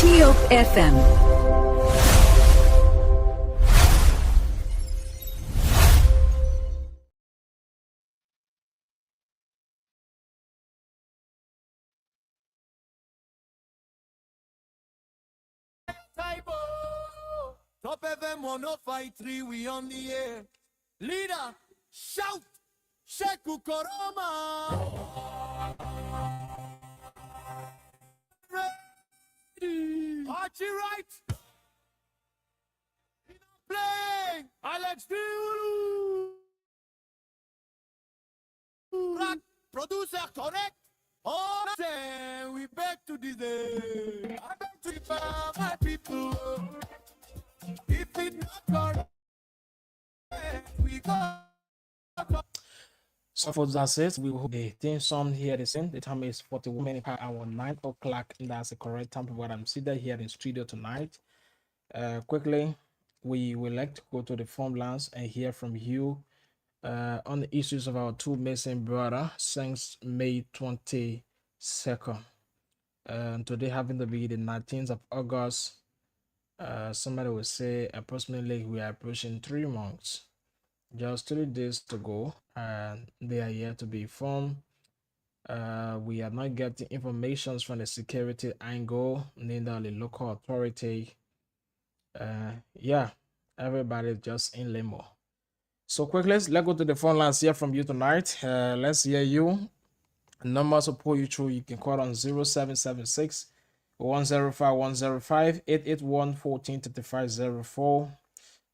Shield FM. Top FM 105.3, we on the air. Leader, shout, Sheku Koroma. Ready, Archie right. Play, Alex D. Rock, producer correct. All say we beg to this day. I beg to differ my people. If it not correct, we go. So for that's it. We will be doing some here the same. The time is 41 minutes per hour, 9 o'clock, and that's the correct time for what I'm sitting here in studio tonight. Quickly, we would like to go to the phone lines and hear from you on the issues of our two missing brother since May 22nd. Today having to be the 19th of August. Somebody will say approximately we are approaching 3 months. Just 3 days to go, and they are yet to be informed. We are not getting information from the security angle, neither the local authority. Yeah, everybody just in limbo. So quickly, let's go to the phone lines here from you tonight. Let's hear you. Number support you through. You can call on 0776 105 105 881 143504.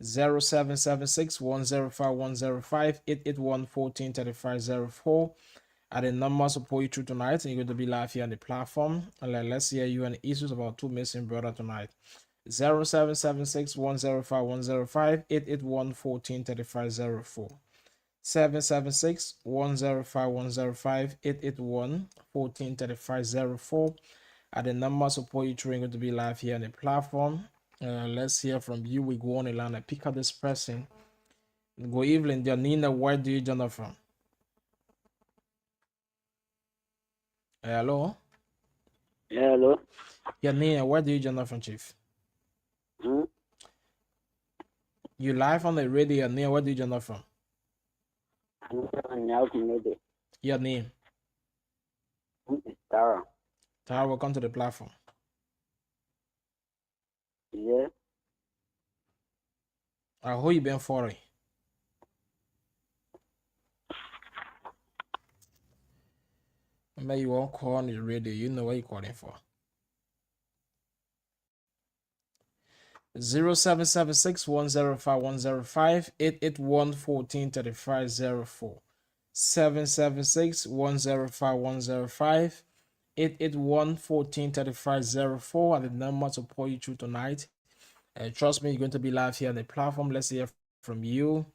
0776 105 105 881 143504 at the number support you through tonight, and you're going to be live here on the platform. And let's hear you and the issues about two missing brother tonight. 0776 105 105 881 143504. 776 105 105 881 143504 at the number support you through, going to be live here on the platform. Let's hear from you. We go on the line and pick up this person. Good evening, Janina. Where do you join from? Hello? Hello. Janina, where do you join from, Chief? You live on the radio, Janina. Where do you join from? Your name? Tara. Tara, welcome to the platform. Yeah. Who you been following? Maybe you won't call on the radio. You know what you're calling for. 0776 105 105 881 143504. 776 105 105 881 143504 at the number to support you through tonight. Trust me, you're going to be live here on the platform. Let's hear from you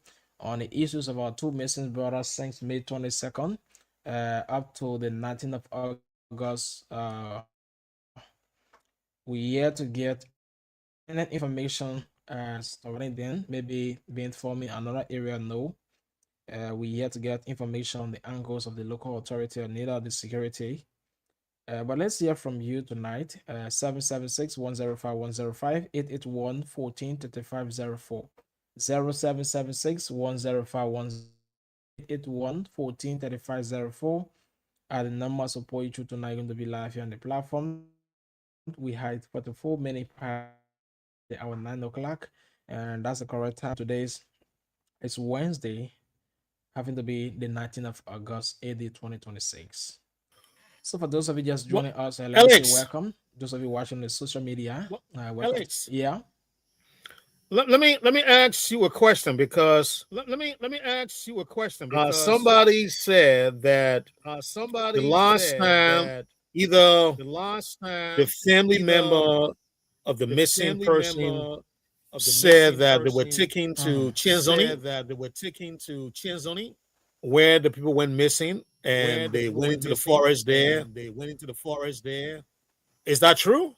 on the issues of our two missing brothers since May 22nd up to the 19th of August. We yet to get any information starting then, maybe be informing another area. No, we yet to get information on the angles of the local authority or neither the security. But let's hear from you tonight. 776 105 105 881 143504. 0776 105 881 143504 at the number support you through tonight. Going to be live here on the platform. We had 44 minutes past the hour 9 o'clock, and that's the correct time. Today's it's Wednesday, having to be the 19th of August, AD 2026. So for those of you just joining us, let me say welcome. Those of you watching the social media, Alex, yeah. Let me ask you a question because let me ask you a question because somebody said that the last time the family member of the missing person said that they were taken to Chinzoni, where the people went missing and they went into the forest there. Is that true?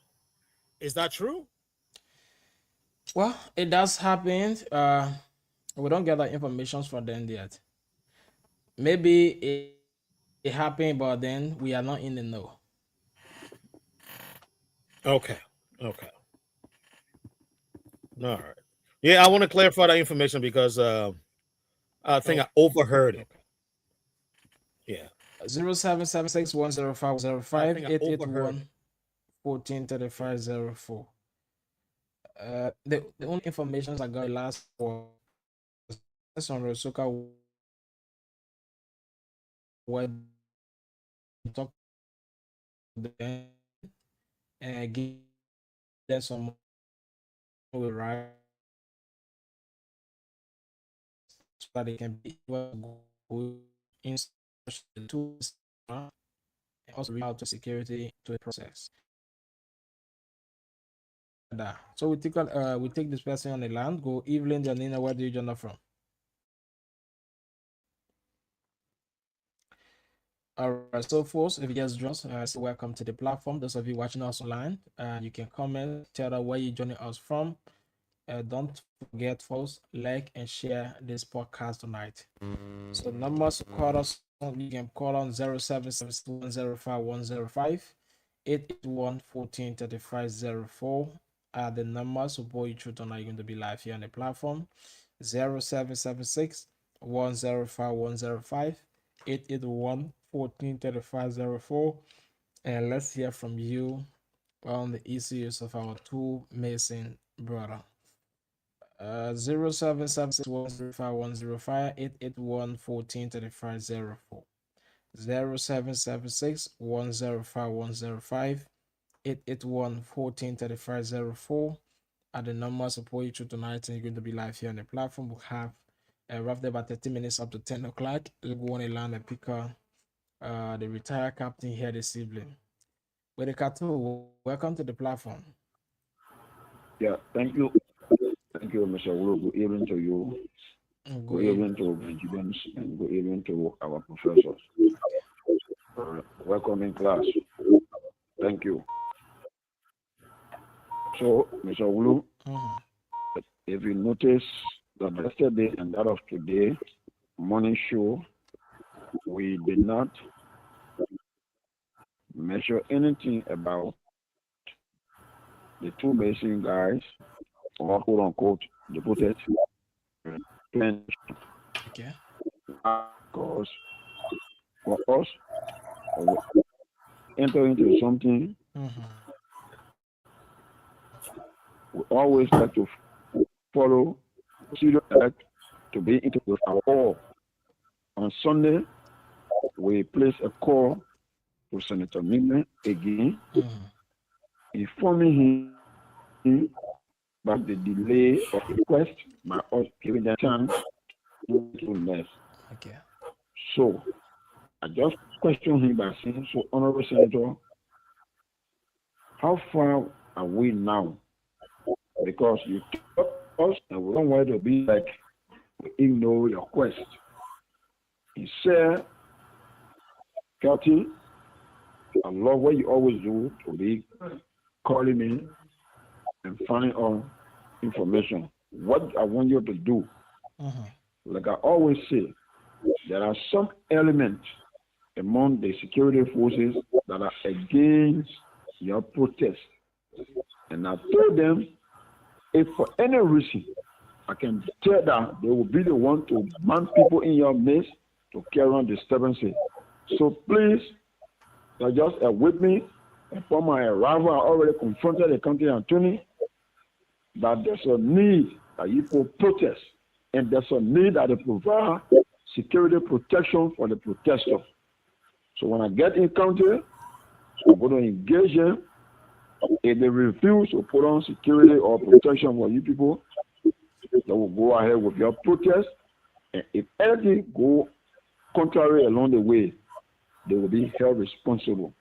Well, it does happen. We don't get that information from them yet. Maybe it happened, but then we are not in the know. Okay. Okay. All right. Yeah, I want to clarify that information because I think I overheard it. Okay. Yeah. 0776105105 I think I overheard 881 143504. The only information I got last was on Rosoka where they talk to them and give them some way right so that they can be able to go in the tools and also reach out to security to the process. So we take this person on the land. Go Evelyn Janina, where do you join from? All right, so folks, if you just joined us, say welcome to the platform. Those of you watching us online, you can comment, tell us where you're joining us from. Don't forget, folks, like and share this podcast tonight. So numbers to call us on, you can call on 0776105105, 881-143504. The numbers to boy you through tonight. You're going to be live here on the platform. 0776105105, 881-143504. And let's hear from you on the issues of our two missing brother. 0776105105, 881-143504. 0776105105, 881-143504 are the numbers support you through tonight, and you're going to be live here on the platform. We'll have roughly about 30 minutes up to 10 o'clock. We'll go on a land and pick the retired captain here this evening. With the Kato, welcome to the platform. Yeah, thank you. Thank you, Mr. Wu. Good evening to you. Good evening to Benjamins and good evening to our professors. Welcome in class. Thank you. So, Mr. Wu, if you notice that yesterday and that of today, morning show, we did not measure anything about the two missing guys, or quote unquote, deported. Okay. Because for us, enter into something, we always like to follow procedure to be into our call. On Sunday, we place a call to Senator Miller again, informing him about the delay of request by us giving them chance to mess. Okay. So I just questioned him by saying, so Honorable Senator, how far are we now? Because you told us and we don't want to be like we ignore your quest. He said, Cathy, I love what you always do to be calling me and finding out information. What I want you to do, like I always say, there are some elements among the security forces that are against your protest. And I told them, if for any reason I can tell that they will be the one to man people in your midst to carry on disturbances. So please, just with me. Upon my arrival, I already confronted the county attorney that there's a need that you will protest, and there's a need that they provide security protection for the protesters. So when I get in county, I'm going to engage them. If they refuse to put on security or protection for you people, they will go ahead with your protest. And if anything go contrary along the way, they will be held responsible.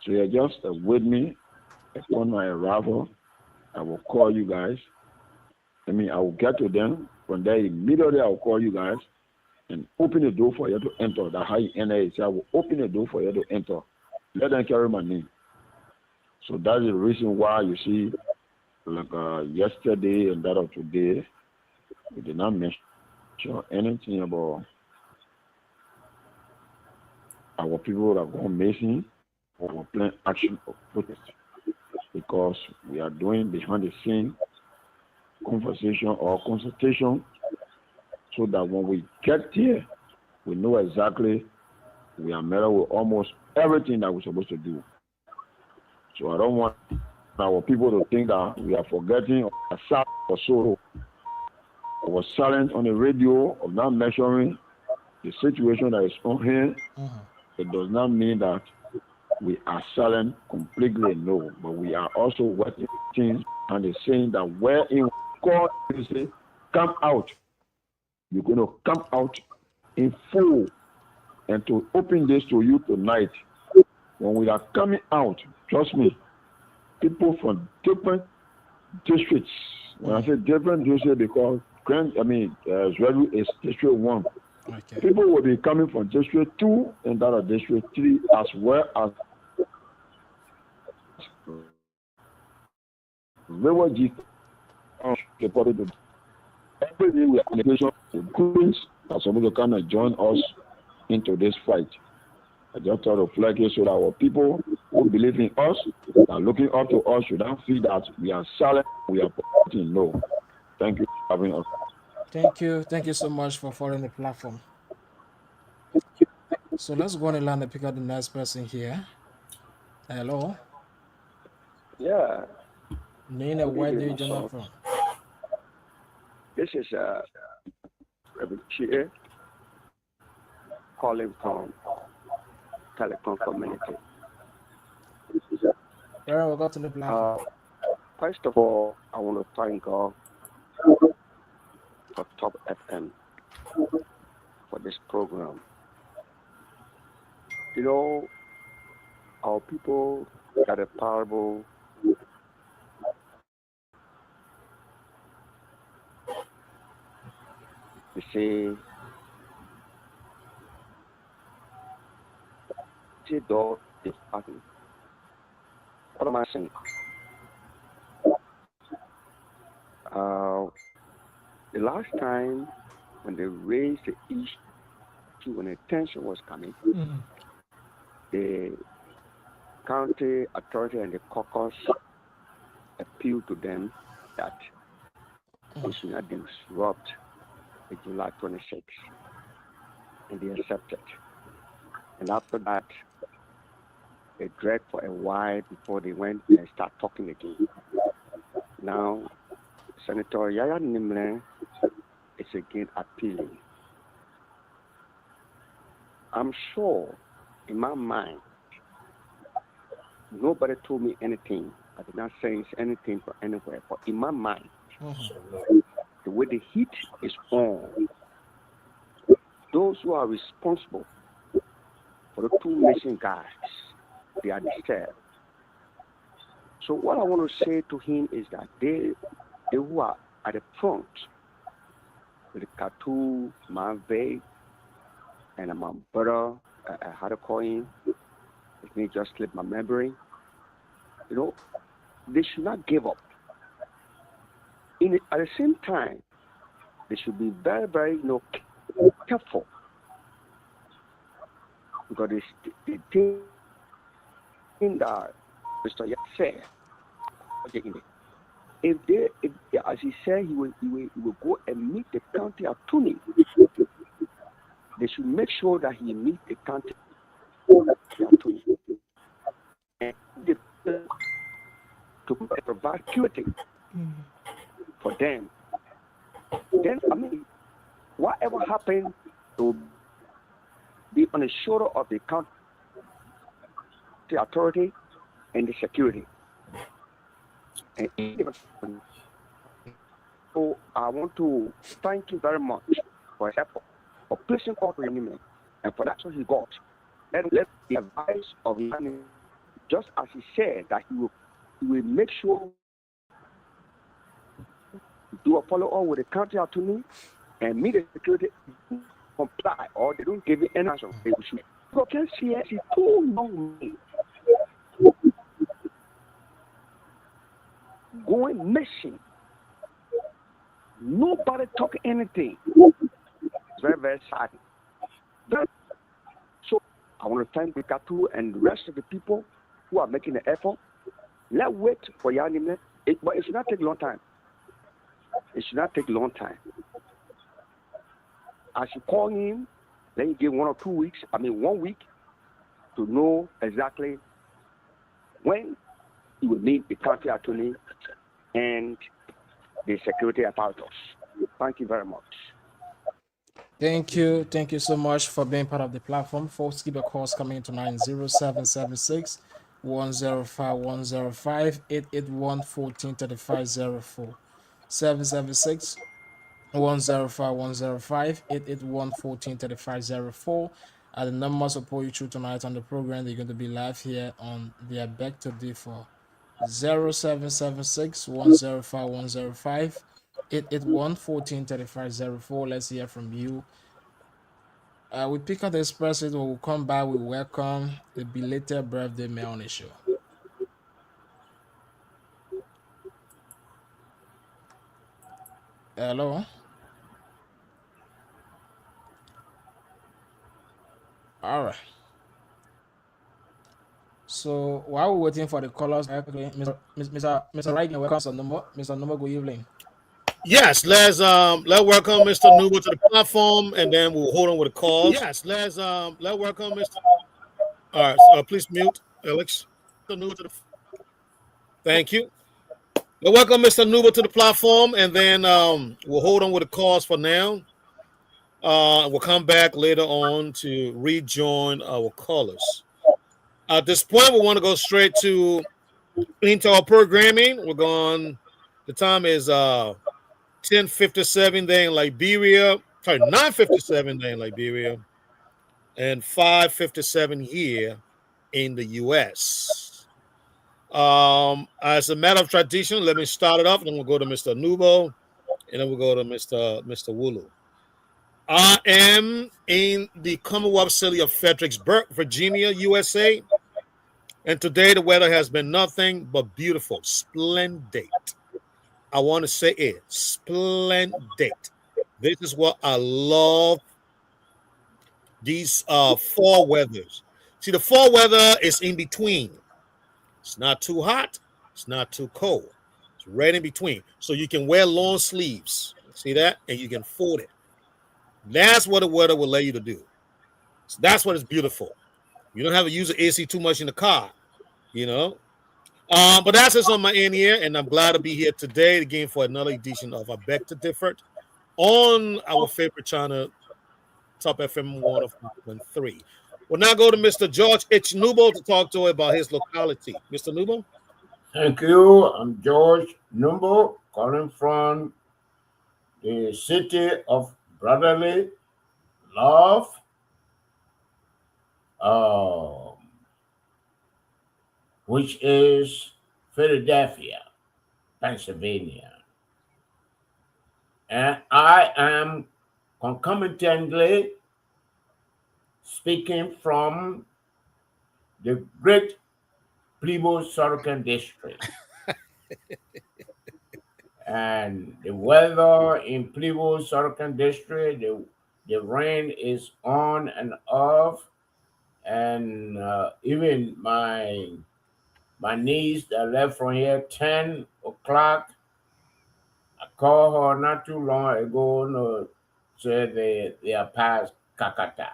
So you're just with me. Upon my arrival, I will call you guys. I will get to them. From there, immediately I will call you guys and open the door for you to enter. That's how you enter it. So I will open the door for you to enter. Let them carry my name. So that's the reason why you see, like yesterday and that of today, we did not mention anything about our people that are going missing or plan action of protest. because we are doing behind the scene conversation or consultation so that when we get here, we know exactly we are met with almost everything that we're supposed to do. So I don't want our people to think that we are forgetting or sad or sorrow. I was silent on the radio of not measuring the situation that is on here. It does not mean that we are silent completely, no, but we are also working things and it's saying that wherein God is saying, come out, you're going to come out in full. And to open this to you tonight, when we are coming out, trust me, people from different districts, when I say different districts, because Zweru is District 1. Okay. People will be coming from District 2 and that of District 3 as well as River G. Every day we are in a situation with Queens are supposed to come and join us into this fight. I just try to flag it so that our people who believe in us, are looking up to us, should not feel that we are silent, we are supporting. No. Thank you for having us. Thank you. Thank you so much for following the platform. So let's go on the line and pick up the next person here. Hello. Yeah. Nina, where do you join from? This is Reverend Chie calling from Telecom Community. Where we got to the platform. First of all, I want to thank God for Top FM for this program. You know, our people got a parable. They say, dog is fucking. What am I saying? The last time when they raised the issue when the tension was coming, the county authority and the caucus appealed to them that they should not disrupt the July 26th, and they accepted. And after that, they dragged for a while before they went and start talking again. Now, Senator Yaya Nimle is again appealing. I'm sure, in my mind, nobody told me anything. I did not say anything from anywhere. But in my mind, the way the heat is on, those who are responsible for the two missing guys, they are disturbed. So what I want to say to him is that they who are at the front, with the Katu, Manve, and my brother, how to call him, his name just slipped my memory. You know, they should not give up. At the same time, they should be very, very, careful. Because the thing that Mr. Yak said, if as he said, he will go and meet the county attorney, they should make sure that he meets the county attorney and to provide security for them. Then, whatever happened to be on the shoulder of the county authority and the security. So I want to thank you very much for his effort, for placing call to him, and for that what he got. And let the advice of him, just as he said that he will make sure do a follow up with the county attorney and meet the security, comply, or they don't give you any answer. They will shoot. Because he told me going missing. Nobody talk anything. It's very, very sad. So I want to thank the Katu and the rest of the people who are making the effort Let's wait for your name. But it should not take long time. It should not take long time. I should call him, then you give 1 or 2 weeks, 1 week, to know exactly when he will meet the county attorney and the security apparatus. Thank you very much. Thank you. Thank you so much for being part of the platform. Folks, keep your calls coming tonight 0776 105 105 881 1435 04 776 105 105 881 1435 04 are the numbers support you through tonight on the program. They're going to be live here on their back to D4 0776 105 105 881 1435 04. Let's hear from you. We pick up the express it when we come back. We welcome the belated birthday male on the show. Hello. All right. So while we're waiting for the callers, okay, Mr. Wright, welcome, Mr. Number. Mr. Number, good evening. Yes, let's welcome Mr. Nuba to the platform, and then we'll hold on with the calls. Yes, let's welcome Mr. All right, please mute Alex. Mr. Nuba to the. Thank you. Well, welcome Mr. Nuba to the platform, and then we'll hold on with the calls for now. We'll come back later on to rejoin our callers. At this point, we want to go straight into our programming. We're going. The time is 10:57 there in Liberia. Sorry, 9:57 there in Liberia, and 5:57 here in the U.S. As a matter of tradition, let me start it off, and then we'll go to Mr. Nubo, and then we'll go to Mr. Wulu. I am in the Commonwealth City of Fredericksburg, Virginia, USA, and today the weather has been nothing but beautiful, splendid. I want to say it, splendid. This is what I love. These fall weathers. See, the fall weather is in between. It's not too hot. It's not too cold. It's right in between. So you can wear long sleeves. See that? And you can fold it. That's what the weather will let you to do. So that's what is beautiful. You don't have to use the AC too much in the car, you know. But that's just on my end here, and I'm glad to be here today again for another edition of I Beg to Differ on our favorite channel, Top FM 105.3. We'll now go to Mr. George H. Nubo to talk to about his locality. Mr. Nubo? Thank you. I'm George Nubo, calling from the city of brotherly love. Which is Philadelphia, Pennsylvania. And I am concomitantly speaking from the great Plebo-Sorokan district. And the weather in Plebo-Sorokan district, the rain is on and off. And even my niece that left from here 10 o'clock, I called her not too long ago and said they are past Kakata.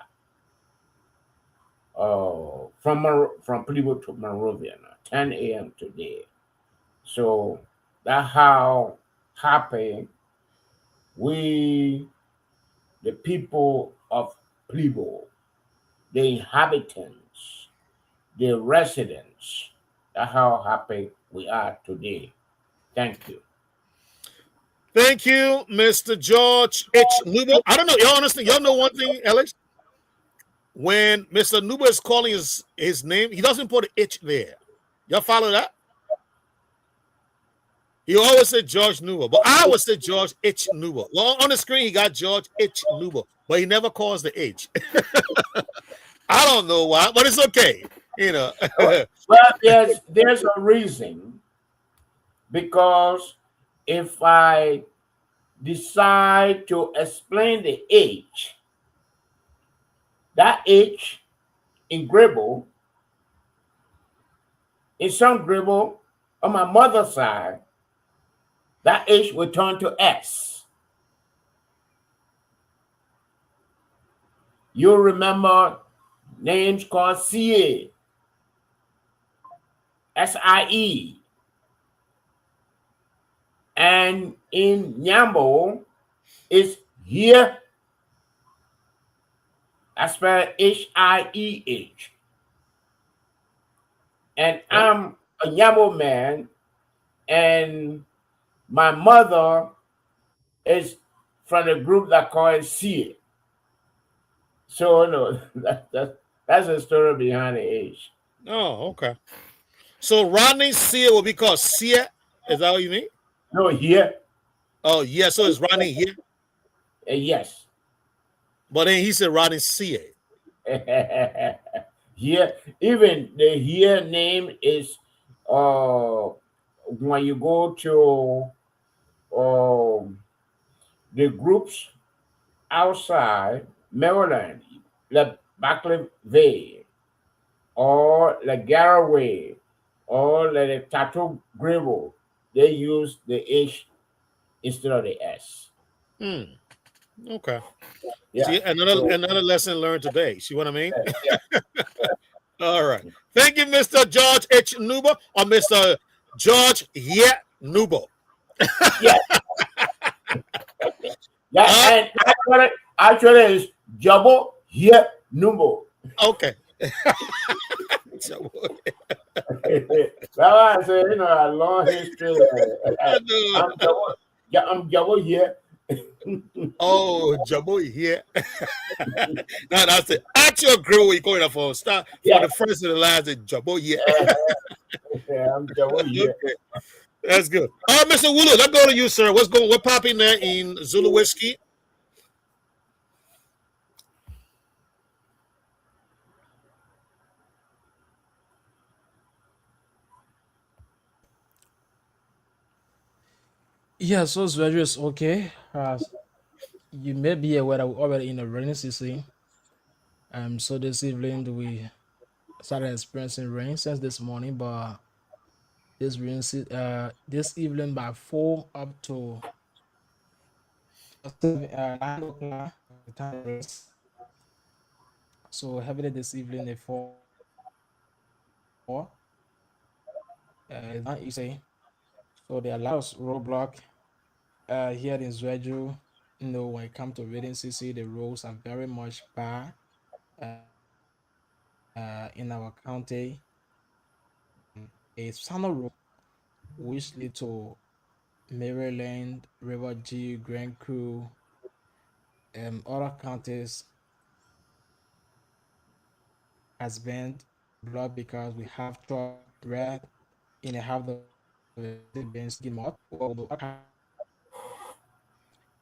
From Plebo to Monrovia, 10 a.m. today. So that's how happy we, the people of Plebo, the inhabitants, the residents, that's how happy we are today. Thank you. Thank you, Mr. George H. Nubo. I don't know. Y'all know one thing, Alex? When Mr. Nubo is calling his name, he doesn't put an H there. Y'all follow that? He always said George Nubo, but I always said George H. Nubo. Well, on the screen, he got George H. Nubo, but he never calls the H. I don't know why, but it's okay. You know. Well, there's a reason, because if I decide to explain the H, that H in Gribble, in some Gribble, On my mother's side, that H will turn to S. You'll remember names called Sie, SIE. And in Nyambo, it's here. I spell Hieh. And I'm a Nyambo man, and my mother is from the group that call it Sie. So no, that's the story behind the H. Oh, okay. So Rodney Sear will be called Sear. Is that what you mean? No, here. Oh, yeah. So it's Rodney here. Yes. But then he said Rodney Sear. Here, even the here name is when you go to the groups outside Maryland, like Barclay Bay or like Garaway or like the Tattoo Grable, they use the H instead of the S. Hmm. Okay. Yeah. See, another lesson learned today. See what I mean? Yeah. All right. Thank you, Mr. George H. Nubo or Mr. George Yet Nubo. Yeah. Yeah. And actually it's Jabo here Numbo. Okay. That's why I say, a long history. I'm Jabo, yeah, I'm Jabo here. Oh, Jabo here. Now that's the actual grill we going for. Start for Yeah. the first and the last. Jabo here. Yeah, I'm Jabo here. Okay. That's good. All right, Mr. Wulu, let's go to you, sir. What popping there in Zulu whiskey? Yeah, so Zvedra is okay. You may be aware that we're already in the rainy season. So this evening we started experiencing rain since this morning, but this evening by 9 o'clock, the time rains. So heavily this evening they fall. It's not easy. So there are lots of roadblock here in Zvedra. When it comes to reading CC, the roads are very much bad in our county. A Sano road which lead to Maryland, River G, Grand Crew, other counties has been blocked because we have truck red in a half of it been skimming mud. Well, the other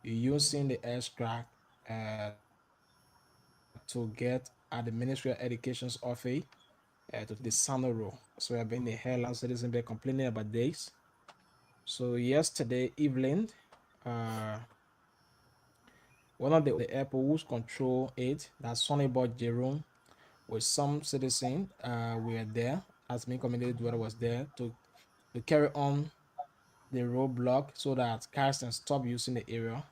using the extract to get at the Ministry of Education's office to the Sano row. So we have been the hairline citizen been complaining about this. So yesterday evening, uh, one of the airport who's control it, that's Sonny Jerome, with some citizen, were there. As me community dweller was there to carry on the roadblock so that cars can stop using the area.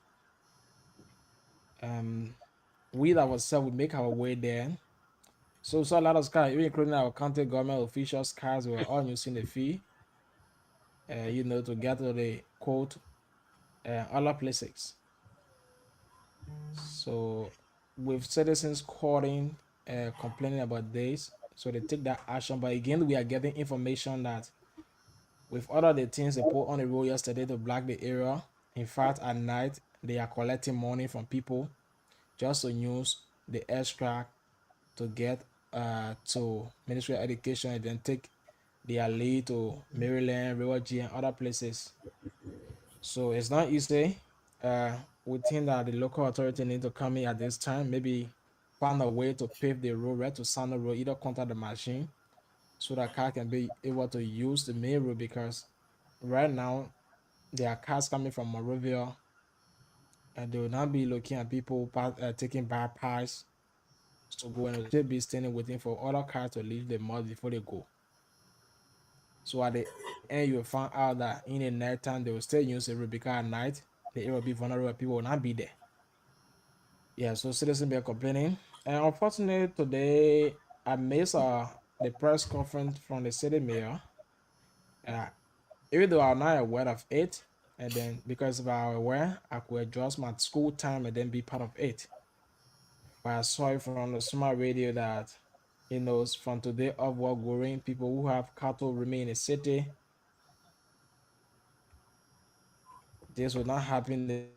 Um, we that was said we make our way there. So a lot of cars, even including our county government officials, cars were all using the fee, to get to the quote other places. So with citizens calling, complaining about this, so they take that action. But again, we are getting information that with all of the things they put on the road yesterday to block the area, in fact, at night they are collecting money from people just to use the extract to get to Ministry of Education and then take their lead to Maryland, River G, and other places. So it's not easy. We think that the local authority need to come in at this time, maybe find a way to pave the road right to Sano Road, either contact the machine so that car can be able to use the main road, because right now there are cars coming from Monrovia and they will not be looking at people taking bypass to go, and will still be standing waiting for other cars to leave the mud before they go. So at the end, you will find out that in the night time they will still use it because at night the area will be vulnerable. People will not be there. Yeah, so citizens be complaining. And unfortunately, today I missed the press conference from the city mayor. Uh, Even though I'm not aware of it, and then because if I were aware, I could adjust my school time and then be part of it. But I saw it from the smart radio that from today upward going, people who have cattle remain in the city. This will not happen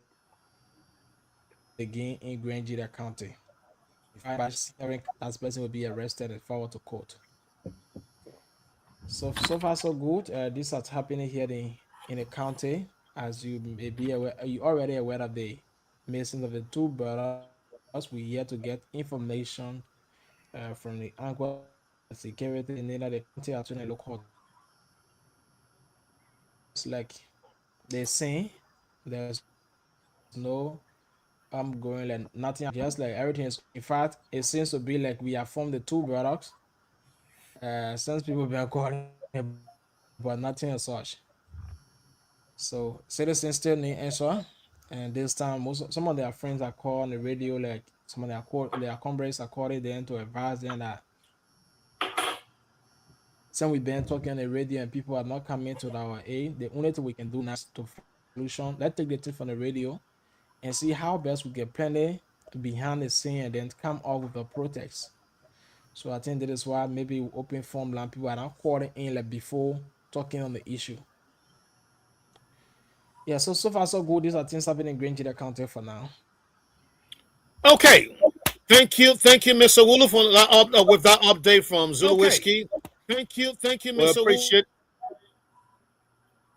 again in Grand County. If I that person will be arrested and forward to court. So far so good. This has happening here in the county. As you may be aware, you already aware of the missing of the two brothers. We yet to get information from the angle of security in either the county or in the local authority. Just like they say, there's no going like nothing. Just like everything is. In fact, it seems to be like we have formed the two brothers. Since people been calling, but nothing as such. So citizens still need answer. And this time, some of their friends are calling on the radio, like some of their comrades are calling them to advise them that since we've been talking on the radio and people are not coming to our aid, the only thing we can do now is to find a solution. Let's take the tip from the radio and see how best we get plenty behind the scene and then come up with a protest. So I think that is why maybe we open form line people are not calling in like before talking on the issue. Yeah, so far so good. These are things happening in Green County County for now. Okay. Thank you, Mr. Wulu, for that with that update from Zulu Whiskey. Thank you, Mr. Mr. Appreciate.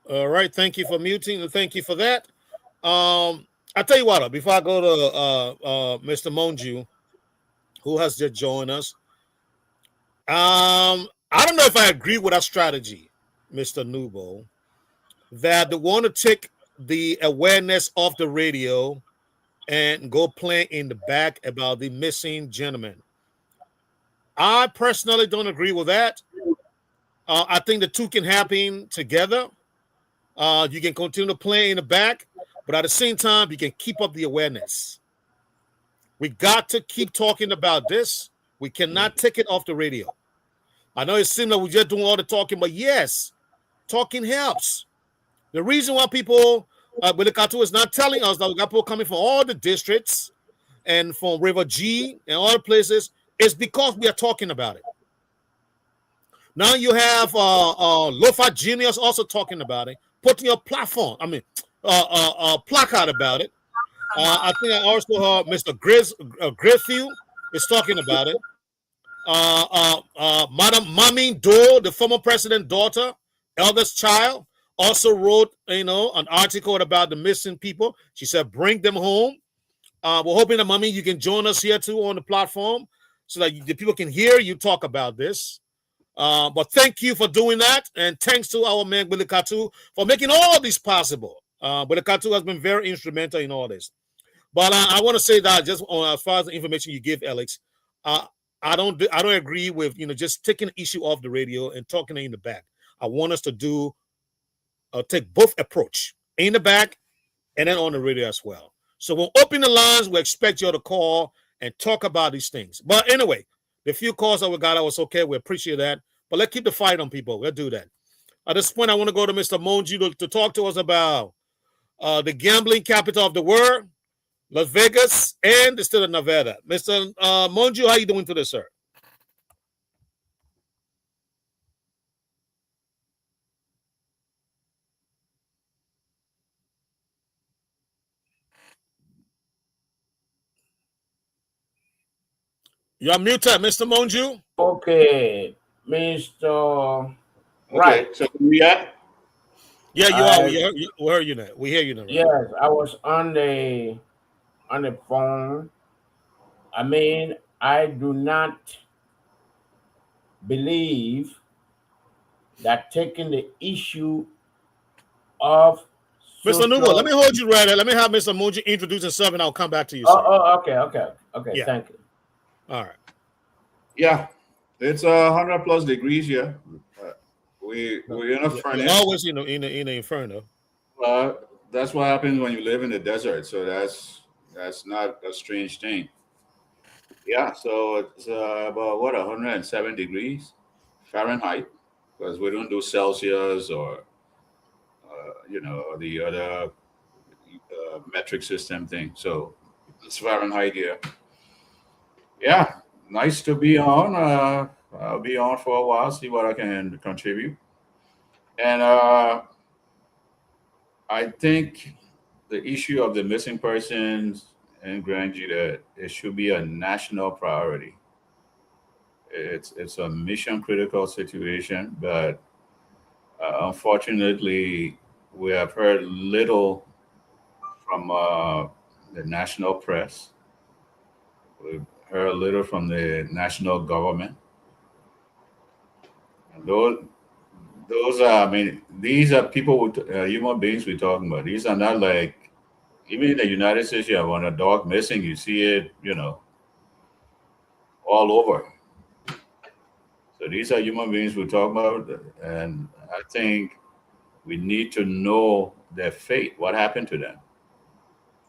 All right, thank you for muting and thank you for that. I tell you what, before I go to Mr. Monju, who has just joined us, I don't know if I agree with that strategy, Mr. Nubo, that they want to take the awareness of the radio and go play in the back about the missing gentleman. I personally don't agree with that. I think the two can happen together. You can continue to play in the back, but at the same time, you can keep up the awareness. We got to keep talking about this. We cannot take it off the radio. I know it seems like we're just doing all the talking, but yes, talking helps. The reason why people with the cartoon is not telling us that we got people coming from all the districts and from River G and other places is because we are talking about it. Now you have Lofa Genius also talking about it, putting a platform, placard about it. I think I also heard Mr. Griffith is talking about it. Madam Mami Do, the former president's daughter, eldest child, also wrote, an article about the missing people. She said, bring them home. We're hoping that, Mami, you can join us here too on the platform so that the people can hear you talk about this. But thank you for doing that. And thanks to our man, Billy Katu, for making all this possible. Billy Katu has been very instrumental in all this. But I want to say that just as far as the information you give, Alex, I don't agree with just taking the issue off the radio and talking in the back. I want us to take both approach in the back and then on the radio as well. So we'll open the lines. We expect you to call and talk about these things. But anyway, the few calls that we got, I was okay. We appreciate that. But let's keep the fight on, people. We'll do that. At this point, I want to go to Mr. Monju to talk to us about the gambling capital of the world, Las Vegas, and the state of Nevada. Mr. Monju, how you doing today, sir? You're muted, Mr. Monju. Okay, Mr. Okay, Right. so we are. Yeah, you are. We hear you now. We hear you now. Right? Yes, I was on the phone. I mean, I do not believe that taking the issue of Mr. Nubo, let me hold you right there. Let me have Mr. Monju introduce himself, and I'll come back to you. Okay. Yeah. Thank you. All right. Yeah, it's 100+ degrees here. we're in a You're furnace. always in the inferno. That's what happens when you live in the desert. So that's not a strange thing. Yeah. So it's about what 107 degrees Fahrenheit because we don't do Celsius or the other metric system thing. So it's Fahrenheit here. Yeah, nice to be on. I'll be on for a while, see what I can contribute. And I think the issue of the missing persons in Grand Jita, it should be a national priority. It's a mission critical situation, but unfortunately, we have heard little from the national press. We've heard little from the national government. And those are, I mean, these are people, human beings we're talking about. These are not like, even in the United States, you have when a dog missing, you see it, all over. So these are human beings we're talking about. And I think we need to know their fate. What happened to them?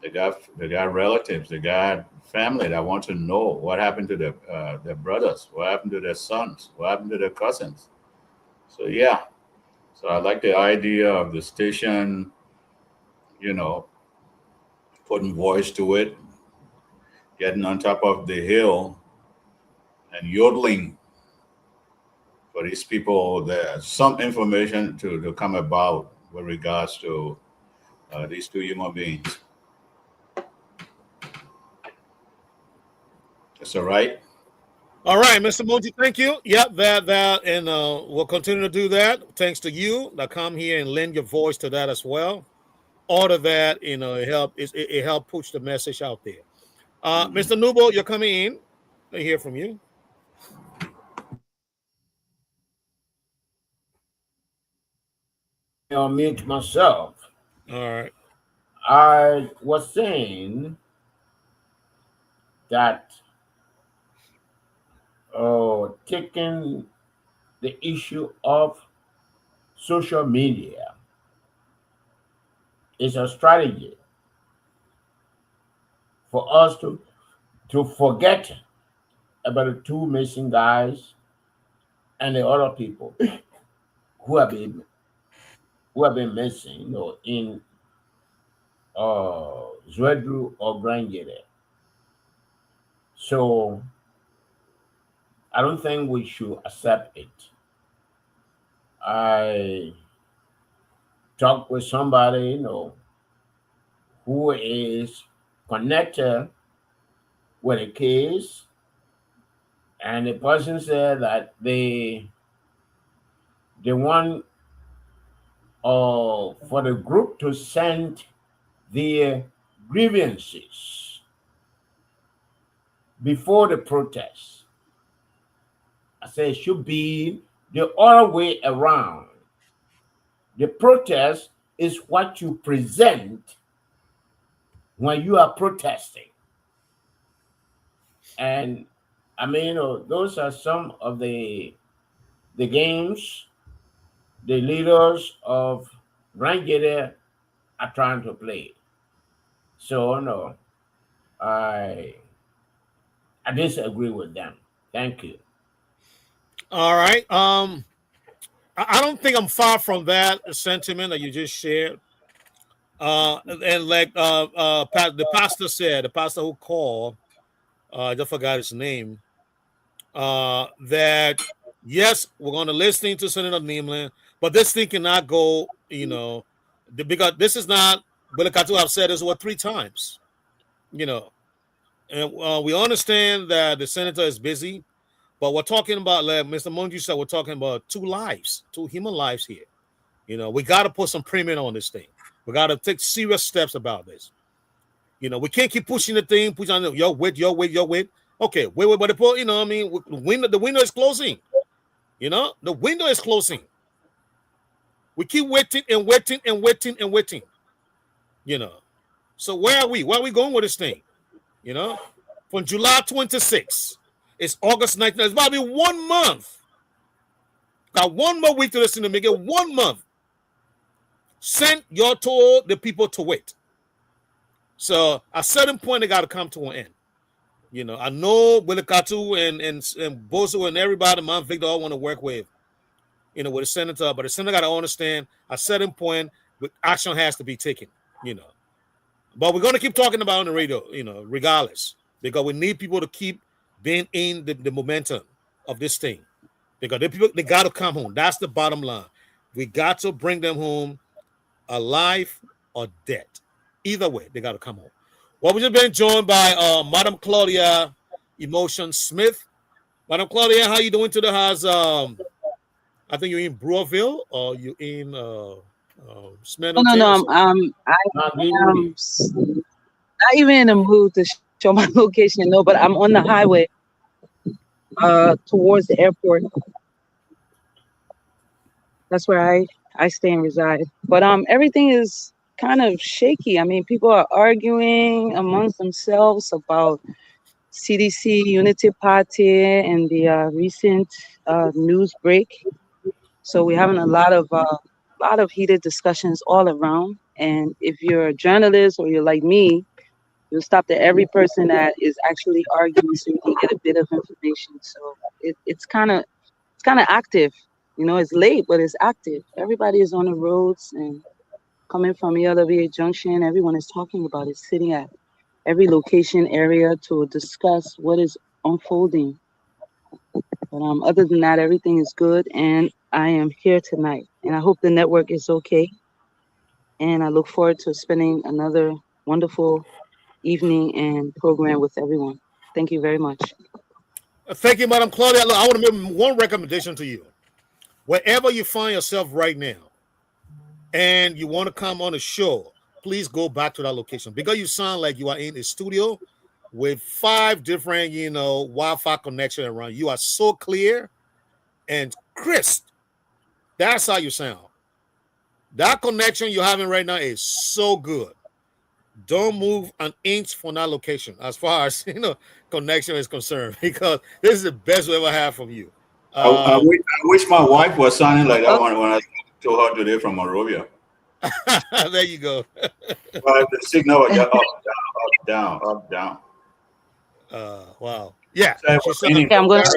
They got relatives, they got family that want to know what happened to their brothers, what happened to their sons, what happened to their cousins. So yeah, so I like the idea of the station, you know, putting voice to it, getting on top of the hill and yodeling for these people. There's some information to come about with regards to these two human beings. That's all right. All right, Mr. Monty, thank you. Yep, that, and we'll continue to do that. Thanks to you that come here and lend your voice to that as well. All of that, it help push the message out there. Mr. Nubo, you're coming in. I hear from you. Unmute myself. All right. I was saying that taking the issue of social media is a strategy for us to forget about the two missing guys and the other people who have been missing, in Zwedru or Grangere. So I don't think we should accept it. I talked with somebody, who is connected with a case, and the person said that they want for the group to send their grievances before the protest. I say it should be the other way around. The protest is what you present when you are protesting. And I mean, those are some of the games the leaders of Rangere are trying to play. So no, I disagree with them. Thank you. All right. I don't think I'm far from that sentiment that you just shared. And like the pastor said, the pastor who called, I just forgot his name. That yes, we're going to listen to Senator Neemland, but this thing cannot go. Because this is not. Belakatu have said this 3 times. And we understand that the senator is busy, but we're talking about, like Mr. Monju said, we're talking about 2 lives, 2 human lives here. We got to put some premium on this thing. We got to take serious steps about this. We can't keep pushing the thing, push on your weight. Okay, wait, but the window is closing. The window is closing. We keep waiting and waiting and waiting and waiting. So where are we? Where are we going with this thing? From July 26th, it's August 19th. It's about to be 1 month. got 1 more week to listen to me. Get 1 month. Send your to the people to wait. So at a certain point, they got to come to an end. You know, I know Willikatu and Bozo and everybody, Mount Victor, all want to work with, you know, with the senator, but the senator got to understand at a certain point, action has to be taken, you know. But we're going to keep talking about it on the radio, you know, regardless, because we need people to keep being in the momentum of this thing, because they got to come home. That's the bottom line. We got to bring them home alive or dead. Either way, they got to come home. Well, we've just been joined by Madam Claudia Emotion Smith. Madam Claudia, how you doing today? How's I think you're in Brewerville or you in Smyrna, No. I am not even in the mood to show my location. No, but I'm on the highway towards the airport. That's where I stay and reside. But everything is kind of shaky. I mean, people are arguing amongst themselves about CDC Unity Party and the recent news break. So we're having a lot of heated discussions all around. And if you're a journalist or you're like me, you'll stop at every person that is actually arguing so you can get a bit of information. So it's kind of active. You know, it's late, but it's active. Everybody is on the roads and coming from ELWA Junction. Everyone is talking about it, sitting at every location area to discuss what is unfolding. But other than that, everything is good, and I am here tonight. And I hope the network is okay. And I look forward to spending another wonderful evening and program with everyone. Thank you very much. Thank you, Madam Claudia. Look, I want to make one recommendation to you. Wherever you find yourself right now and you want to come on a show, please go back to that location, because you sound like you are in a studio with 5 different, you know, Wi-Fi connection around. You are so clear and crisp. That's how you sound. That connection you're having right now is so good. Don't move an inch from that location as far as, you know, connection is concerned, because this is the best we ever have from you. I wish my wife was sounding like that when I told her today from Monrovia. There you go. But the signal was just up, down, up, down. Wow. Yeah. Okay, I'm going to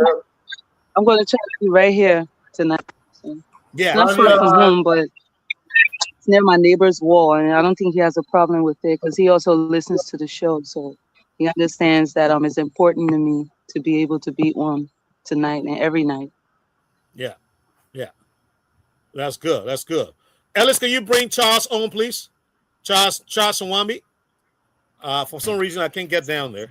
try to be right here tonight. So yeah. It's not far from home, but it's near my neighbor's wall, and I don't think he has a problem with it, because he also listens to the show, so he understands that it's important to me to be able to be on tonight and every night. Yeah. That's good. That's good. Ellis, can you bring Charles on, please? Charles Nwambi. For some reason, I can't get down there.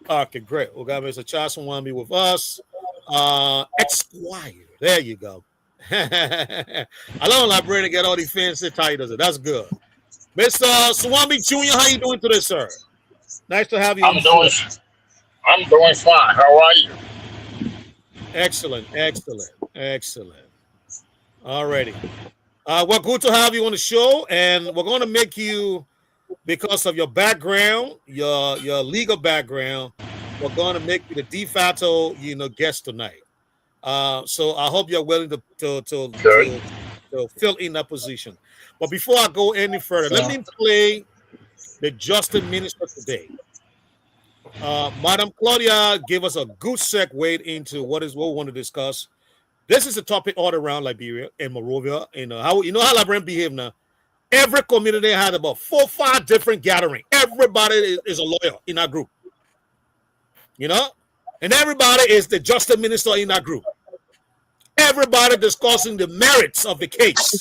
Okay, great. We got Mr. Charles Nwambi with us. Esquire. There you go. I love librarian to get all these fancy titles. That's good. Mr. Swami Jr., how you doing today, sir? Nice to have you on the show. I'm doing fine. How are you? Excellent. Alrighty. We're good to have you on the show, and we're going to make you, because of your background, your legal background, we're going to make you the de facto, you know, guest tonight. So I hope you're willing to fill in that position. But before I go any further, let me play the Justice Minister today. Madam Claudia gave us a good segue into what we want to discuss. This is a topic all around Liberia and Monrovia. And how Liberians behave now. Every community had about 4 or 5 different gatherings. Everybody is a lawyer in that group. You know? And everybody is the Justice Minister in that group. Everybody discussing the merits of the case.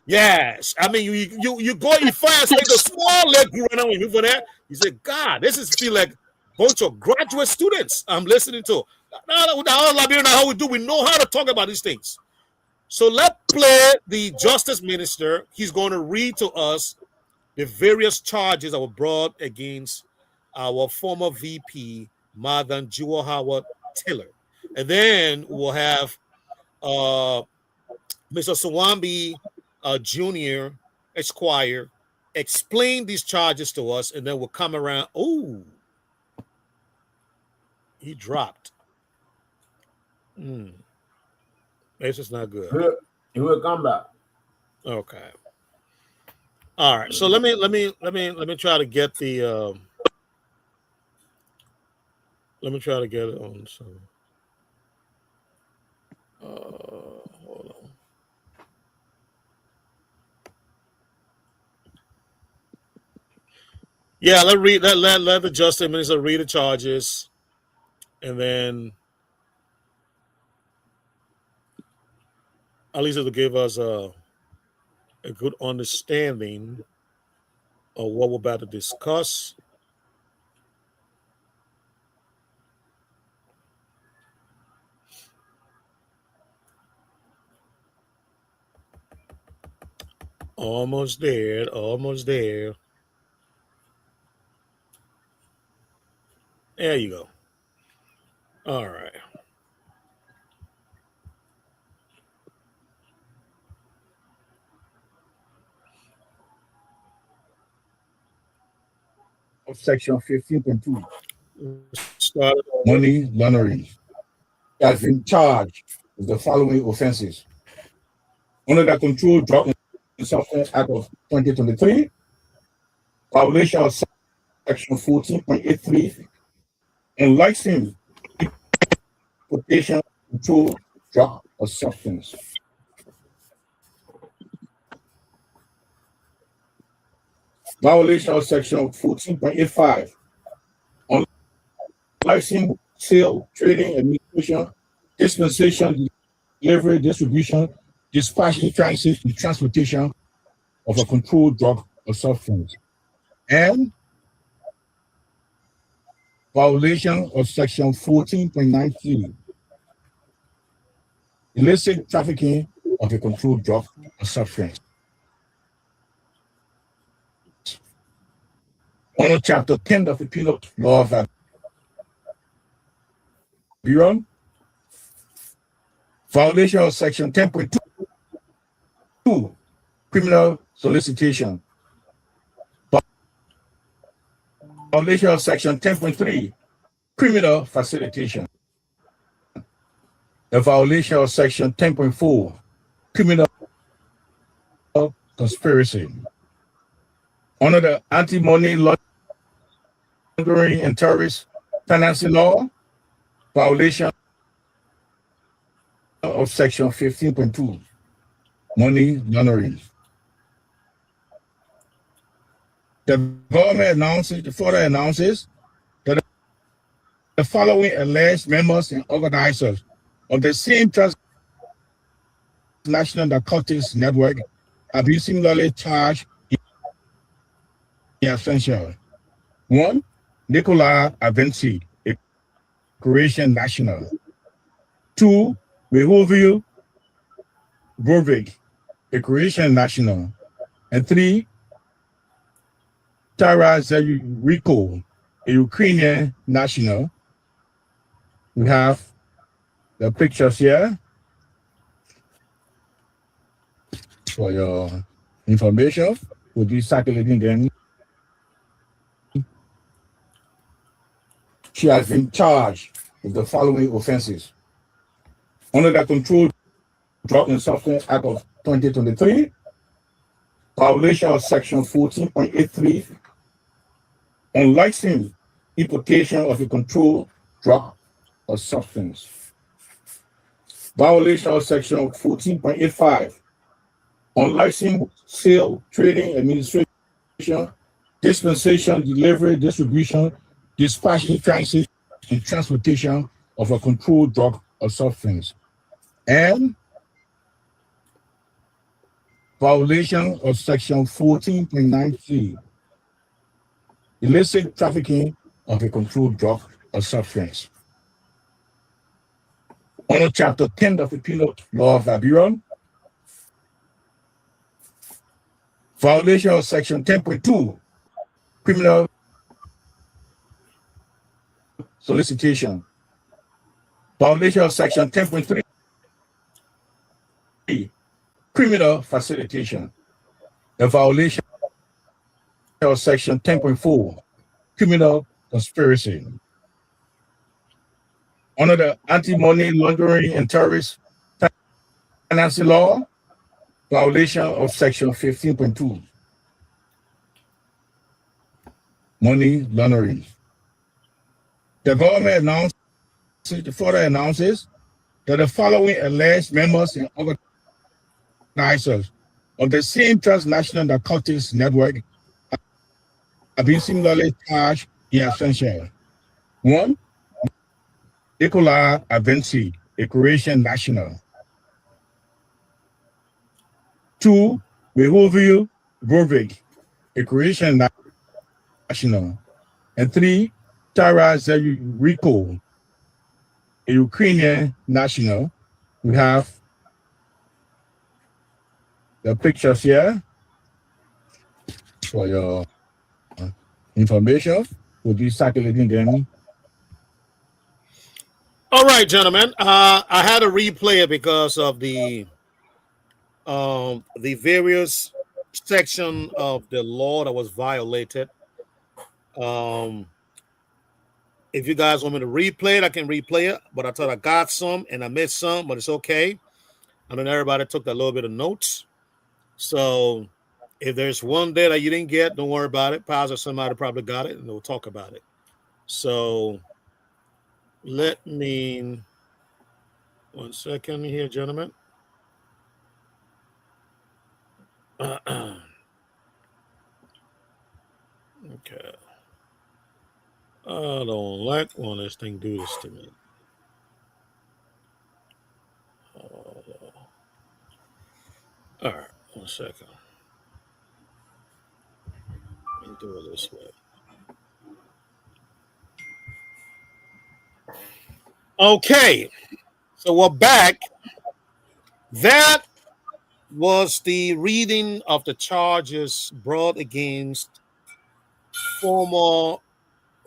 Yes. I mean, you go, you find like the small leg group right now when you go there, you say, God, this is feel like a bunch of graduate students I'm listening to. How we do, we know how to talk about these things. So let's play the Justice Minister. He's going to read to us the various charges that were brought against our former VP, Madam Jewel Howard Taylor. And then we'll have Mr. Swambi Jr., Esquire, explain these charges to us, and then we'll come around. Oh, he dropped. This is not good. He will come back. Okay. All right. So let me try to get the let me try to get it on some. Hold on. Yeah, let the Justice Minister read the charges, and then at least it'll give us a good understanding of what we're about to discuss. Almost there. Almost there. There you go. All right. Of Section 15.2, Started money laundering, has been charged with the following offenses: under the Controlled Drug and Substance Act of 2023, violation of Section 14.83, and licensing importation, control drug or substance. Violation of Section 14.85 on licensing, sale, trading, administration, dispensation, delivery, distribution, dispatching, transit, and transportation of a controlled drug or substance. And violation of Section 14.93, illicit trafficking of a controlled drug or substance. Under Chapter 10 of the Penal Law of Bureau, violation of Section 10.2, criminal solicitation. Violation of Section 10.3, criminal facilitation. A violation of Section 10.4, criminal conspiracy. Under the Anti-Money Laundering and Terrorist Financing Law, violation of Section 15.2, money laundering. The government further announces that the following alleged members and organizers of the same transnational narcotics network have been similarly charged in absentia. 1, Nicola Avensi, a Croatian national. 2, Rehovio Brovik, a Croatian national. And 3, Tara Zeriko, a Ukrainian national. We have the pictures here for your information. We'll be circulating them. She has been charged with the following offenses: under the Controlled Drug and Substance Act of 2023, violation of Section 14.83 on licensing, importation of a controlled drug or substance. Violation of Section 14.85 on licensing, sale, trading, administration, dispensation, delivery, distribution, dispatching, transit, and transportation of a controlled drug or substance. And violation of Section 14.93, illicit trafficking of a controlled drug or substance. Under Chapter 10 of the Penal Law of Bureau, violation of Section 10.2, criminal solicitation. Violation of Section 10.3, criminal facilitation. A violation of Section 10.4, criminal conspiracy. under the Anti-Money Laundering and Terrorist Financing Law, violation of Section 15.2, money laundering. The government further announces that the following alleged members and organizers of the same transnational narcotics network have been similarly charged in absentia. One, Nicola Avensi, a Croatian national. Two, Mehovil Brovik, a Croatian national. And three, Tara Zeriko, a Ukrainian national. We have the pictures here for your information. We'll be circulating them. All right, gentlemen. I had to replay it because of the various section of the law that was violated. If you guys want me to replay it, I can replay it. But I thought I got some and I missed some, but it's okay. I mean, everybody took that little bit of notes. So if there's one there that you didn't get, don't worry about it. Paz or somebody probably got it, and we'll talk about it. So let me 1 second here, gentlemen. Okay. I don't like when this thing do this to me. All right, 1 second. Let me do it this way. Okay, so we're back. That was the reading of the charges brought against former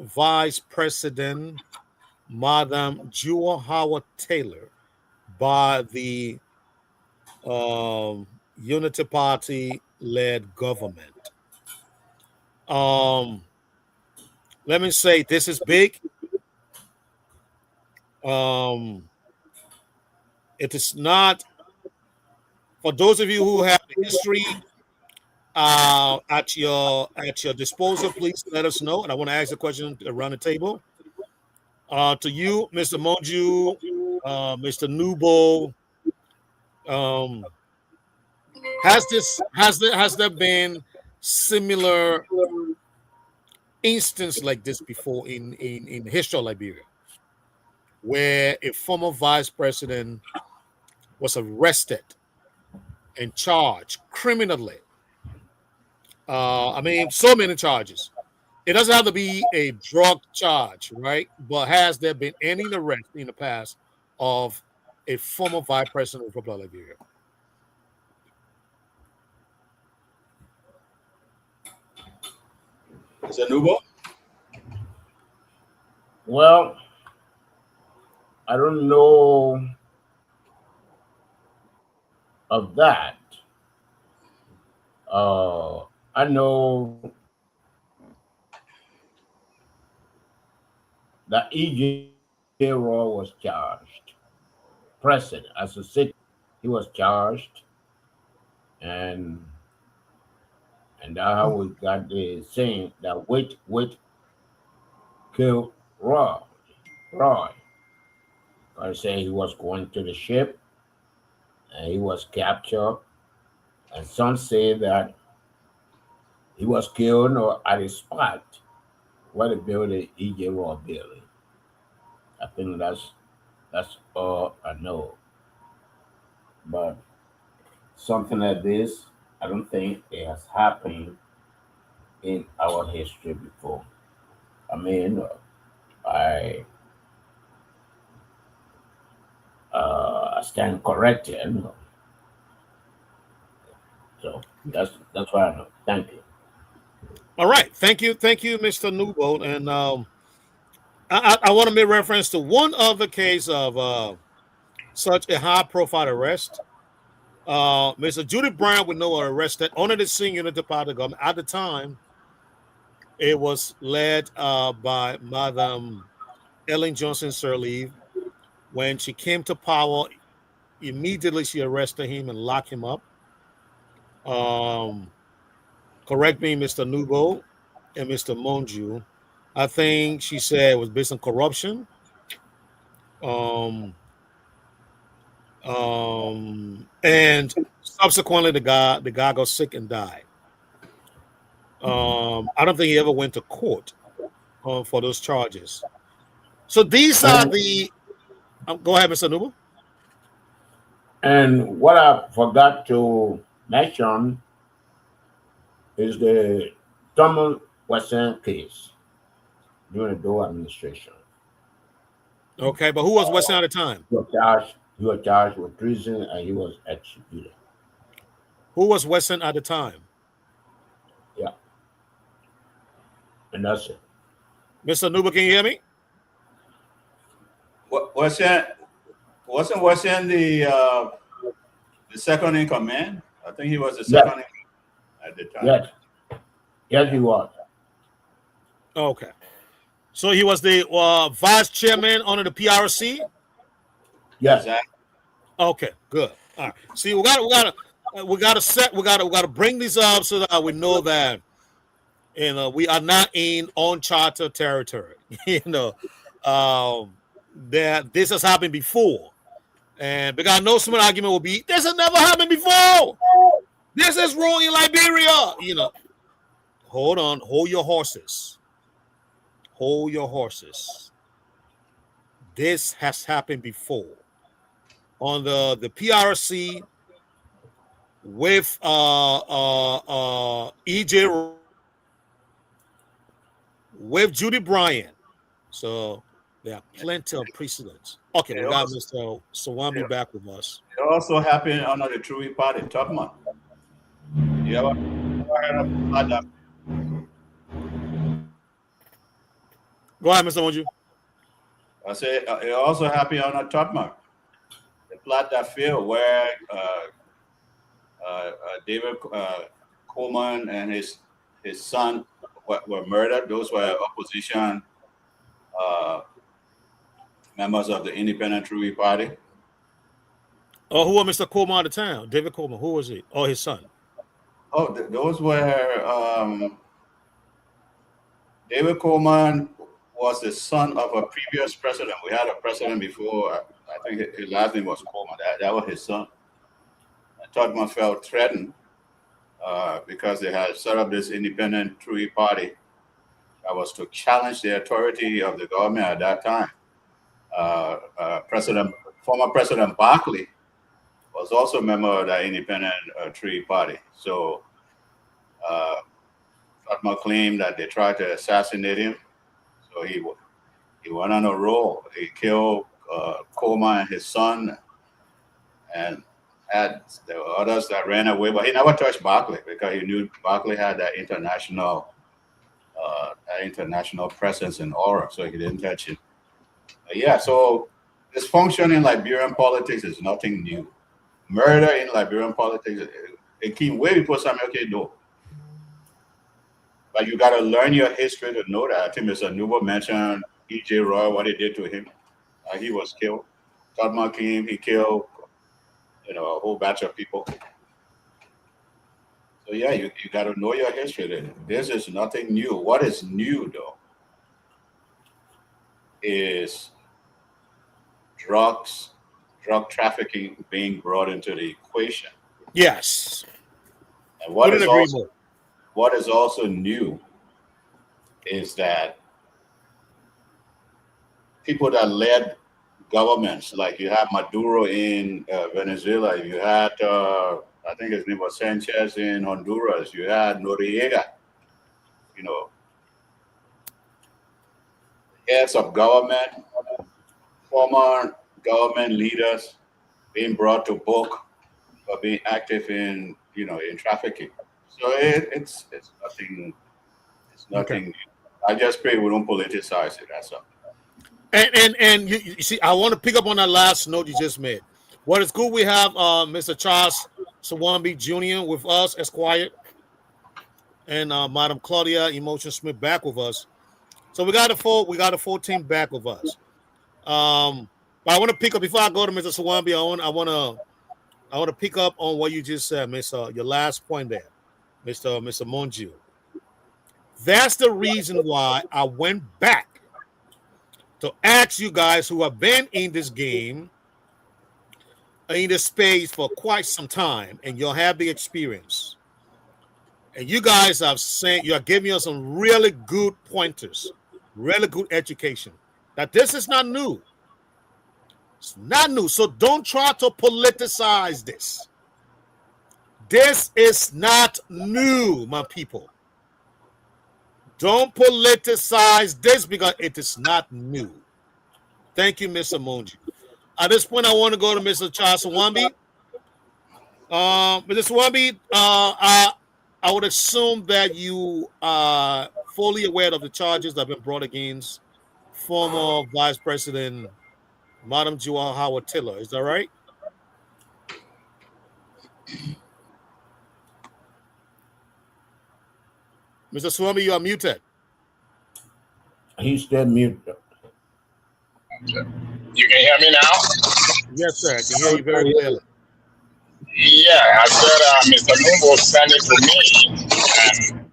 Vice President Madam Jewel Howard Taylor by the Unity Party led government. Let me say this is big. It is not, for those of you who have the history at your disposal, please let us know. And I want to ask a question around the table. To you, Mr. Moju, Mr. Nubo, has there been similar instance like this before in the history of Liberia, where a former vice president was arrested and charged criminally? I mean, so many charges. It doesn't have to be a drug charge, right? But has there been any arrest in the past of a former vice president of the Republic of Liberia? Is it Nubo? Well, I don't know of that. I know that E.J. Raw was charged. President, as a city, he was charged, and that's how we got the saying that wait killed Roy. I say he was going to the ship and he was captured, and some say that he was killed or at a spot where they built the E.J. Raw building. I think that's all I know. But something like this, I don't think it has happened in our history before. I mean, I stand corrected. So that's what I know. Thank you. All right, thank you, Mr. Newbold. And I want to make reference to one other case of such a high-profile arrest. Mr. Judy Brown would know arrested under the senior Unity Party government. At the time, it was led by Madam Ellen Johnson Sirleaf, When she came to power, immediately she arrested him and locked him up. Correct me, Mr. Nubo and Mr. Monju. I think she said it was based on corruption. Um, and subsequently the guy got sick and died. I don't think he ever went to court for those charges. So these are the. Go ahead, Mr. Nubo. And what I forgot to mention is the Thomas Wesson case during the Doe administration. Okay, but who was Wesson at the time? He was charged with treason and he was executed. Who was Wesson at the time? Yeah. And that's it. Mr. Nuba, can you hear me? Wasn't the second in command? I think he was the second at the time. Yes, he was. Okay. So he was the vice chairman under the PRC? Yes. Exactly. Okay, good. All right. See, we gotta bring these up so that we know that we are not in uncharted territory. That this has happened before. And because I know some argument will be, this has never happened before. This is wrong in Liberia. Hold on, hold your horses. Hold your horses. This has happened before. On the PRC with EJ with Judy Bryant. So there are plenty of precedents. Okay, we got Mr. Sawami back with us. It also happened under the True Party, Tubman. You ever heard about that? Go ahead, Mr. Monju. I say it also happened under Tubman. The plot that failed where David Coleman and his son were murdered. Those were opposition members of the Independent True Party. Oh, who was Mr. Coleman at the time? David Coleman. Who was he? Oh, his son. Oh, those were David Coleman was the son of a previous president. We had a president before. I think his last name was Coleman. That was his son. Tubman felt threatened because they had set up this Independent True Party that was to challenge the authority of the government at that time. Former President Barkley was also a member of that Independent Tree Party. So Tubman claimed that they tried to assassinate him. So he went on a roll. He killed Coleman and his son, and there were others that ran away, but he never touched Barkley because he knew Barkley had that international presence and aura, so he didn't touch him. Yeah, so dysfunction in Liberian politics is nothing new. Murder in Liberian politics, it came way before Samuel K. Doe. But you got to learn your history to know that. I think Mr. Nubo mentioned E.J. Roy, what he did to him. He was killed. Tubman came, he killed, a whole batch of people. So yeah, you got to know your history. This is nothing new. What is new, though, is drug trafficking being brought into the equation. Yes. And what is also new is that people that led governments, like you have Maduro in Venezuela, you had, I think his name was Sanchez in Honduras, you had Noriega, heads of government, former government leaders being brought to book for being active in trafficking. So it's nothing. It's nothing. Okay. I just pray we don't politicize it. That's all. And you see, I want to pick up on that last note you just made. What is good? We have Mr. Charles Sawambi Jr. with us, Esquire, and Madam Claudia Emotion Smith back with us. So we got a full team back with us. But I want to pick up before I go to Mr. Swambi. I want to pick up on what you just said, your last point there, Mr. Monju. That's the reason why I went back to ask you guys who have been in this game, in this space for quite some time, and you'll have the experience. And you guys have saying you are giving us some really good pointers, really good education. That this is not new. It's not new. So don't try to politicize this. This is not new, my people. Don't politicize this because it is not new. Thank you, Mr. Monji. At this point, I want to go to Mr. Charles Swambi. Mr. Swambi, I would assume that you are fully aware of the charges that have been brought against former Vice President Madam Joa Howard Taylor. Is that right? Mr. Swami, you are muted. He's still muted. You can hear me now? Yes, sir. I can hear you very clearly. Yeah, I said Mr. Mumbo sent it to me, and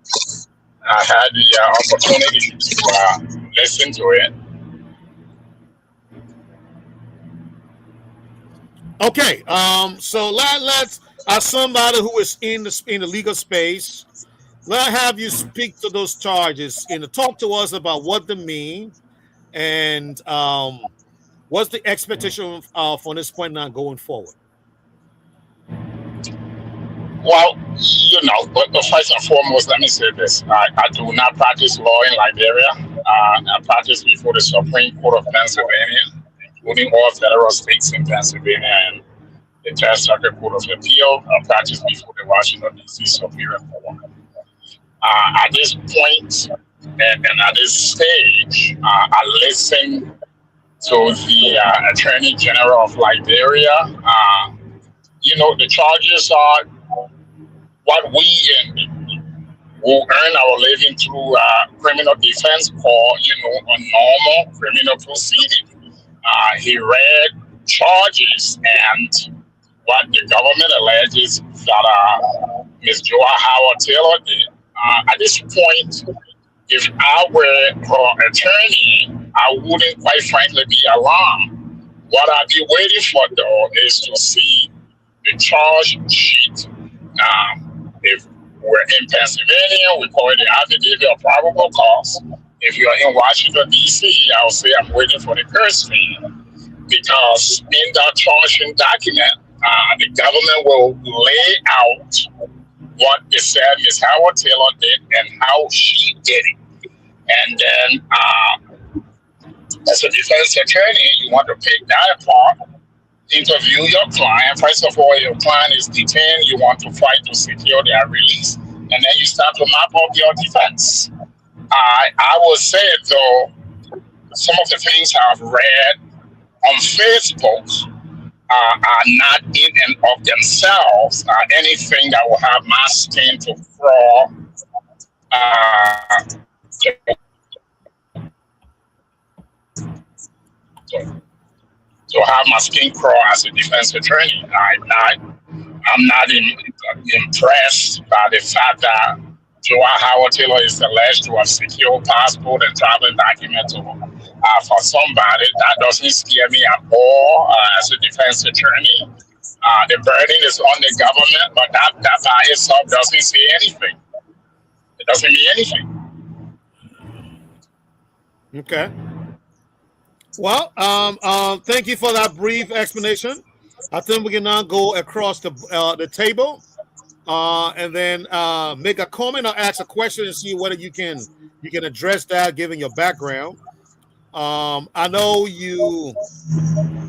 I had the opportunity to listen to it. Okay. So let's as somebody who is in the legal space, let's have you speak to those charges and talk to us about what they mean and what's the expectation from this point now going forward. Well, but first and foremost, let me say this. I do not practice law in Liberia. I practice before the Supreme Court of Pennsylvania, including all federal states in Pennsylvania and the Third Circuit Court of Appeal. I practice before the Washington, D.C. Superior Court. At this point and at this stage, I listen to the Attorney General of Liberia. The charges are what we who earn our living through criminal defense call, a normal criminal proceeding. He read charges, and what the government alleges that Ms. Joa Howard Taylor did. At this point, if I were her attorney, I wouldn't quite frankly be alarmed. What I'd be waiting for, though, is to see the charge sheet. If we're in Pennsylvania, we call it the affidavit of probable cause. If you're in Washington, D.C., I'll say I'm waiting for the purse fee, because in that charging document, the government will lay out what they said Ms. Howard Taylor did and how she did it. And then, as a defense attorney, you want to pick that apart, interview your client. First of all, your client is detained. You want to fight to secure their release, and then you start to map up your defense. I will say, though, some of the things I've read on Facebook are not in and of themselves anything that will have my skin to crawl. To have my skin crawl as a defense attorney. I'm not impressed by the fact that Joa Howard Taylor is alleged to have secured passport and travel documents for somebody. That doesn't scare me at all as a defense attorney. The burden is on the government, but that by itself doesn't say anything. It doesn't mean anything. Okay. Well, thank you for that brief explanation. I think we can now go across the table and then make a comment or ask a question and see whether you can address that given your background. I know you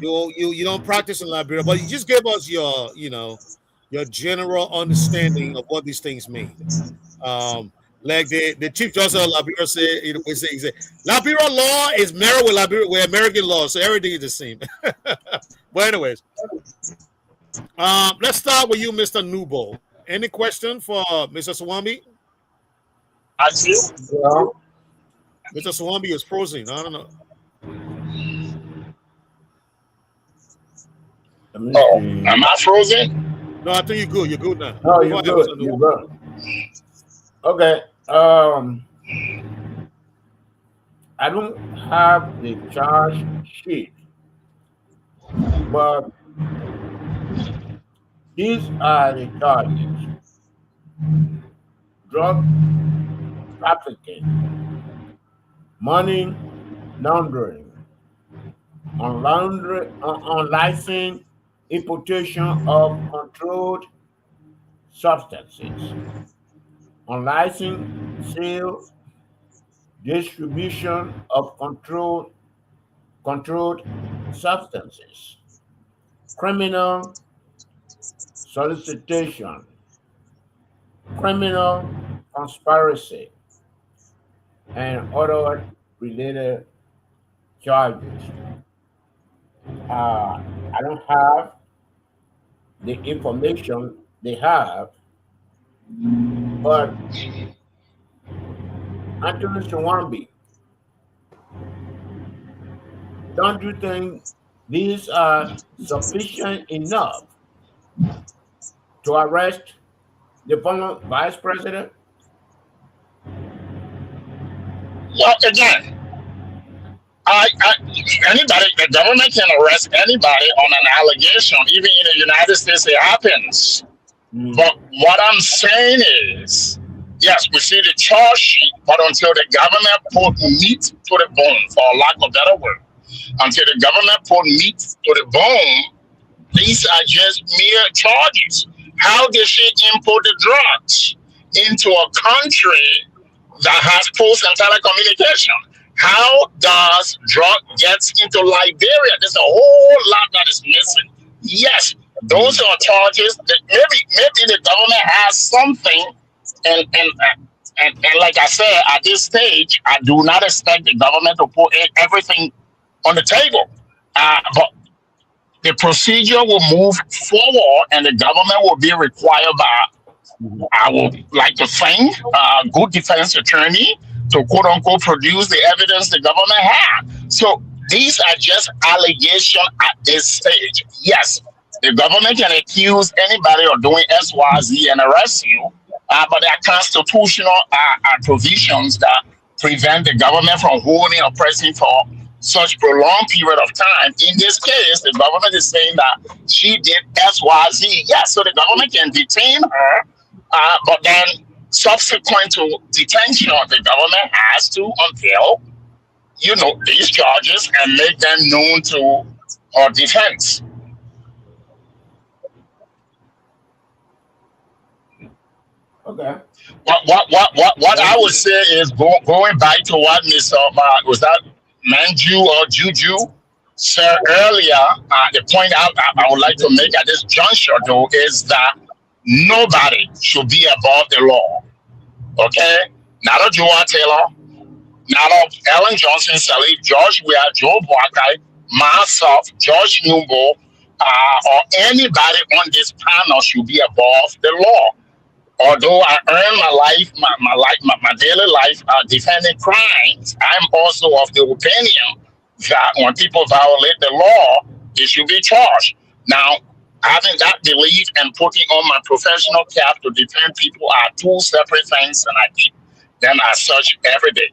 don't practice in Liberia, but you just give us your general understanding of what these things mean. Like the Chief Justice of Liberia said, he said, Liberia law is married with American law, so everything is the same. But anyways, let's start with you, Mr. Nubo. Any question for Mr. Swambi? I do. Yeah. Mr. Swambi is frozen. I don't know. Oh, am I frozen? No, I think you're good. You're good now. No, you're good. You're good. Okay. I don't have the charge sheet, but these are the charges: drug trafficking, money laundering, unlicensed importation of controlled substances, unlicensed sale, distribution of controlled substances, criminal solicitation, criminal conspiracy, and other related charges. I don't have the information they have, but Anthony Shawambi, don't you think these are sufficient enough to arrest the former vice president? Well, again, anybody, the government can arrest anybody on an allegation. Even in the United States, it happens. But what I'm saying is, yes, we see the charge sheet, but until the government put meat to the bone, for lack of better word, until the government put meat to the bone, these are just mere charges. How did she import the drugs into a country that has post and telecommunication? How does drug gets into Liberia? There's a whole lot that is missing. Yes, those are charges that maybe the government has something, and like I said, at this stage, I do not expect the government to put everything on the table. But the procedure will move forward, and the government will be required by, I would like to thank a good defense attorney to quote unquote produce the evidence the government had. So these are just allegations at this stage. Yes, the government can accuse anybody of doing X, Y, Z and arrest you, but there are constitutional provisions that prevent the government from holding a person for such prolonged period of time. In this case, the government is saying that she did X, Y, Z. Yes, so the government can detain her, but then subsequent to detention, the government has to unveil, these charges and make them known to her defense. Okay. What I would say is going back to what Mr. Was that Manju or Juju said earlier. The point I would like to make at this juncture, though, is that nobody should be above the law. Okay, not a Joa Taylor, not a Ellen Johnson, Salif, George Weah, Joe Boakai, myself, George Numbo, or anybody on this panel should be above the law. Although I earn my life, my daily life defending crimes, I'm also of the opinion that when people violate the law, they should be charged. Now, having that belief and putting on my professional cap to defend people are two separate things, and I keep them as such every day.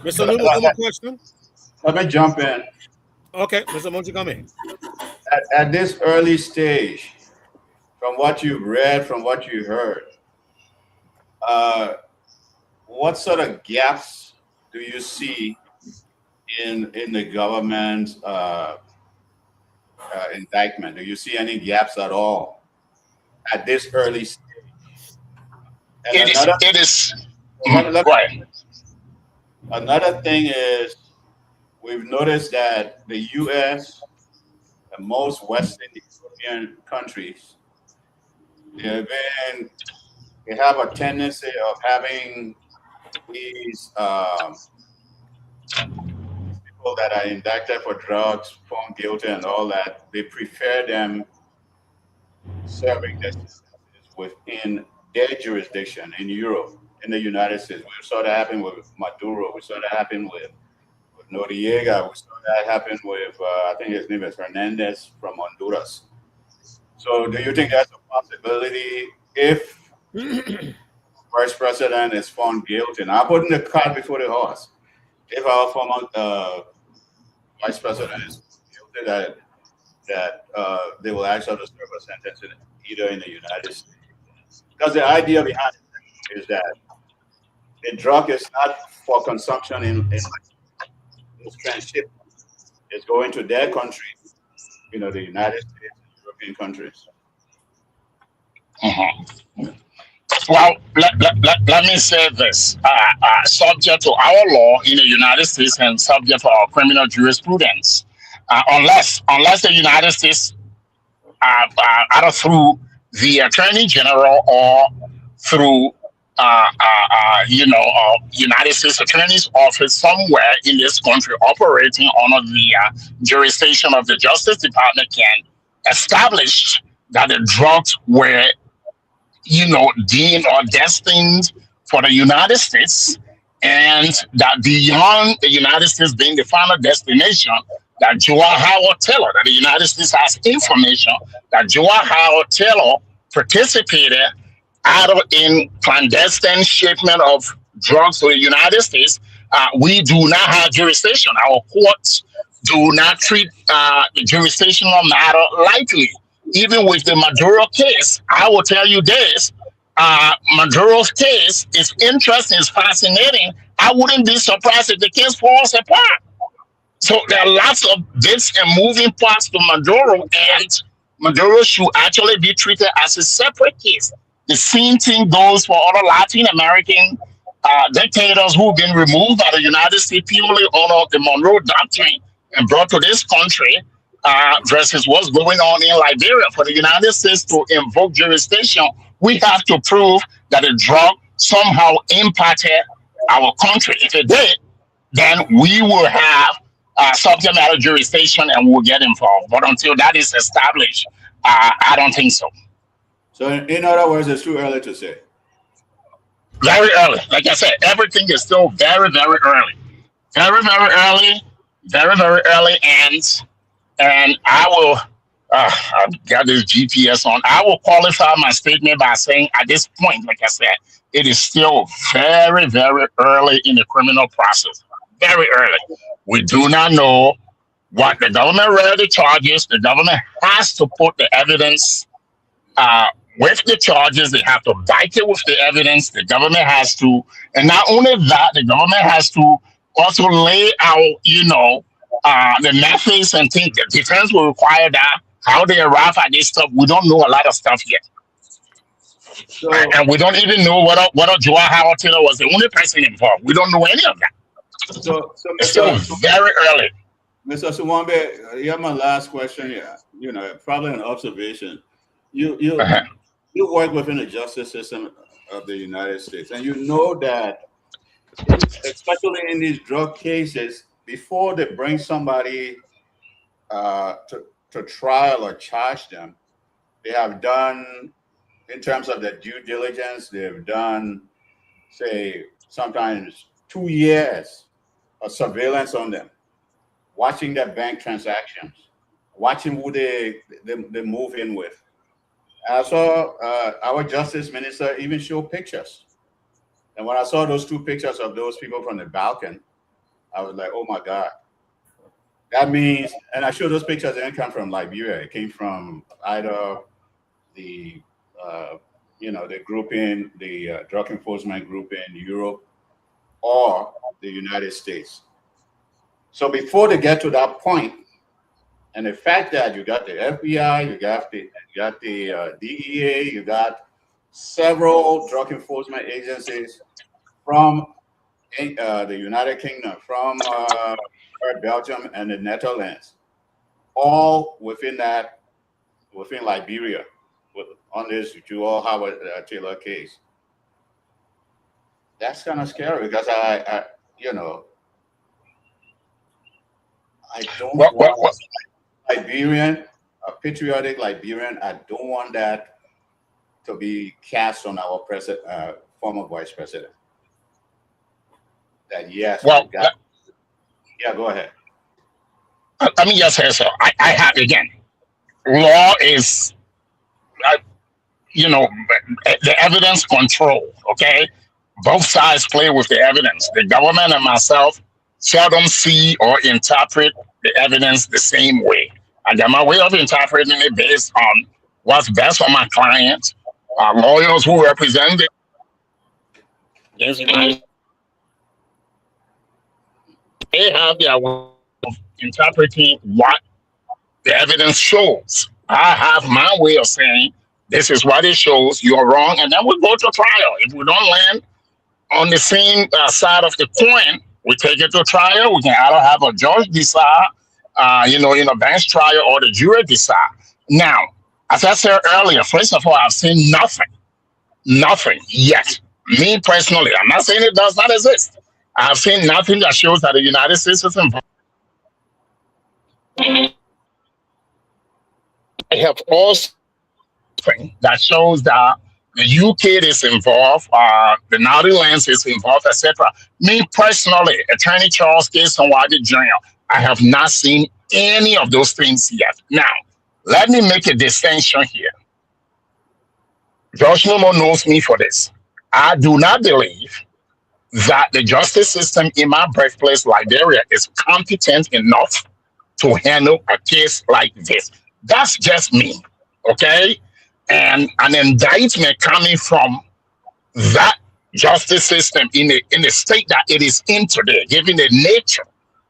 Mr. Nuno, one more question. Let me jump in. Okay, Mr. Monty, come in. At this early stage, from what you've read, from what you heard, what sort of gaps do you see in the government's indictment? Do you see any gaps at all at this early stage? Right. Another thing is, we've noticed that the U.S. and most Western European countries, they have a tendency of having these people that are indicted for drugs, found guilty, and all that. They prefer them serving their sentences within their jurisdiction in Europe. in the United States. We saw that happen with Maduro. We saw that happen with Noriega. We saw that happen with, I think his name is Hernandez from Honduras. So do you think that's a possibility if Vice President is found guilty? And I'm putting the cart before the horse. If our former Vice President is guilty, that they will actually serve a sentence either in the United States. Because the idea behind it is that the drug is not for consumption in transshipment. It's going to their country, the United States and European countries. Well, let me say this. Subject to our law in the United States and subject to our criminal jurisprudence, unless the United States, either through the Attorney General or through United States Attorney's Office somewhere in this country operating under the jurisdiction of the Justice Department, can establish that the drugs were deemed or destined for the United States, and that beyond the United States being the final destination, that Joa Howard Taylor, that the United States has information that Joa Howard Taylor participated either in clandestine shipment of drugs to the United States. We do not have jurisdiction. Our courts do not treat the jurisdictional matter lightly. Even with the Maduro case, I will tell you this, Maduro's case is interesting, is fascinating. I wouldn't be surprised if the case falls apart. So there are lots of bits and moving parts to Maduro, and Maduro should actually be treated as a separate case. The same thing goes for other Latin American dictators who've been removed by the United States purely under the Monroe Doctrine and brought to this country, versus what's going on in Liberia. For the United States to invoke jurisdiction, we have to prove that the drug somehow impacted our country. If it did, then we will have subject matter jurisdiction and we'll get involved. But until that is established, I don't think so. So in other words, it's too early to say. Very early. Like I said, everything is still very, very early. Very, very early. Very, very early. And I will, I've got this GPS on. I will qualify my statement by saying at this point, like I said, it is still very, very early in the criminal process. Very early. We do not know what the government read the charges. The government has to put the evidence with the charges. They have to back it with the evidence. The government has to, and not only that, the government has to also lay out, the methods and things. The defense will require that. How they arrive at this stuff, we don't know a lot of stuff yet. So, and we don't even know whether Joa Howard Taylor was the only person involved. We don't know any of that. So it's still very early. Mr. Suwambe, you have my last question here. Probably an observation. You work within the justice system of the United States, and you know that, especially in these drug cases, before they bring somebody to trial or charge them, they have done, in terms of the due diligence, they've done, say, sometimes 2 years of surveillance on them, watching their bank transactions, watching who they move in with. I saw our justice minister even show pictures. And when I saw those 2 pictures of those people from the Balkan, I was like, oh my God. That means, and I showed those pictures, they didn't come from Liberia. It came from either the, the grouping, the drug enforcement group in Europe or the United States. So before they get to that point, and the fact that you got the FBI, you got the DEA, you got several drug enforcement agencies from the United Kingdom, from Belgium and the Netherlands, all within Liberia, on this Joa Howard Taylor case. That's kind of scary because I don't want Liberian, a patriotic Liberian. I don't want that to be cast on our former vice president. That yes, Well, yeah, go ahead. let me just say so. I have again. Law is, uh, the evidence control. Okay, both sides play with the evidence. The government and myself seldom see or interpret the evidence the same way. I got my way of interpreting it based on what's best for my clients, lawyers who represent them. They have their way of interpreting what the evidence shows. I have my way of saying this is what it shows. You're wrong, and then we go to trial. If we don't land on the same side of the coin, we take it to trial. We can either have a judge decide, in a bench trial, or the jury decide. Now, as I said earlier, first of all, I've seen nothing yet. Me personally, I'm not saying it does not exist. I've seen nothing that shows that the United States is involved. I have also seen that shows that the UK is involved, the Netherlands is involved, etc. Me personally, Attorney Charles Case and Wadi Jr., I have not seen any of those things yet. Now, let me make a distinction here. Josh Momo knows me for this. I do not believe that the justice system in my birthplace, Liberia, is competent enough to handle a case like this. That's just me, okay? And an indictment coming from that justice system in the state that it is in today, given the nature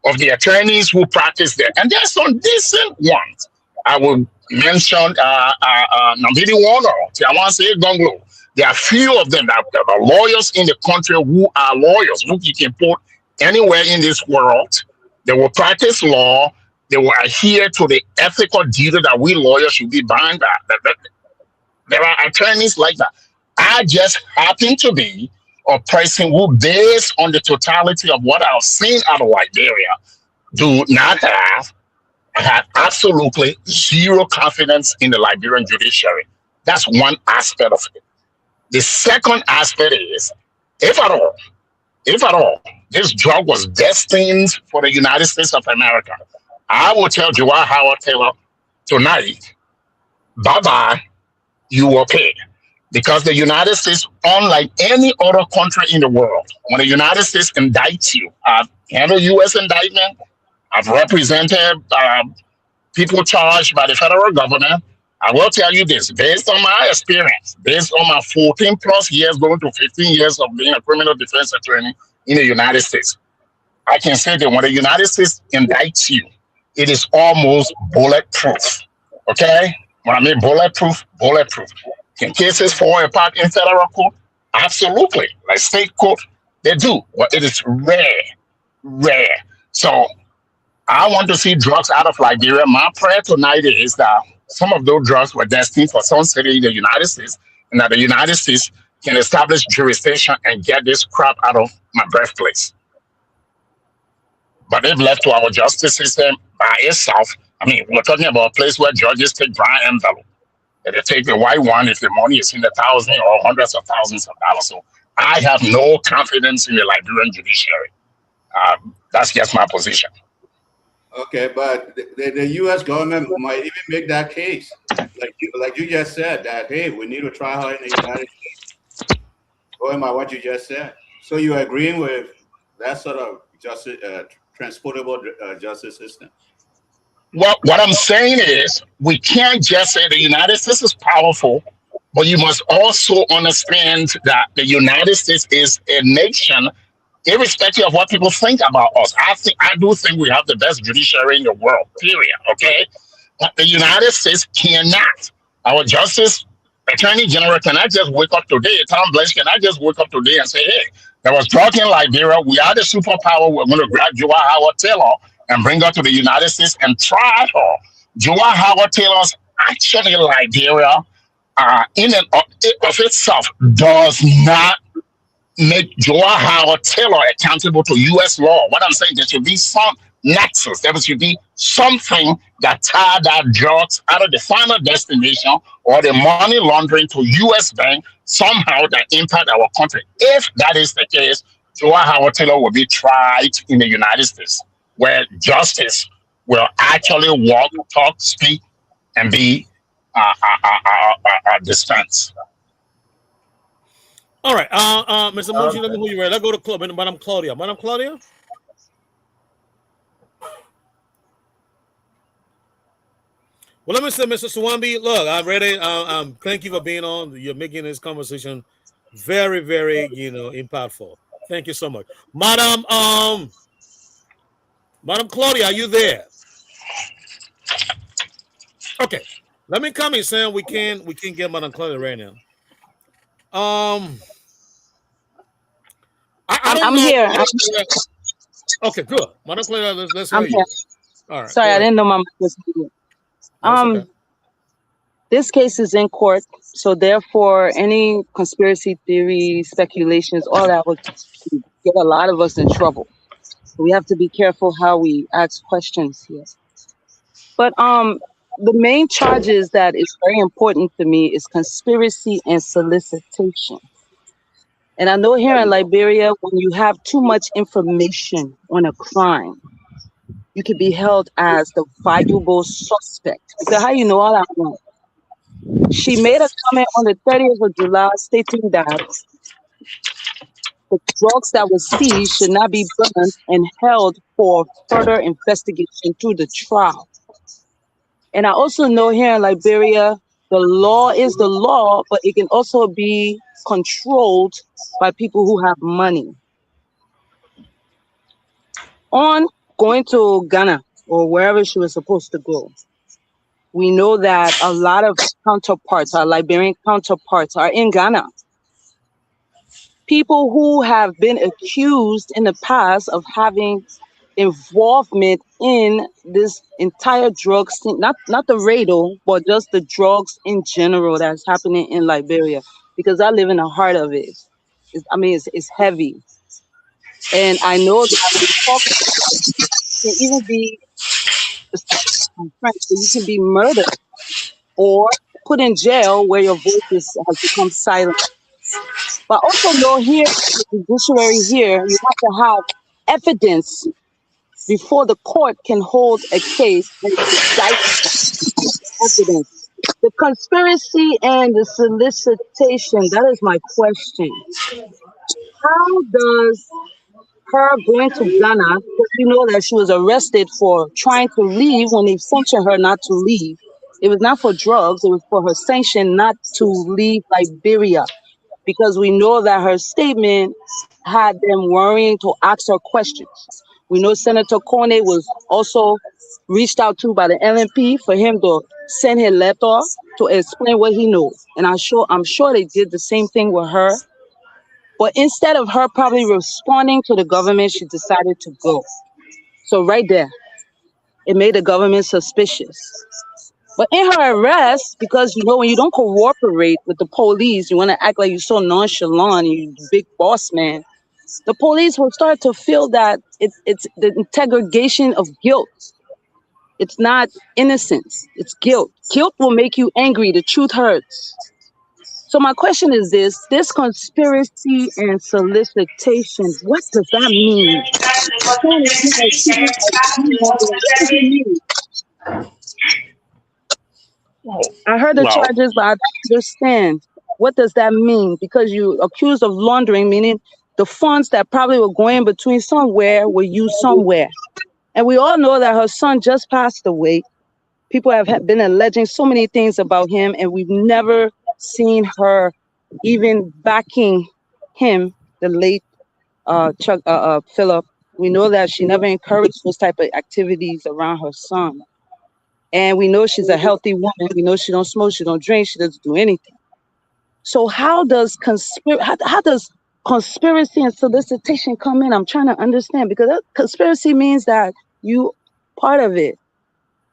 of the attorneys who practice there. And there's some decent ones. I will mention Nambidi Warner, Tiawanse Gonglo. There are few of them that are lawyers in the country who are lawyers, who you can put anywhere in this world. They will practice law. They will adhere to the ethical duty that we lawyers should be bound by. There are attorneys like that. I just happen to be a person who, based on the totality of what I've seen out of Liberia, do not have absolutely zero confidence in the Liberian judiciary. That's one aspect of it. The second aspect is, if at all, this drug was destined for the United States of America, I will tell Joa Howard Taylor tonight, bye-bye, you were paid. Because the United States, unlike any other country in the world, when the United States indicts you, I've handled U.S. indictment, I've represented people charged by the federal government. I will tell you this, based on my experience, based on my 14 plus years, going to 15 years of being a criminal defense attorney in the United States, I can say that when the United States indicts you, it is almost bulletproof. Okay? When I mean bulletproof. Can cases fall apart in federal court? Absolutely. Like state court, they do, but it is rare. So I want to see drugs out of Liberia. My prayer tonight is that some of those drugs were destined for some city in the United States, and that the United States can establish jurisdiction and get this crap out of my birthplace. But if left to our justice system by itself, I mean, we're talking about a place where judges take brown envelope. And they take the white one if the money is in the thousands or hundreds of thousands of dollars. So I have no confidence in the Liberian judiciary. That's just my position. Okay, but the U.S. government might even make that case, like you just said, that hey, we need to try her in the United States. Going by what you just said, so you agreeing with that sort of justice, transportable justice system? Well, what I'm saying is, we can't just say the United States is powerful, but you must also understand that the United States is a nation, irrespective of what people think about us. I do think we have the best judiciary in the world, period, okay? But the United States cannot. Our Justice Attorney General cannot just wake up today, Tom Blaze cannot just wake up today and say, hey, there was drug in Liberia, we are the superpower, we're going to grab Joa Howard Taylor and bring her to the United States and try her. Joa Howard Taylor's action in Liberia, in and of itself, does not make Joa Howard Taylor accountable to U.S. law. What I'm saying, there should be some nexus. There should be something that tie that drugs out of the final destination or the money laundering to U.S. bank somehow that impact our country. If that is the case, Joe Howard Taylor will be tried in the United States, where justice will actually walk, talk, speak, and be dispensed. All right, Mr. Munchi, let me who you ready. Let's go to Madam Claudia. Madam Claudia. Well, let me say, Mr. Swambi, look, I'm ready. Thank you for being on. You're making this conversation very, very, impactful. Thank you so much, Madam Claudia. Are you there? Okay, let me come in, Sam. We can get Madam Claudia right now. I don't I'm know. here. Okay, good. Madam Claudia, let's hear I'm you. here. All right. Sorry, I didn't know my mic was muted. Okay. This case is in court, so therefore, any conspiracy theories, speculations, all that would get a lot of us in trouble. We have to be careful how we ask questions here. But the main charges that is very important to me is conspiracy and solicitation. And I know here in Liberia, when you have too much information on a crime, you could be held as the valuable suspect. Because how you know all I know? She made a comment on the 30th of July stating that the drugs that were seized should not be burned and held for further investigation through the trial. And I also know here in Liberia, the law is the law, but it can also be controlled by people who have money. On going to Ghana or wherever she was supposed to go, we know that a lot of counterparts, our Liberian counterparts, are in Ghana. People who have been accused in the past of having involvement in this entire drug scene, not the radon, but just the drugs in general that's happening in Liberia, because I live in the heart of it. It's heavy. And I know that when you talk, it can even be, you can be murdered or put in jail where your voice has become silent. But also know here, the judiciary here, you have to have evidence before the court can hold a case and indict evidence. The conspiracy and the solicitation, that is my question. How does her going to Ghana, because you know that she was arrested for trying to leave when they sanctioned her not to leave. It was not for drugs, it was for her sanction not to leave Liberia, because we know that her statement had them worrying to ask her questions. We know Senator Corney was also reached out to by the LNP for him to send her letter to explain what he knows. And I'm sure they did the same thing with her. But instead of her probably responding to the government, she decided to go. So right there, it made the government suspicious. But in her arrest, because when you don't cooperate with the police, you want to act like you're so nonchalant, you big boss man. The police will start to feel that it's the integration of guilt. It's not innocence, it's guilt. Guilt will make you angry. The truth hurts. So my question is this conspiracy and solicitation, what does that mean? I heard the charges, but I don't understand. What does that mean? Because you accused of laundering, meaning the funds that probably were going between somewhere were used somewhere. And we all know that her son just passed away. People have been alleging so many things about him, and we've never seen her even backing him, the late Chuck Phillip. We know that she never encouraged those type of activities around her son. And we know she's a healthy woman. We know she don't smoke, she don't drink, she doesn't do anything. So how does conspiracy and solicitation come in? I'm trying to understand, because conspiracy means that you part of it.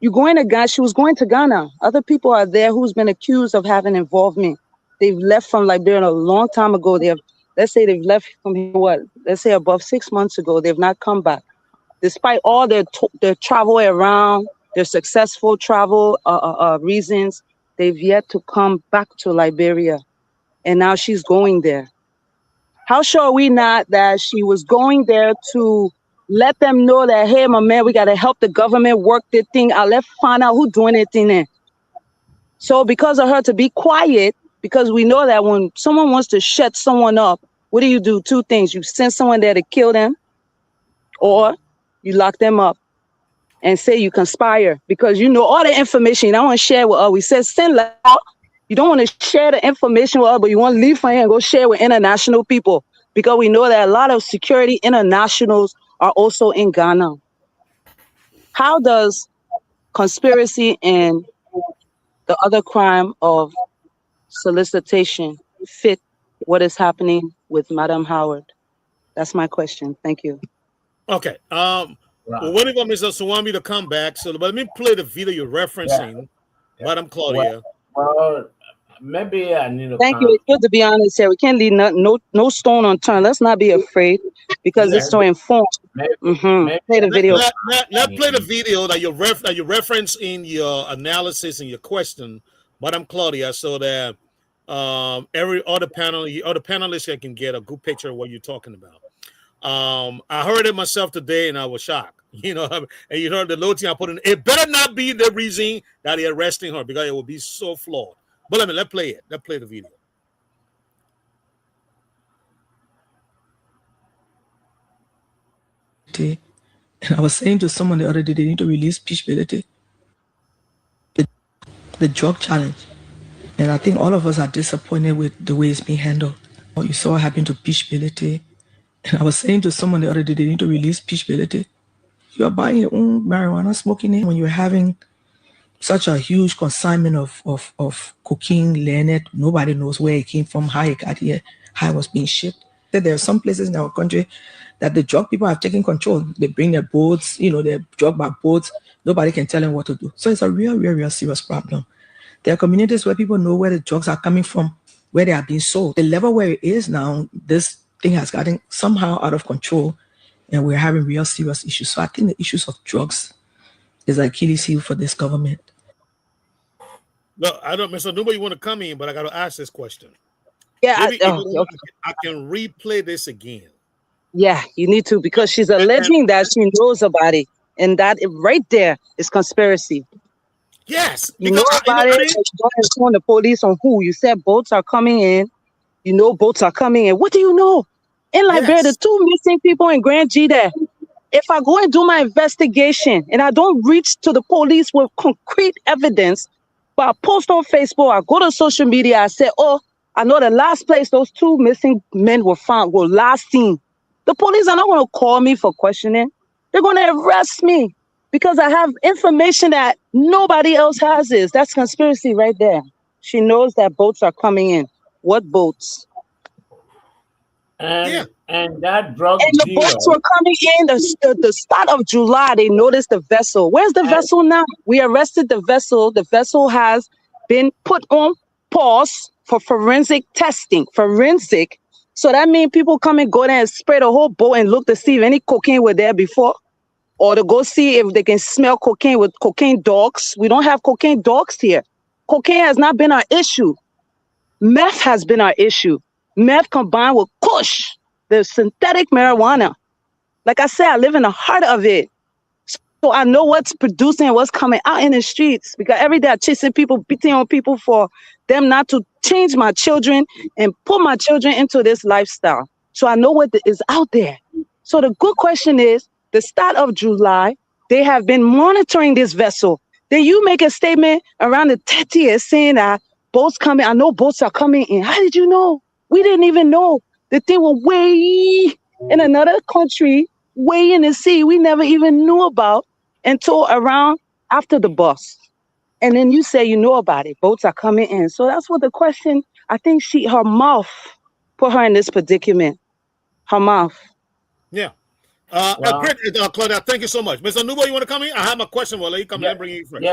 You're going to Ghana. She was going to Ghana. Other people are there who's been accused of having involvement. They've left from Liberia a long time ago. Let's say they've left from here, let's say above 6 months ago. They've not come back. despite all their travel around, their successful travel reasons, they've yet to come back to Liberia. And now she's going there. How sure are we not that she was going there to let them know that, hey, my man, we got to help the government work this thing out. Let's find out who's doing it in there. So because of her to be quiet, because we know that when someone wants to shut someone up, what do? Two things. You send someone there to kill them, or you lock them up and say you conspire because you know all the information. You don't want to share with us. We said send law. You don't want to share the information with us, but you want to leave from here and go share with international people because we know that a lot of security internationals are also in Ghana. How does conspiracy and the other crime of solicitation fit what is happening with Madam Howard? That's my question. Thank you. Okay. Well, what if Mr. Swami to come back? So let me play the video you're referencing, Madam Claudia. Well, maybe I need to Thank you. It's good to be honest here. We can't leave no stone unturned. Let's not be afraid because it's so informed. Play the video. Let's play the video that you reference in your analysis and your question, Madam Claudia, so that every other panelists can get a good picture of what you're talking about. I heard it myself today and I was shocked. You know, and you heard the low team I put in. It better not be the reason that they're arresting her because it will be so flawed. But let's play it. Let's play the video. And I was saying to someone the other day, they need to release Peachability, the drug challenge. And I think all of us are disappointed with the way it's being handled. What you saw happen to Peachability. And I was saying to someone the other day, they need to release Peachability. You are buying your own marijuana, smoking it when you're having such a huge consignment of cocaine, landed. Nobody knows where it came from, how it got here, how it was being shipped. There are some places in our country that the drug people have taken control. They bring their boats, their drug by boats. Nobody can tell them what to do. So it's a real serious problem. There are communities where people know where the drugs are coming from, where they are being sold. The level where it is now, this thing has gotten somehow out of control, and we're having real serious issues. So I think the issues of drugs is an Achilles heel for this government. No, I don't, Mr. Newman, you want to come in, but I got to ask this question. Yeah, I can replay this again. Yeah, you need to, because she's alleging that she knows about it, and that right there is conspiracy. Yes, you know about it. You don't inform the police on who. You said boats are coming in. You know boats are coming in. What do you know? In Liberia, the two missing people in Grand G there. If I go and do my investigation and I don't reach to the police with concrete evidence, but I post on Facebook, I go to social media, I say, oh, I know the last place those two missing men were found were last seen. The police are not going to call me for questioning. They're going to arrest me because I have information that nobody else has. That's conspiracy right there. She knows that boats are coming in. What boats? And that drug the boats were coming in the start of July. They noticed the vessel. Where's the vessel now? We arrested the vessel. The vessel has been put on pause for forensic testing. So that means people come and go there and spray the whole boat and look to see if any cocaine were there before, or to go see if they can smell cocaine with cocaine dogs. We don't have cocaine dogs here. Cocaine has not been our issue. Meth has been our issue. Meth combined with kush, the synthetic marijuana. Like I said, I live in the heart of it. So I know what's producing and what's coming out in the streets, because every day I'm chasing people, beating on people for them not to change my children and put my children into this lifestyle. So I know what is out there. So the good question is, the start of July, they have been monitoring this vessel. Then you make a statement around the 30th saying that boats coming. I know boats are coming in. How did you know? We didn't even know. The thing was way in another country, way in the sea. We never even knew about until around after the bus. And then you say you know about it. Boats are coming in. So that's what the question, I think her mouth put her in this predicament. Her mouth. Yeah. Great, Claudia, thank you so much. Mr. Nubo, you want to come in? I have a question. Well, let you come in and bring you first.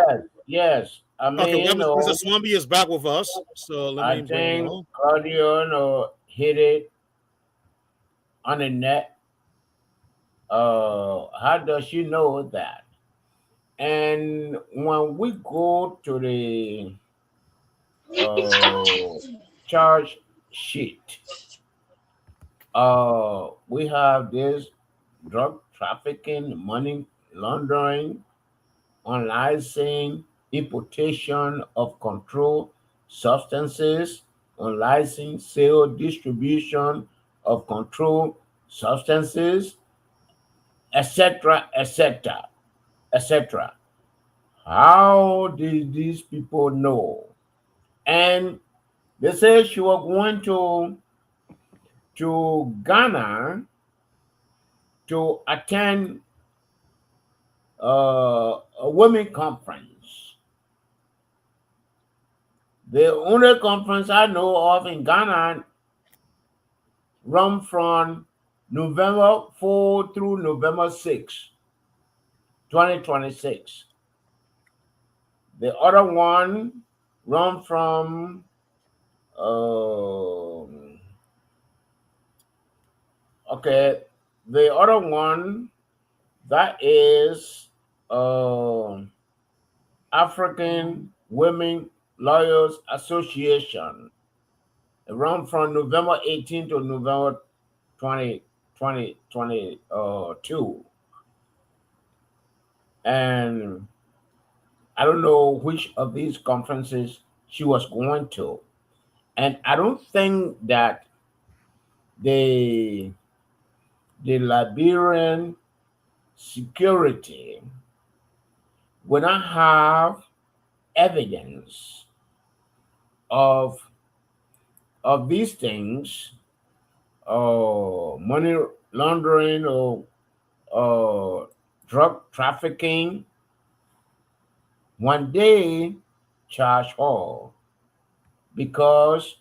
Yes. I mean, okay, Mr. Swambi is back with us. So let me bring you. Claudia hit it on the net. How does she know that? And when we go to the charge sheet, we have this drug trafficking, money laundering, unlicensed importation of controlled substances, unlicensed sale, distribution of controlled substances, etc., etc., etc. How did these people know? And they said she was going to Ghana to attend a women conference. The only conference I know of in Ghana run from November 4 through November 6, 2026. The other one run from okay, the other one that is African Women Lawyers Association. It run from November 18 to November 2022. And I don't know which of these conferences she was going to. And I don't think that the Liberian security will not have evidence of these things, money laundering or drug trafficking, when they charge her, because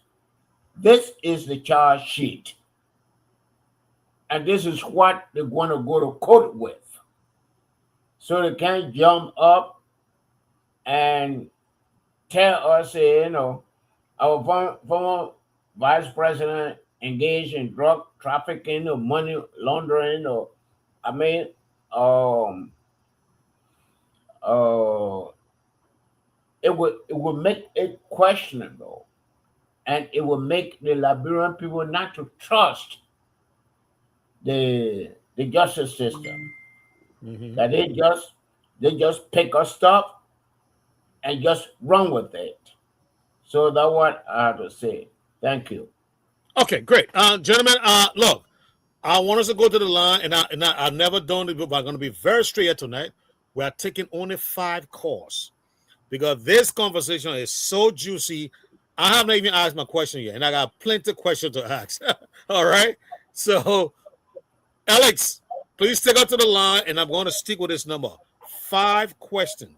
this is the charge sheet. And this is what they're going to go to court with. So they can't jump up and tell us, our former vice president engaged in drug trafficking or money laundering, or I mean, it would make it questionable, and it will make the Liberian people not to trust the justice system. That they just pick up stuff and just run with it. So that's what I have to say. Thank you. Okay, great, gentlemen. Look, I want us to go to the line, and I've never done it, but I'm going to be very straight tonight. We are taking only 5 calls because this conversation is so juicy. I haven't even asked my question yet, and I got plenty of questions to ask. All right, so Alex, please take us to the line, and I'm going to stick with this number: 5 questions,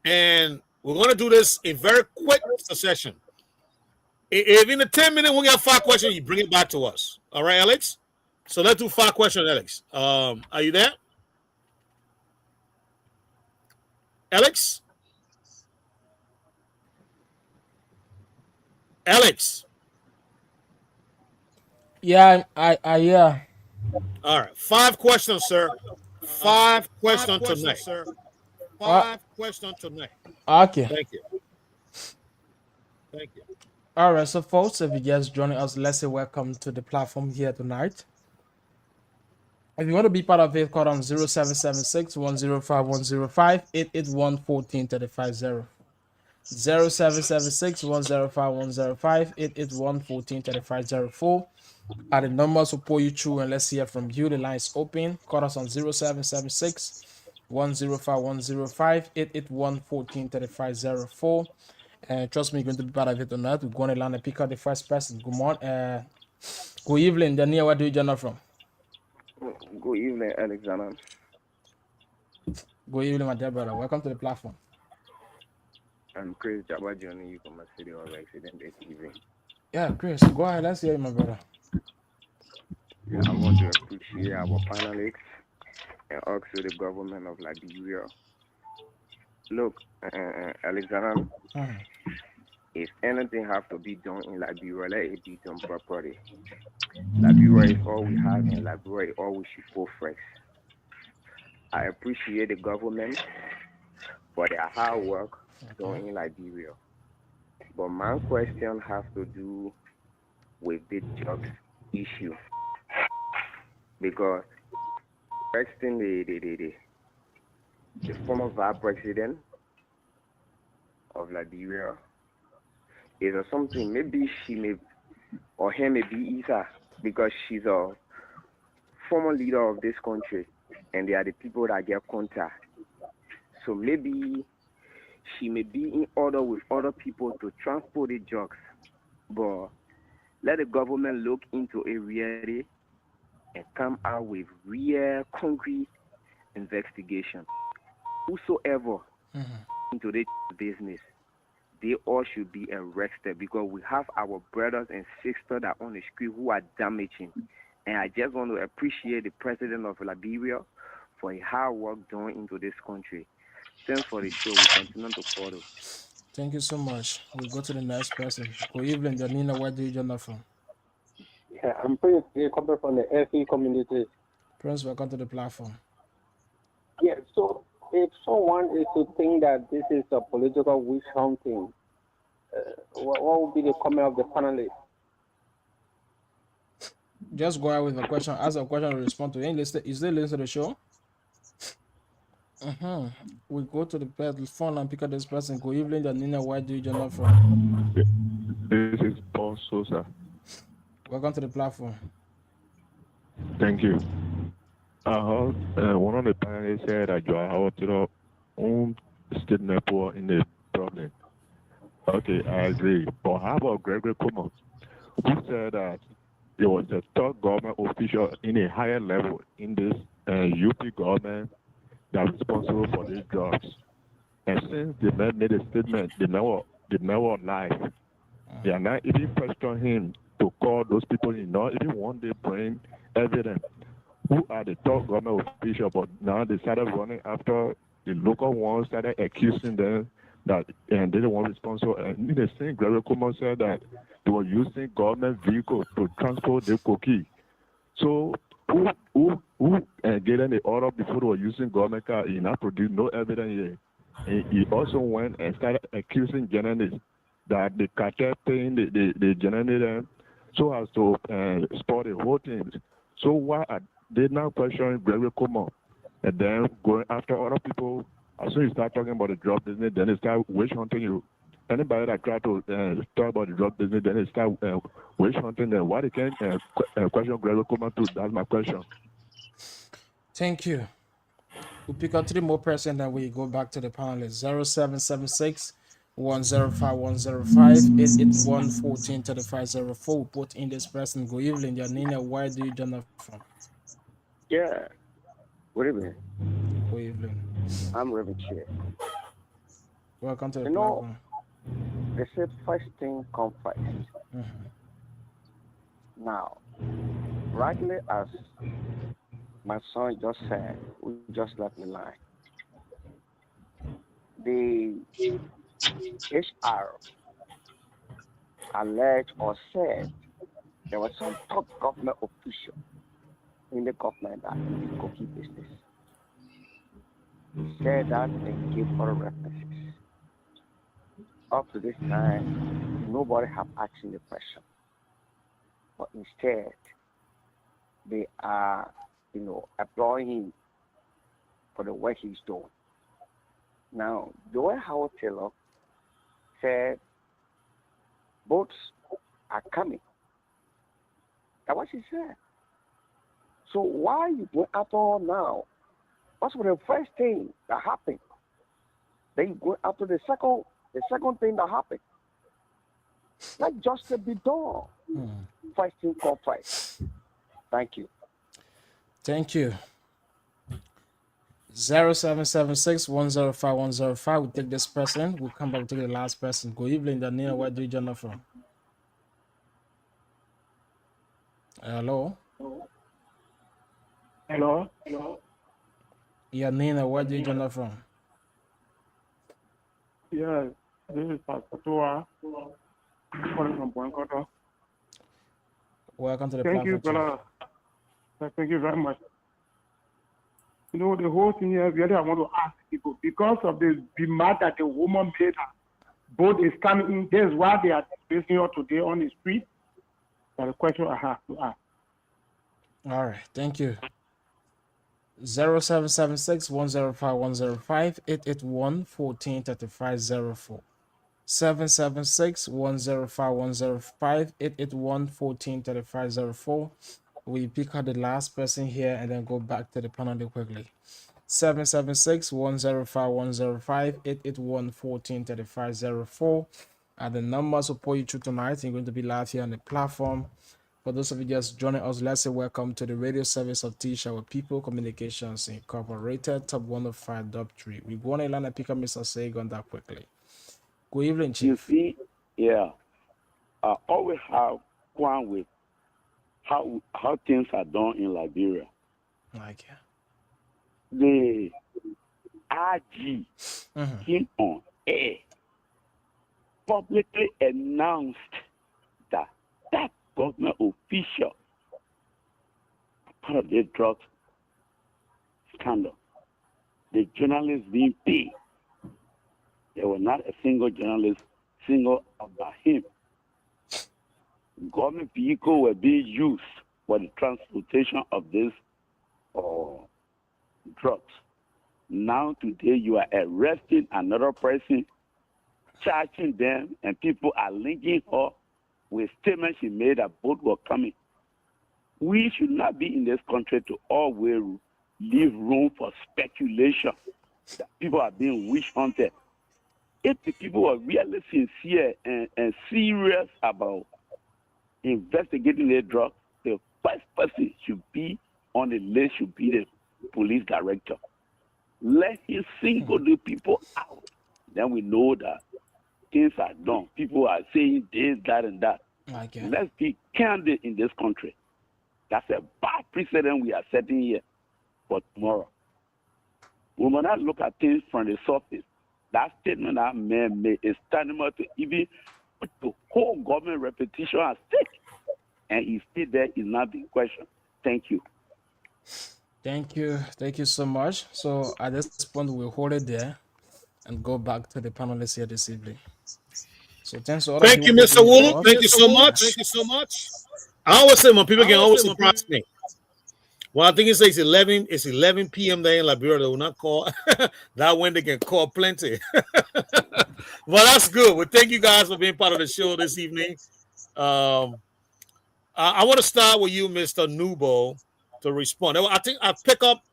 and we're going to do this in very quick succession. If in the 10 minutes we got 5 questions, you bring it back to us. All right, Alex? So let's do 5 questions, Alex. Are you there? Alex? Alex? Yeah, I yeah. All right. 5 questions, sir. 5 questions tonight. Sir. 5 questions tonight. Okay. Thank you. Thank you. All right, so folks, if you just joining us, let's say welcome to the platform here tonight. If you want to be part of it, call on 0776 105 105 881 1435 0776 105 105 881 1435 the numbers will pull you through and let's hear from you. The line is open. Call us on 0776 105 105 881 1435 and trust me, you're going to be part of it tonight. We're going to land and pick up the first person. Good morning. Good evening, Daniel. Where do you join from? Good evening, Alexander. Good evening, my dear brother. Welcome to the platform. I'm Chris Jabba joining you from a city of accident this evening. Yeah, Chris, go ahead. Let's hear you, my brother. Yeah, I want to appreciate our panelists and also the government of Liberia. Look, Alexander, if anything have to be done in Liberia, let it be done properly. Liberia is all we have, and Liberia is all we should go first. I appreciate the government for their hard work done in Liberia. But my question has to do with the drugs issue because arresting the former vice president of Liberia is something maybe she may or him may be easier because she's a former leader of this country and they are the people that get contact. So maybe she may be in order with other people to transport the drugs. But let the government look into it really and come out with real concrete investigation. Whosoever into this business, they all should be arrested because we have our brothers and sisters that are on the street who are damaging. And I just want to appreciate the president of Liberia for his hard work done into this country. Thanks for the show. We continue to follow. Thank you so much. We'll go to the next person. Good evening, Janina. Where do you join us from? Yeah, I'm Prince coming from the FE community. Prince, welcome to the platform. Yeah, so if someone is to think that this is a political witch hunting, what would be the comment of the panelists? Just go out with a question. Ask a question and respond to it. Is they listening to the show? We go to the phone and pick up this person. Good evening, Janina. Where do you join us from? This is Paul Sosa. Welcome to the platform. Thank you. I heard one of the panelists said that you are out to the own statement in the problem. Okay, I agree. But how about Gregory Kuma, who said that there was a top government official in a higher level in this UP government that was responsible for these jobs? And since the man made a statement, the man was live. They are not even questioning him to call those people in. Not even one day bring evidence. Who are the top government officials? But now they started running after the local ones, started accusing them that and they weren't responsible. And in the same, Gregory Kuma said that they were using government vehicles to transport the cookie. So who getting the order before they were using government car? He not produced no evidence yet. And he also went and started accusing journalists that the cartel paying the journalists so as to support the whole thing. So why are they now questioning Gregory Kuma and then going after other people? As soon as you start talking about the drug business, then they start witch hunting you. Anybody that try to talk about the drug business, then they start witch hunting them. Why they can't question Gregory Kuma too? That's my question. Thank you. We'll pick up 3 more persons and we go back to the panelists. 0776 105 105 881 143504. Put in this person. Good evening, Janina. Where do you join us from? Yeah. Good evening. Good evening. I'm Reverend Chair. Welcome to the platform. They said first thing come first. Now, rightly as my son just said, we just left the line. The HR alleged or said there was some top government official in the government that in the cookie business. He said that and gave other references. Up to this time, nobody have asked him the question. But instead, they are, applauding him for the work he's doing. Now, Joel Howard Taylor said boats are coming. That's what she said. So why are you going after now? What's the first thing that happened? Then you go after the second thing that happened. Let justice be done. First thing called first. Thank you. Thank you. 0776 105 105. We'll take this person. We'll come back to take the last person. Good evening, Daniel. Where do you join us from? Hello? Hello? Yeah, Nina, where do you join us from? Yeah, this is Pastor Tua, calling from Buencoto. Welcome to the Thank platform. you, brother. Thank you very much. You know, the whole thing here, really, I want to ask people, because of the demand that the woman made, both is coming in, that's why they are facing out today on the street. That's the question I have to ask. All right, thank you. 0776 105 105 881 143504. 776 105 105 881 143504. We pick out the last person here and then go back to the panel quickly. 776 105 105 881 143504 are the numbers will pull you through tonight. You're going to be live here on the platform. For those of you just joining us, let's say welcome to the radio service of T-Shower People Communications Incorporated, top 105.3. We go on a line and pick up Mr. Sagan that quickly. Good evening, Chief. You see, yeah, I always have one with how things are done in Liberia. Like The RG came on air, publicly announced that government official part of the drug scandal, the journalists being paid. There was not a single journalist single about him. Government vehicles were being used for the transportation of this drugs. Now today you are arresting another person, charging them, and people are linking her with statements she made that both were coming. We should not be in this country to always leave room for speculation that people are being witch hunted. If the people are really sincere and serious about investigating the drug, the first person should be on the list should be the police director. Let him single the people out. Then we know that things are done. People are saying this, that, and that. Okay. Let's be candid in this country. That's a bad precedent we are setting here for tomorrow. We will not look at things from the surface. That statement that man made is tantamount to even put the whole government reputation at stake. And he still there is not being questioned. Thank you. Thank you. Thank you so much. So at this point, we'll hold it there and go back to the panelists here this evening. So thanks to all Thank of you, Mr. Wulu. Thank you so much. Thank you so much. I always say when people can always surprise me. Well, I think it says 11. It's 11 p.m. there in Liberia. They will not call that when they can call plenty. Well, that's good. Well, thank you guys for being part of the show this evening. I want to start with you, Mr. Nubo, to respond. I think I pick up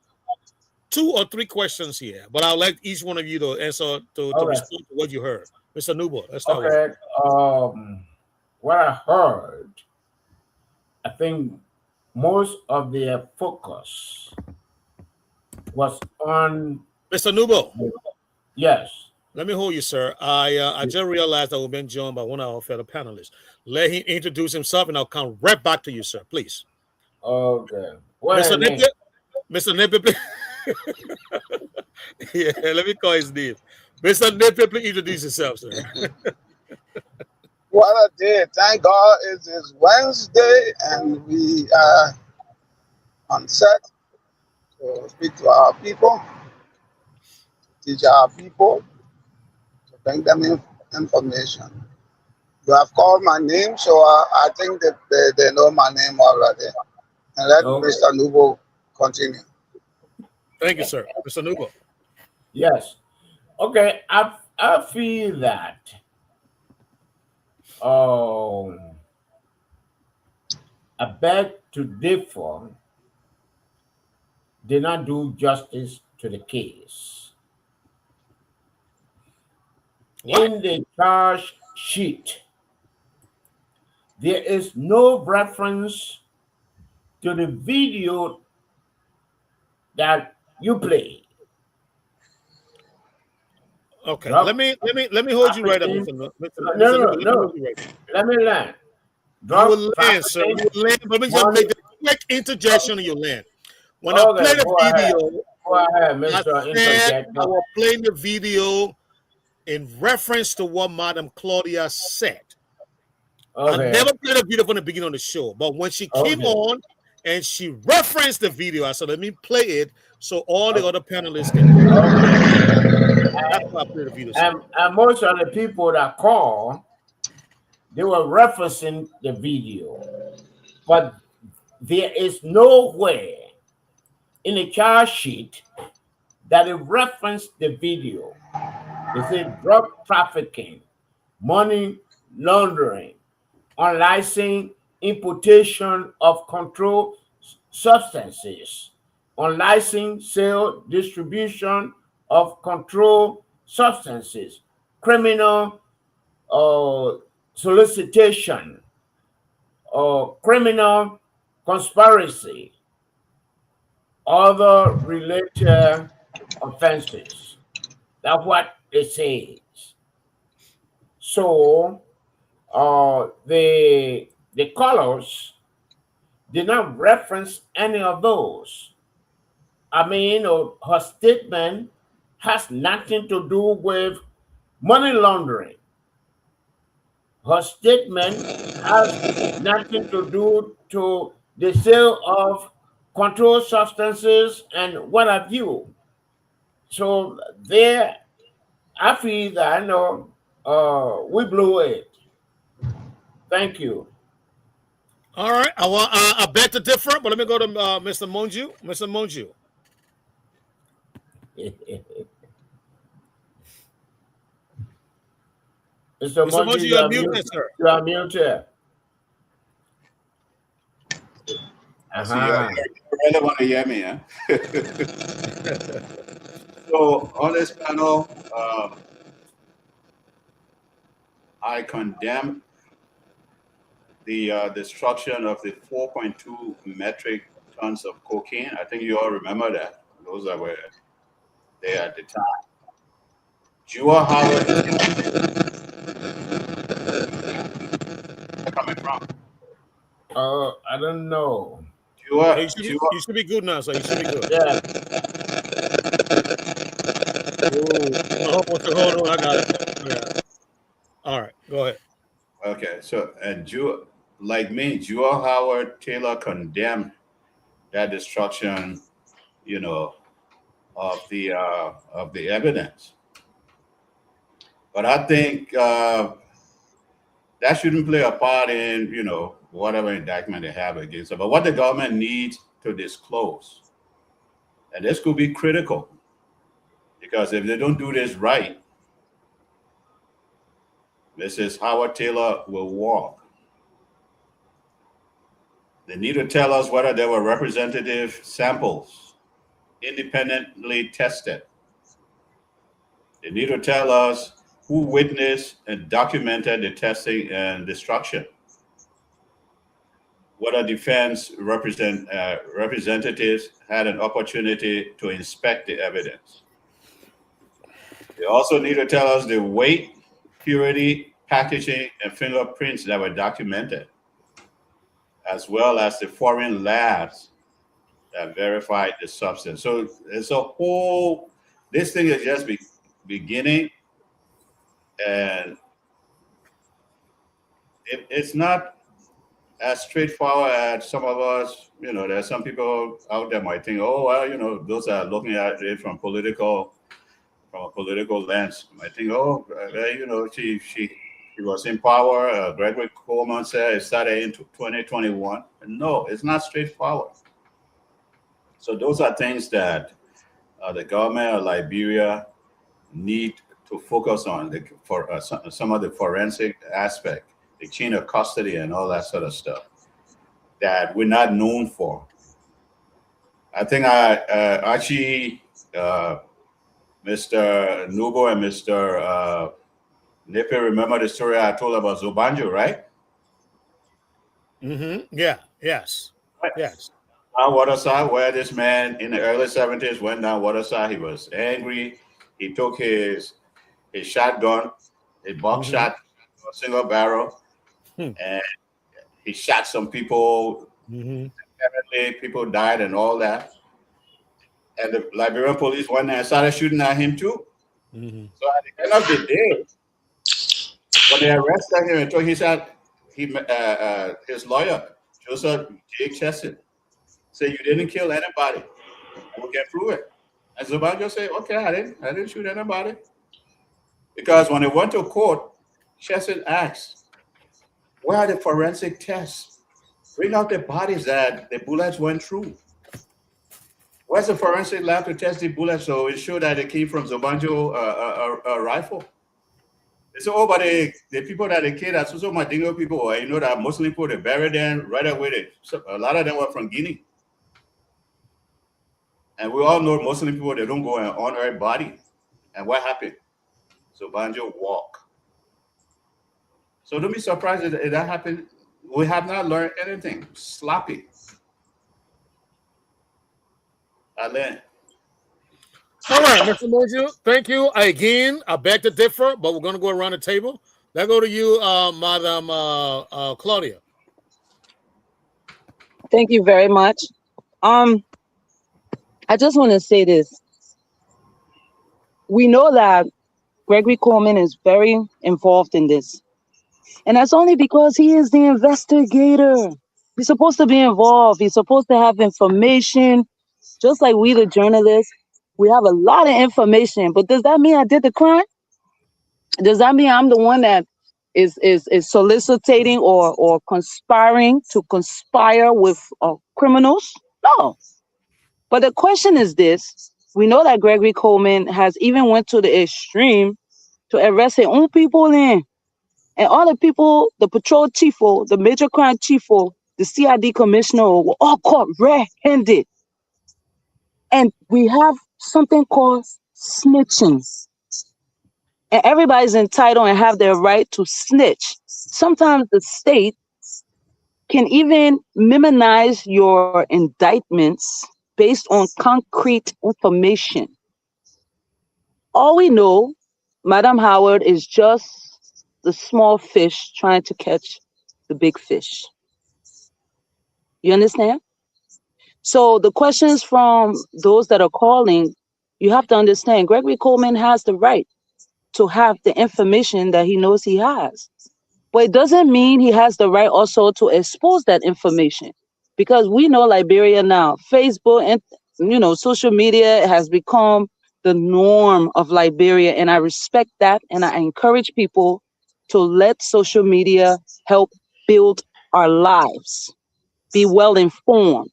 2 or 3 questions here, but I'll let each one of you to answer to respond to what you heard. Mr. Nubo, let's start with you. What I heard, I think most of their focus was on Mr. Nubo. Yes. Let me hold you, sir. I just realized that we've been joined by one of our fellow panelists. Let him introduce himself, and I'll come right back to you, sir. Please. Okay. Mr. Nippet. Mr. Nippet. Yeah, let me call his name. Mr. Nippet, please introduce yourself, sir. What a day. Thank God it is Wednesday and we are on set to speak to our people, to teach our people, to bring them information. You have called my name, so I think that they know my name already. And let Mr. Nubo continue. Thank you, sir. Mr. Nubo. Yes. Okay. I feel that I beg to differ did not do justice to the case. What? In the charge sheet, there is no reference to the video that you played. Okay, let me hold you right up, Mr. No. Let me land. You will land, sir. You will land. Let me just make a quick interjection in your land. When I play the video, I said I will play the video in reference to what Madam Claudia said. I never played a video from the beginning of the show, but when she came on and she referenced the video. I said, let me play it so all the other panelists can hear it. That's why I played the video. And most of the people that call, they were referencing the video, but there is nowhere in the charge sheet that it referenced the video. They say drug trafficking, money laundering, unlicensed importation of controlled substances, unlicensed sale, distribution of controlled substances, criminal solicitation, or criminal conspiracy, other related offenses. That's what it says. So the colors did not reference any of those. I mean, her statement has nothing to do with money laundering. Her statement has nothing to do to the sale of controlled substances and what have you. So there, I feel that I know we blew it. Thank you. All right, I bet to differ, but let me go to Mr. Monju. Mr. Monju. Mr. Monju, you are muted, sir. You are muted. So you really want to hear me, huh? So on this panel, I condemn the destruction of the 4.2 metric tons of cocaine. I think you all remember that. Those that were there at the time. Jua Howard coming from? I don't know. You should be good now, so you should be good. Yeah. Hold on, I got it. Yeah. All right, go ahead. Okay, so like me, Jua Howard Taylor condemned that destruction, of the evidence. But I think that shouldn't play a part in, whatever indictment they have against it. But what the government needs to disclose, and this could be critical, because if they don't do this right, Mrs. Howard Taylor will walk. They need to tell us whether there were representative samples independently tested. They need to tell us who witnessed and documented the testing and destruction. Whether defense representatives had an opportunity to inspect the evidence. They also need to tell us the weight, purity, packaging, and fingerprints that were documented, as well as the foreign labs that verified the substance. So it's this thing is just beginning, and it's not as straightforward as some of us, there's some people out there might think, oh, well, those are looking at it from a political lens. Might think, oh, she was in power. Gregory Coleman said it started in 2021. No, it's not straightforward. So those are things that the government of Liberia need to focus on for some of the forensic aspect, the chain of custody and all that sort of stuff that we're not known for. I think Mr. Nubo and Mr. Nipe remember the story I told about Zobanjo, right? Mm-hmm. Yeah. Yes. Right. Yes. Waterside, where this man in the early 70s went down Waterside. He was angry. He took his shotgun, a buckshot, a single barrel, and he shot some people. Apparently, people died and all that. And the Liberian police went there and started shooting at him too. So at the end of the day, when they arrested him, he said his lawyer, Joseph J. Chesson, say you didn't kill anybody. We'll get through it. And Zubanjo say, okay, I didn't shoot anybody. Because when they went to court, Chesed asked, where are the forensic tests? Bring out the bodies that the bullets went through. Where's the forensic lab to test the bullets so it showed that it came from Zubanjo rifle? They said, oh, but the people that they killed are also Madingo people, or you know that Muslim people, they buried them right away. So a lot of them were from Guinea. And we all know Muslim people, they don't go and honor a body. And what happened? Zubanjo walk. So don't be surprised if that happened. We have not learned anything. Sloppy. Alain. All right, Mr. Moju, thank you. Again, I beg to differ, but we're going to go around the table. Let's go to you, Madam Claudia. Thank you very much. I just want to say this. We know that Gregory Coleman is very involved in this. And that's only because he is the investigator. He's supposed to be involved. He's supposed to have information, just like we, the journalists. We have a lot of information, but does that mean I did the crime? Does that mean I'm the one that is soliciting or conspiring to conspire with criminals? No. But the question is this. We know that Gregory Coleman has even went to the extreme to arrest his own people in. And all the people, the patrol chief, the major crime chief, the CID commissioner were all caught red-handed. And we have something called snitching. And everybody's entitled and have their right to snitch. Sometimes the state can even minimize your indictments based on concrete information. All we know, Madam Howard is just the small fish trying to catch the big fish. You understand? So the questions from those that are calling, you have to understand, Gregory Coleman has the right to have the information that he knows he has. But it doesn't mean he has the right also to expose that information. Because we know Liberia now, Facebook and social media has become the norm of Liberia. And I respect that. And I encourage people to let social media help build our lives. Be well informed.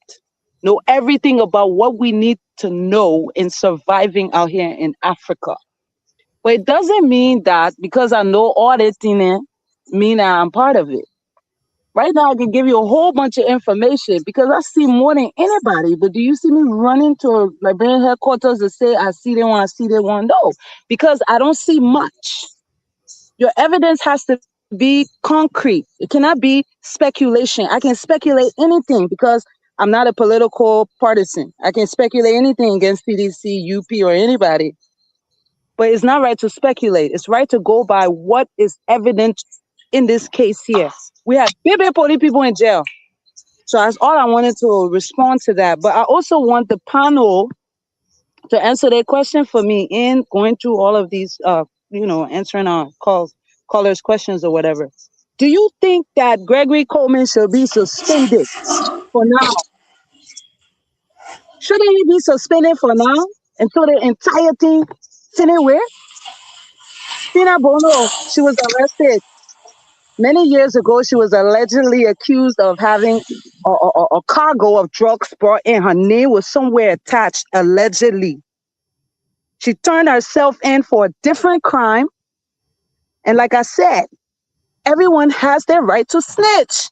Know everything about what we need to know in surviving out here in Africa. But it doesn't mean that because I know all that thing, mean I'm part of it. Right now, I can give you a whole bunch of information because I see more than anybody. But do you see me running to Liberian headquarters to say I see them one, I see them one? No, because I don't see much. Your evidence has to be concrete. It cannot be speculation. I can speculate anything because I'm not a political partisan. I can speculate anything against CDC, UP, or anybody. But it's not right to speculate. It's right to go by what is evident in this case here. We have big police people in jail. So that's all I wanted to respond to that. But I also want the panel to answer their question for me in going through all of these, answering our callers' questions or whatever. Do you think that Gregory Coleman should be suspended for now? Shouldn't he be suspended for now until the entire thing finish where? Tina Bono, she was arrested. Many years ago, she was allegedly accused of having a cargo of drugs brought in. Her name was somewhere attached, allegedly. She turned herself in for a different crime. And like I said, everyone has their right to snitch.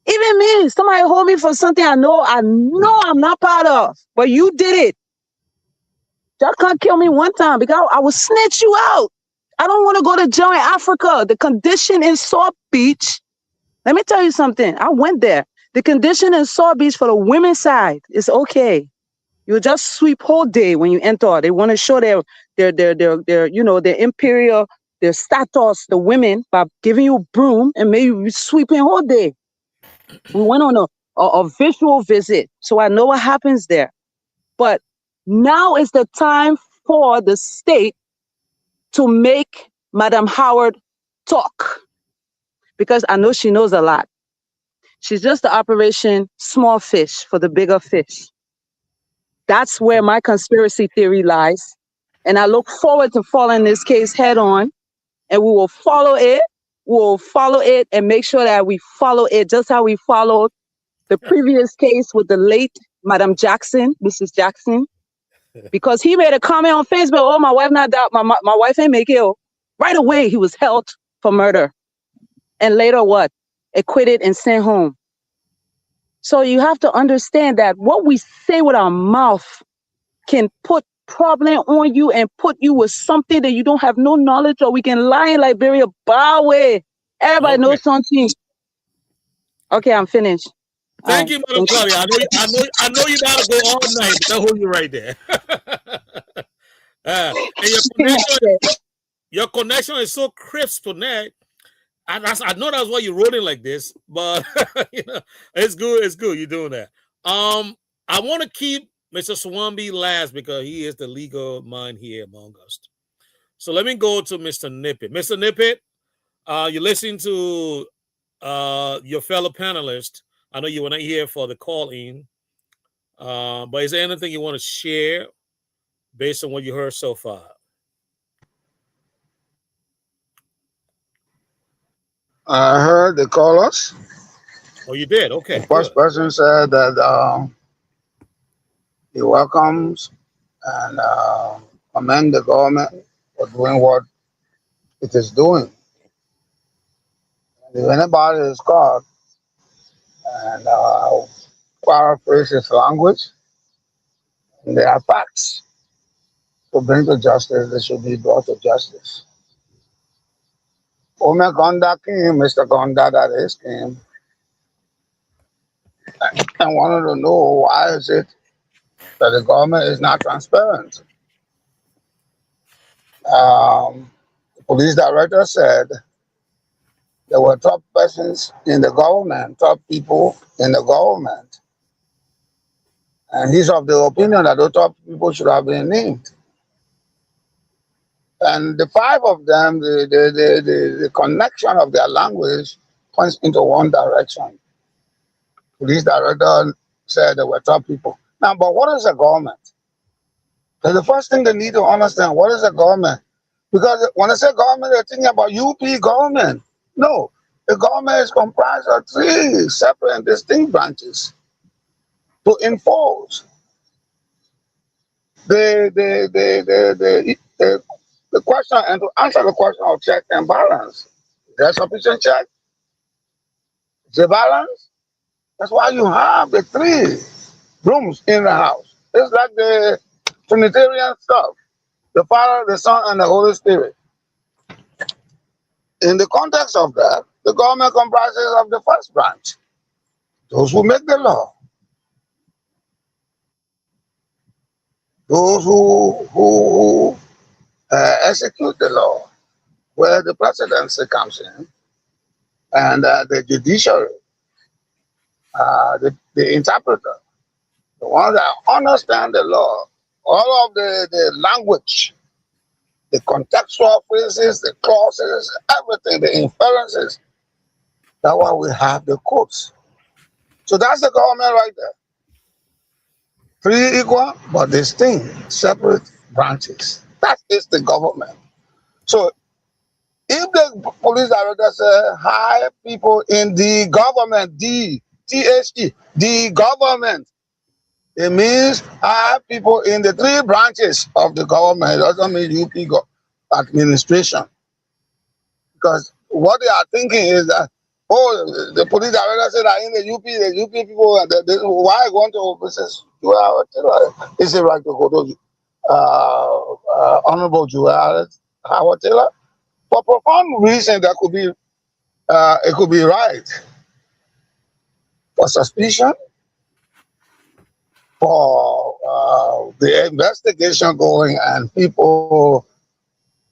Even me, somebody hold me for something I know I'm not part of, but you did it. Y'all can't kill me one time because I will snitch you out. I don't want to go to jail in Africa. The condition in South Beach, let me tell you something. I went there. The condition in South Beach for the women's side is okay. You just sweep whole day when you enter. They want to show their imperial, their status, the women, by giving you a broom and maybe sweeping whole day. We went on a visual visit, so I know what happens there. But now is the time for the state to make Madam Howard talk, because I know she knows a lot. She's just the operation small fish for the bigger fish. That's where my conspiracy theory lies. And I look forward to following this case head on. And we will follow it. We'll follow it and make sure that we follow it just how we followed the previous case with the late Madam Jackson, Mrs. Jackson. Because he made a comment on Facebook, oh, my wife not that, my wife ain't make it. Right away, he was held for murder. And later what? Acquitted and sent home. So you have to understand that what we say with our mouth can put problem on you and put you with something that you don't have no knowledge of. We can lie in Liberia, Bawe. Everybody knows something. Okay, I'm finished. Thank you, Madam Claudia. I know you gotta go all night, but I'll hold you right there. And your connection is so crisp tonight. I know that's why you're rolling like this, but you know, it's good. It's good. You're doing that. I want to keep Mr. Swambi last because he is the legal mind here among us. So let me go to Mr. Nippet. Mr. Nippet, you're listening to your fellow panelists. I know you were not here for the call-in, but is there anything you want to share based on what you heard so far? I heard the callers. Oh, you did? Okay. The first person said that he welcomes and commend the government for doing what it is doing. And if anybody is caught and paraphrase his language, and there are facts to bring to justice, they should be brought to justice. Ome Gonda came, Mr. Gonda that is, came and wanted to know why is it that the government is not transparent. The police director said there were top persons in the government, top people in the government. And he's of the opinion that those top people should have been named. And the five of them, the connection of their language points into one direction. Police director said there were top people. Now, but what is a government? So the first thing they need to understand, what is a government? Because when I say government, they're thinking about UP government. No, the government is comprised of three separate and distinct branches to enforce the question and to answer the question of check and balance. Is there sufficient check? Is there balance? That's why you have the three rooms in the house. It's like the Trinitarian stuff. The Father, the Son, and the Holy Spirit. In the context of that, the government comprises of the first branch, those who make the law, those who execute the law, where the presidency comes in, and the judiciary, the interpreter, the ones that understand the law, all of the language, the contextual phrases, the clauses, everything, the inferences. That's why we have the courts. So that's the government right there. Three equal but distinct, separate branches. That is the government. So if the police director says hire people in the government, the government, it means hire people in the three branches of the government. It doesn't mean UP administration. Because what they are thinking is that, oh, the police director said that in the UP people, why going to Mrs. Joel? Is it right to go to Honorable Joel Howard Taylor? For profound reason, that could be, it could be right. For suspicion, for the investigation going, and people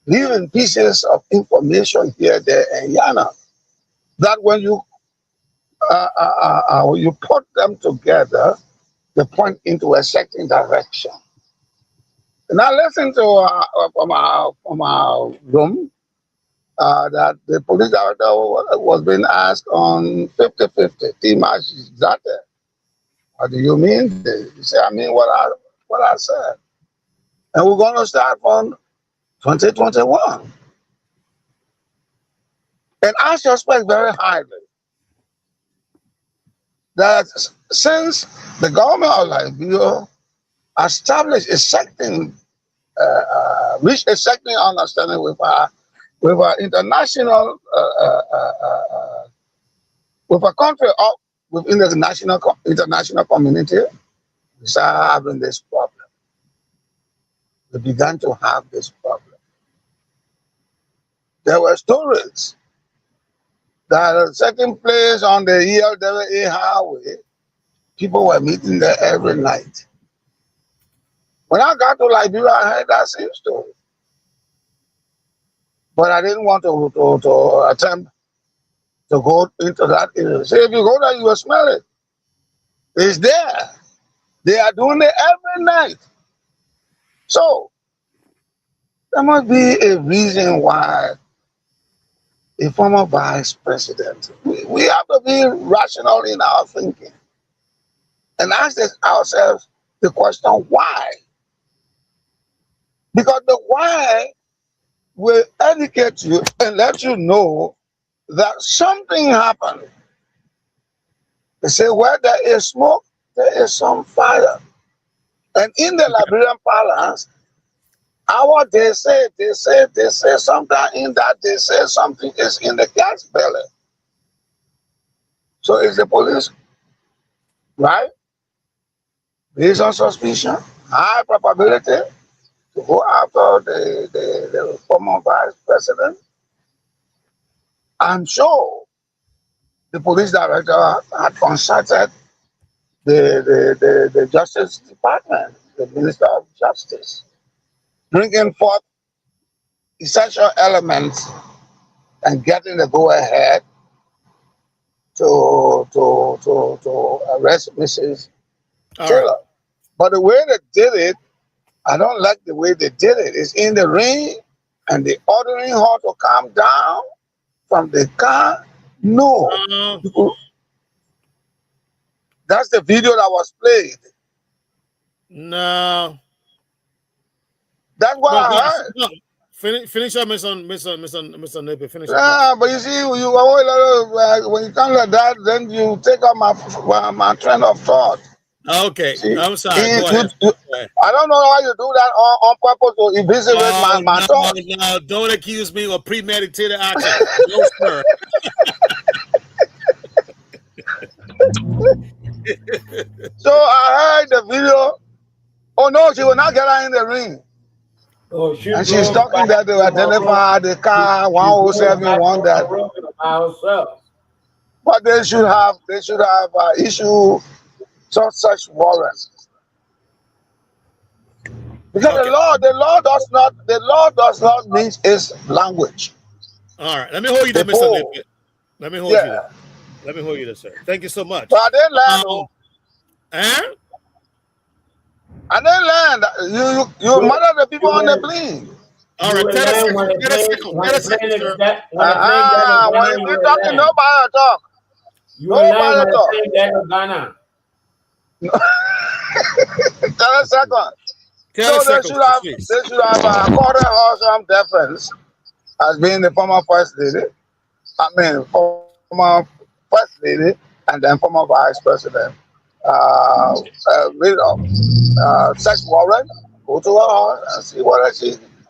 leaving pieces of information here, there, and yana. That when you put them together, they point into a certain direction. Now listen to from our room, that the police director was being asked on 50-50. Team match is that there. What do you mean? He said, I mean what I said. And we're going to start from 2021. And I suspect very highly that since the government of Liberia established a second, reached a second understanding with our international, with a country within the international community, we started having this problem. We began to have this problem. There were stories that at a certain place on the ELWA highway, people were meeting there every night. When I got to Liberia, I heard that same story. But I didn't want to attempt to go into that area. See, if you go there, you will smell it. It's there. They are doing it every night. So, there must be a reason why a former vice president, we have to be rational in our thinking and ask ourselves the question, why? Because the why will educate you and let you know that something happened. They say, where there is smoke, there is some fire. And in the Liberian parlance, they say something in that, they say something is in the cat's belly. So it's the police, right? Based on suspicion, high probability to go after the former vice president. I'm sure the police director had consulted the Justice Department, the Minister of Justice, bringing forth essential elements and getting the go-ahead to arrest Mrs. Taylor. Right. But the way they did it, I don't like the way they did it. It's in the rain, and they ordering her to come down from the car. No. That's the video that was played. No. That's what I heard. No. Finish up, Mr. Nippy. Finish up. Yeah, but you see, you always when you come like that, then you take up my train of thought. Okay, see, I'm sorry. Go ahead. I don't know how you do that on purpose to eviscerate my thought. No, don't accuse me of premeditated action. No, sir. So I heard the video. Oh no, she will not get her in the ring. Oh, and she's talking that they identify the car 1071 that. But they should have issue such warrants. Because the law does not mean its language. All right, let me hold you there, Mr. Nippy. Let me hold you there. Let me hold you there, sir. Thank you so much. But I didn't learn. I didn't learn. You murder the people on the plane. All right, get a second, sir. When you're talking, nobody talk. Nobody talk. 10 seconds. So they should have accorded her some deference as being the former first lady. I mean, former first lady and then former vice president. Search warrant, go to her and see whether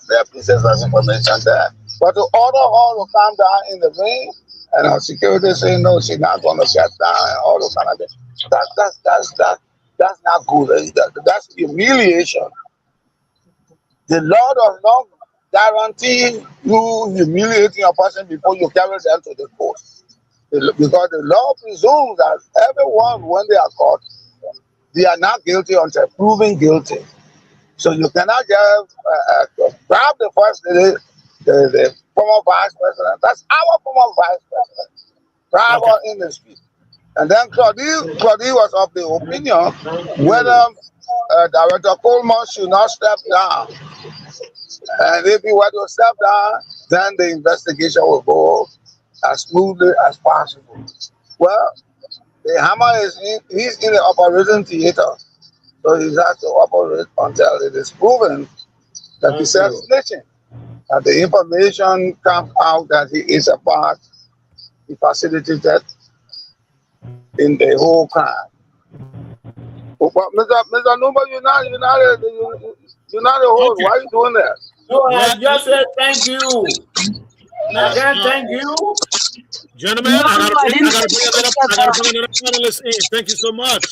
there are pieces of information there. But to order her to come down in the ring and her security saying no, she's not going to get down and all those kind of things. That's not good. That's humiliation. The law does not guarantee you humiliating a person before you carry them to the court. Because the law presumes that everyone, when they are caught, they are not guilty until proven guilty. So you cannot just grab the first lady, the former vice president. That's our former vice president. Grab her in the street. And then Claudie was of the opinion whether Director Coleman should not step down. And if he were to step down, then the investigation will go as smoothly as possible. Well, the hammer is he's in the operating theater, so he has to operate until it is proven that he Thank said you. snitching, that the information comes out that he is a part, he facilitated in the whole crime. But Mr. Numa, you're not a host. Okay. Why are you doing that? No, I Let, just said thank you. I can't thank you. gentlemen, No, I I didn't say I gotta bring another panelist in. Thank you so much,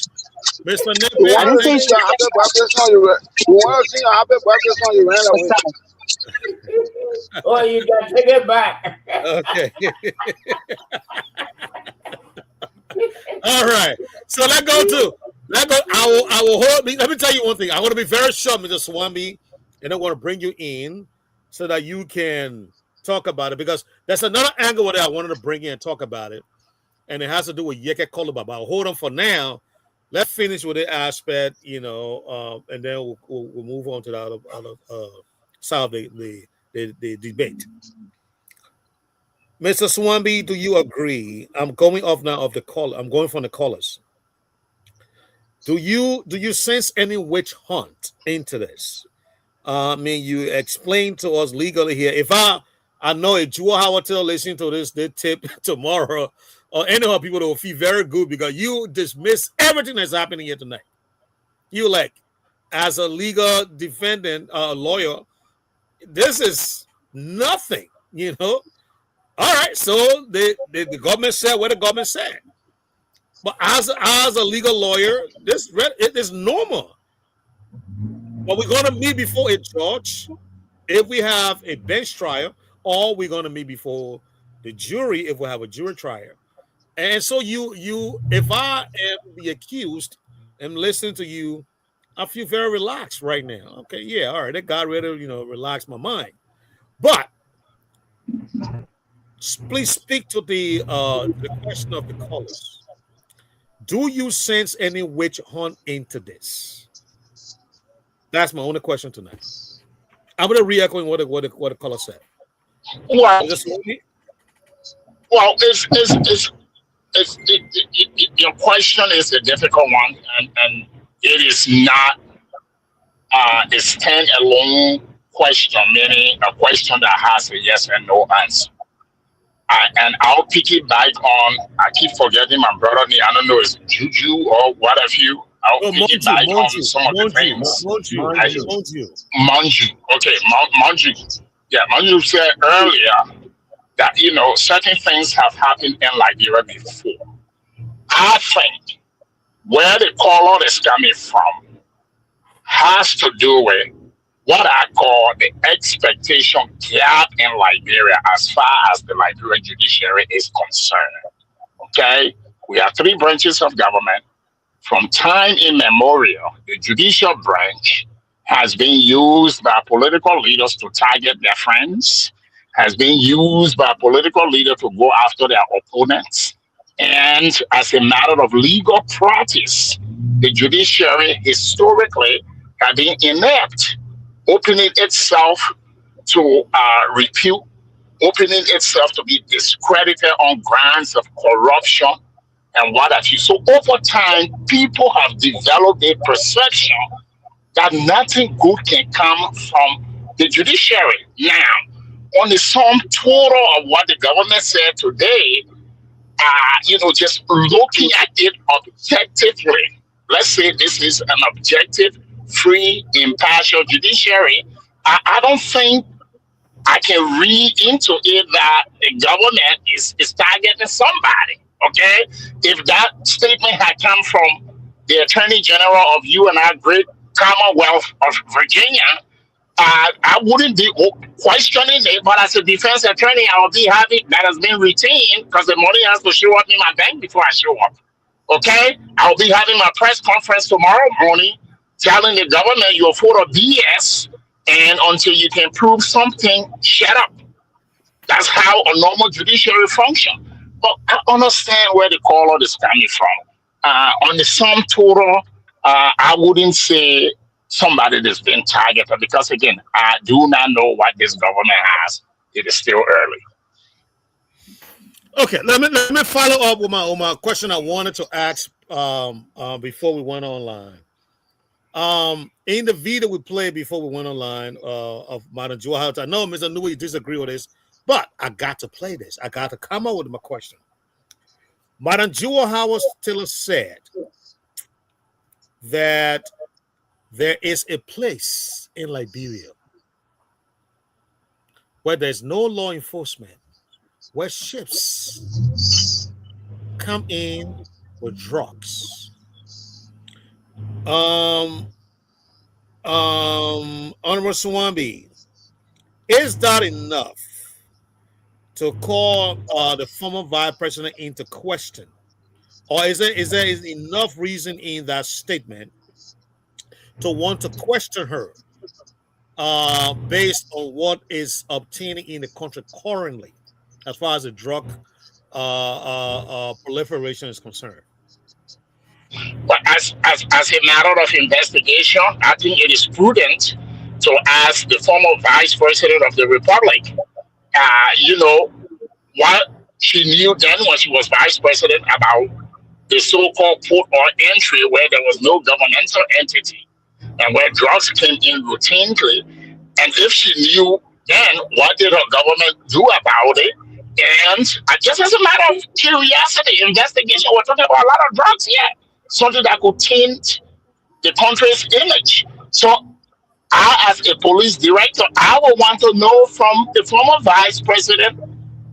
Mr. You Nepe. I want didn't to say sing a happy birthday song, you want to sing a happy birthday song, you ran away. Oh, you can take it back. Okay. All right. So let go to let go. I will hold. Let me tell you one thing. I want to be very short, Mr. Swami, and I want to bring you in so that you can talk about it because there's another angle that I wanted to bring in and talk about it, and it has to do with Yeke Koluba. But I'll hold on for now. Let's finish with the aspect, and then we'll move on to the other side of the debate. Mr. Swambi, do you agree? I'm going off now of the call. I'm going from the callers. Do you sense any witch hunt into this? I mean, you explain to us legally here. If I know if Jua Hawatel listening to this tip tomorrow, or any other people that will feel very good because you dismiss everything that's happening here tonight. You like, as a legal defendant, lawyer, this is nothing, All right, so the government said what the government said. But as a legal lawyer, it is normal. But we're going to meet before a judge if we have a bench trial, or we're going to meet before the jury if we have a jury trial. And so if I am the accused and listening to you, I feel very relaxed right now. Okay, yeah, all right, that got rid of relax my mind. But please speak to the question of the callers. Do you sense any witch hunt into this? That's my only question tonight. I'm gonna re-echoing what the caller said. Well, your question is a difficult one, and it is not a stand-alone question, meaning a question that has a yes and no answer. And I'll pick it back on. I keep forgetting my brother name. I don't know, it's Juju or what have you. I'll pick it back on some of the things. Manju. Okay, Manju. Yeah, Manju said earlier that certain things have happened in Liberia before. I think where the color is coming from has to do with what I call the expectation gap in Liberia as far as the Liberian judiciary is concerned. Okay? We have three branches of government. From time immemorial, the judicial branch has been used by political leaders to target their friends, has been used by political leaders to go after their opponents. And as a matter of legal practice, the judiciary historically has been inept, opening itself to repute, opening itself to be discredited on grounds of corruption and what have you. So over time, people have developed a perception that nothing good can come from the judiciary. Now, on the sum total of what the government said today, just looking at it objectively, let's say this is an objective, free, impartial judiciary, I don't think I can read into it that the government is targeting somebody. Okay? If that statement had come from the Attorney General of you and our great Commonwealth of Virginia, I wouldn't be questioning it, but as a defense attorney, I will be happy that has been retained because the money has to show up in my bank before I show up. Okay? I'll be having my press conference tomorrow morning telling the government you're full of BS, and until you can prove something, shut up. That's how a normal judiciary functions. But I understand where the caller is coming from. On the sum total, I wouldn't say somebody that's been targeted because, again, I do not know what this government has it is still early. Okay, let me follow up with my question I wanted to ask before we went online. In the video we played before we went online of Madam Jewel House, I know Mr. Nui disagree with this, but I got to play this. I got to come up with my question. Madam Jewel Howard Taylor said that there is a place in Liberia where there's no law enforcement, where ships come in with drugs. Honorable Swambi, is that enough to call the former vice president into question? Or is there enough reason in that statement to want to question her based on what is obtaining in the country currently, as far as the drug proliferation is concerned? But as a matter of investigation, I think it is prudent to ask the former vice president of the republic, what she knew then when she was vice president about the so-called port or entry where there was no governmental entity and where drugs came in routinely. And if she knew then, what did her government do about it? And just as a matter of curiosity, investigation, we're talking about a lot of drugs here, something that could taint the country's image. So I, as a police director, I would want to know from the former vice president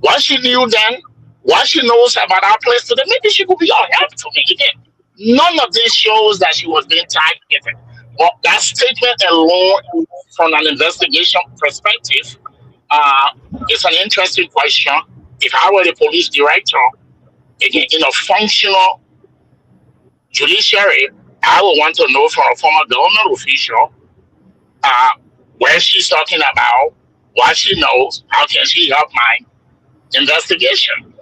what she knew then, what she knows about our place today. Maybe she could be of help to me. Again, none of this shows that she was being targeted. But that statement alone, from an investigation perspective, is an interesting question. If I were the police director, again, in a functional judiciary, I would want to know from a former government official where she's talking about, what she knows, how can she help my investigation.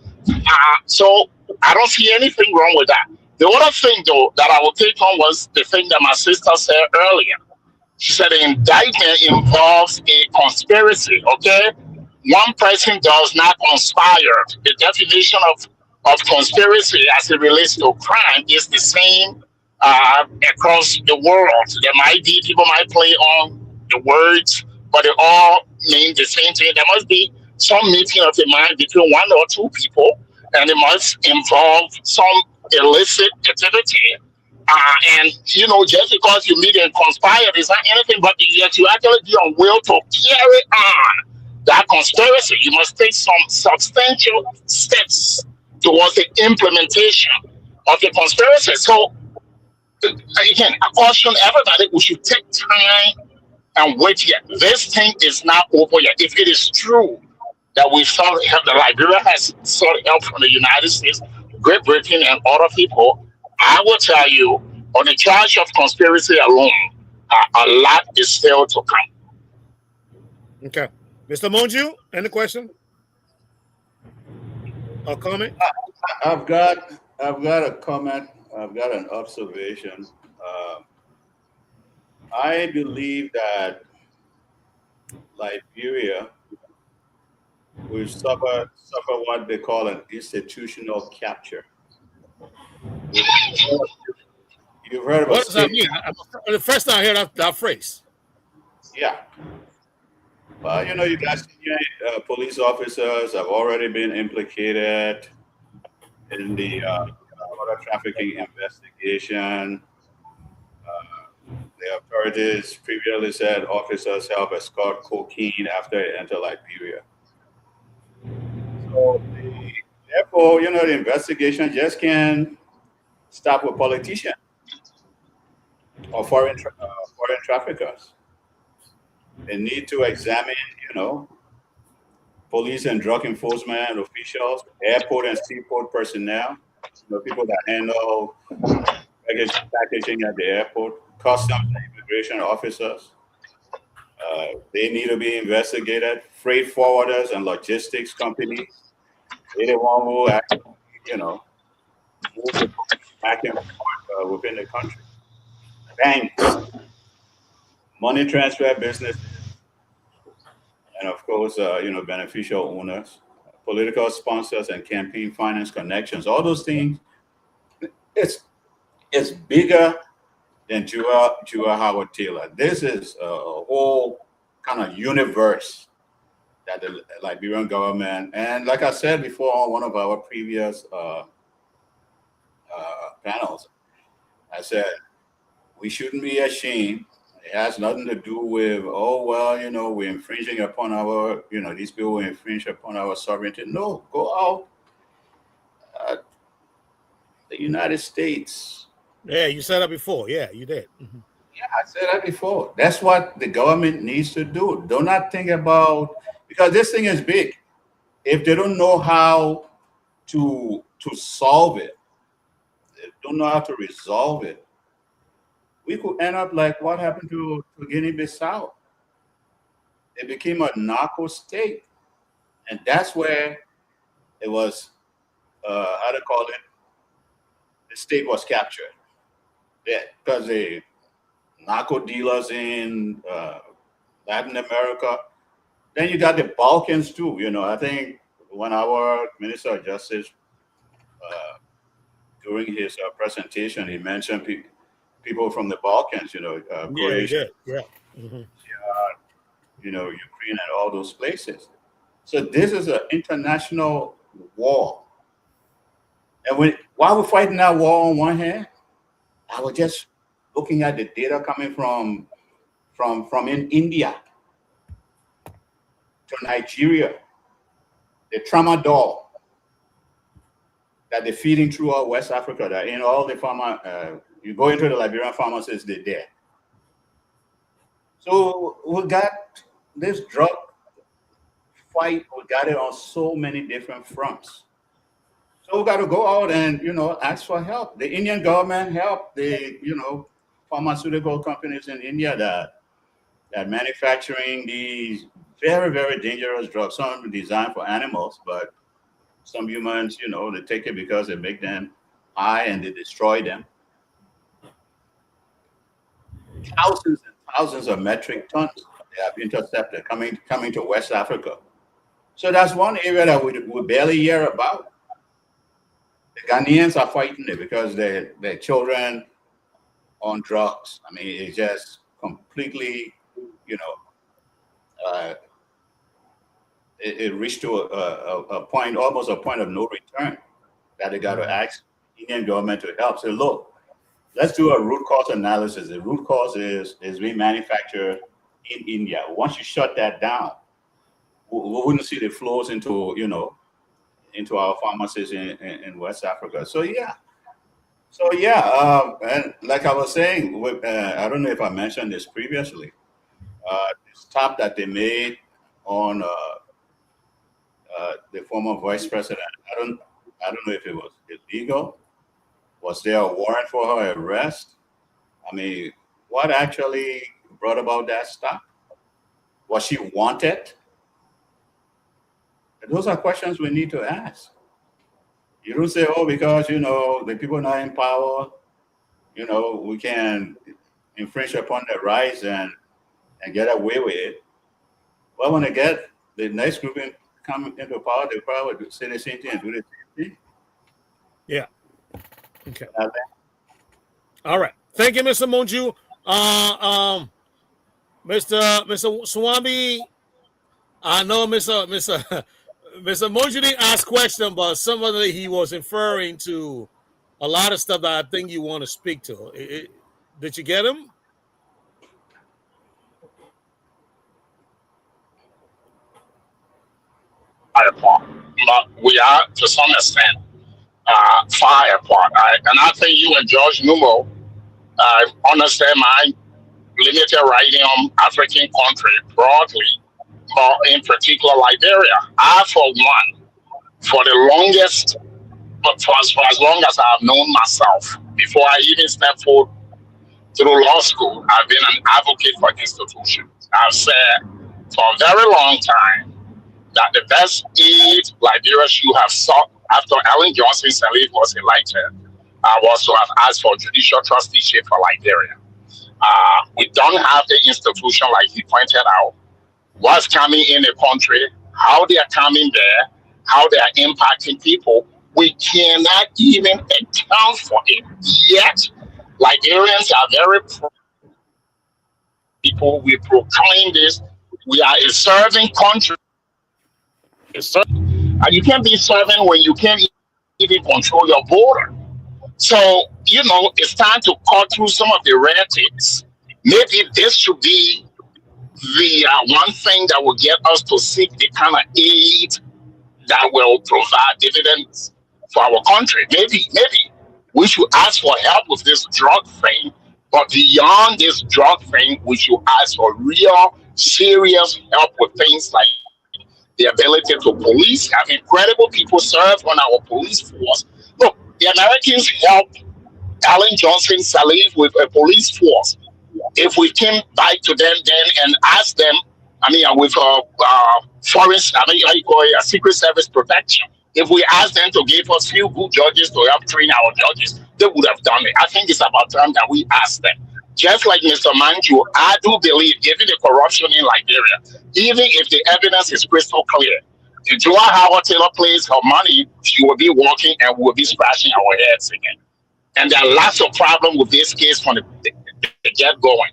So I don't see anything wrong with that. The other thing, though, that I will take on was the thing that my sister said earlier. She said the indictment involves a conspiracy, okay? One person does not conspire. The definition of conspiracy as it relates to crime is the same across the world. There might be, people might play on the words, but they all mean the same thing. There must be some meeting of the mind between one or two people, and it must involve some illicit activity. And just because you meet and conspire is not anything but yet you actually be on will to carry on that conspiracy. You must take some substantial steps towards the implementation of the conspiracy. So again, I caution everybody, we should take time and wait yet. This thing is not over yet. If it is true that we sought help, that Liberia has sought help from the United States, Great Britain, and other people, I will tell you, on the charge of conspiracy alone, a lot is still to come. Okay. Mr. Monju, any question or comment? I've got a comment. I've got an observation. I believe that Liberia will suffer what they call an institutional capture. You've heard about what does that mean? The first time I hear that phrase. Yeah. Well, you guys, police officers have already been implicated in the order trafficking investigation. The authorities previously said officers help escort cocaine after it entered Liberia. So therefore, the investigation just can't stop with politicians or foreign traffickers. They need to examine, police and drug enforcement officials, airport and seaport personnel, people that handle packaging at the airport, customs and immigration officers. They need to be investigated. Freight forwarders and logistics companies, they're the one who actually, move back and forth within the country. Banks, money transfer businesses, and of course, beneficial owners, political sponsors, and campaign finance connections. All those things, it's bigger than Jua Howard Taylor. This is a whole kind of universe that the Liberian government, and like I said before on one of our previous panels, I said we shouldn't be ashamed. It has nothing to do with, oh, well, we're infringing upon our, these people will infringe upon our sovereignty. No, go out. The United States. Yeah, you said that before. Yeah, you did. Mm-hmm. Yeah, I said that before. That's what the government needs to do. Do not think about, because this thing is big. If they don't know how to solve it, they don't know how to resolve it, we could end up like what happened to Guinea-Bissau. It became a narco state. And that's where it was, how to call it, the state was captured. Yeah, because the narco dealers in Latin America. Then you got the Balkans too. I think when our Minister of Justice, during his presentation, he mentioned people from the Balkans, Croatia, yeah. Mm-hmm. Ukraine, and all those places. So this is an international war. And while we're fighting that war on one hand, I was just looking at the data coming from in India to Nigeria, the tramadol that they're feeding throughout West Africa, that in all the you go into the Liberian pharmacies, they're there. So we got this drug fight, we got it on so many different fronts. So we got to go out and, ask for help. The Indian government helped the, pharmaceutical companies in India that manufacturing these very, very dangerous drugs. Some designed for animals, but some humans, they take it because they make them high and they destroy them. Thousands and thousands of metric tons they have intercepted coming to West Africa. So that's one area that we barely hear about. The Ghanaians are fighting it because their children on drugs. I mean, it's just completely, it reached to a point, almost a point of no return, that they got to ask the Indian government to help. So look, let's do a root cause analysis. The root cause is we manufacture in India. Once you shut that down, we wouldn't see the flows into our pharmacies in West Africa. So and like I was saying, I don't know if I mentioned this previously. The stop that they made on the former vice president, I don't know if it was illegal. Was there a warrant for her arrest? I mean, what actually brought about that stop? Was she wanted? Those are questions we need to ask. You don't say, oh, because, the people not in power, we can infringe upon their rights and get away with it. Well, when they get the next group come into power, they probably would say the same thing and do the same thing. Yeah. Okay. All right. Thank you, Mr. Monju. Mr. Swami, I know Mr. Monju didn't ask question, but somebody he was inferring to a lot of stuff that I think you want to speak to. Did you get him? Apart, but we are to some extent far apart. And I think you and George Numo understand my limited writing on African country broadly, but in particular Liberia. I, for one, for the longest, but for as long as I've known myself, before I even stepped foot through law school, I've been an advocate for institutions. I've said for a very long time that the best aid Liberia should have sought after Ellen Johnson Sirleaf was elected was to have asked for judicial trusteeship for Liberia. We don't have the institution, like he pointed out, what's coming in the country, how they are coming there, how they are impacting people. We cannot even account for it yet. Liberians are very people. We proclaim this. We are a serving country. And you can't be serving when you can't even control your border. So, it's time to cut through some of the red tapes. Maybe this should be the one thing that will get us to seek the kind of aid that will provide dividends for our country. Maybe we should ask for help with this drug thing, but beyond this drug thing, we should ask for real, serious help with things like the ability to police, have incredible people serve on our police force. Look, the Americans helped Alan Johnson Sirleaf with a police force. If we came back to them then and ask them, with forest, how you call it, a Secret Service protection. If we ask them to give us few good judges to help train our judges, they would have done it. I think it's about time that we ask them. Just like Mr. Manju, I do believe, given the corruption in Liberia, even if the evidence is crystal clear, if Joa Howard Taylor plays her money, she will be walking and we'll be scratching our heads again. And there are lots of problems with this case from the get going.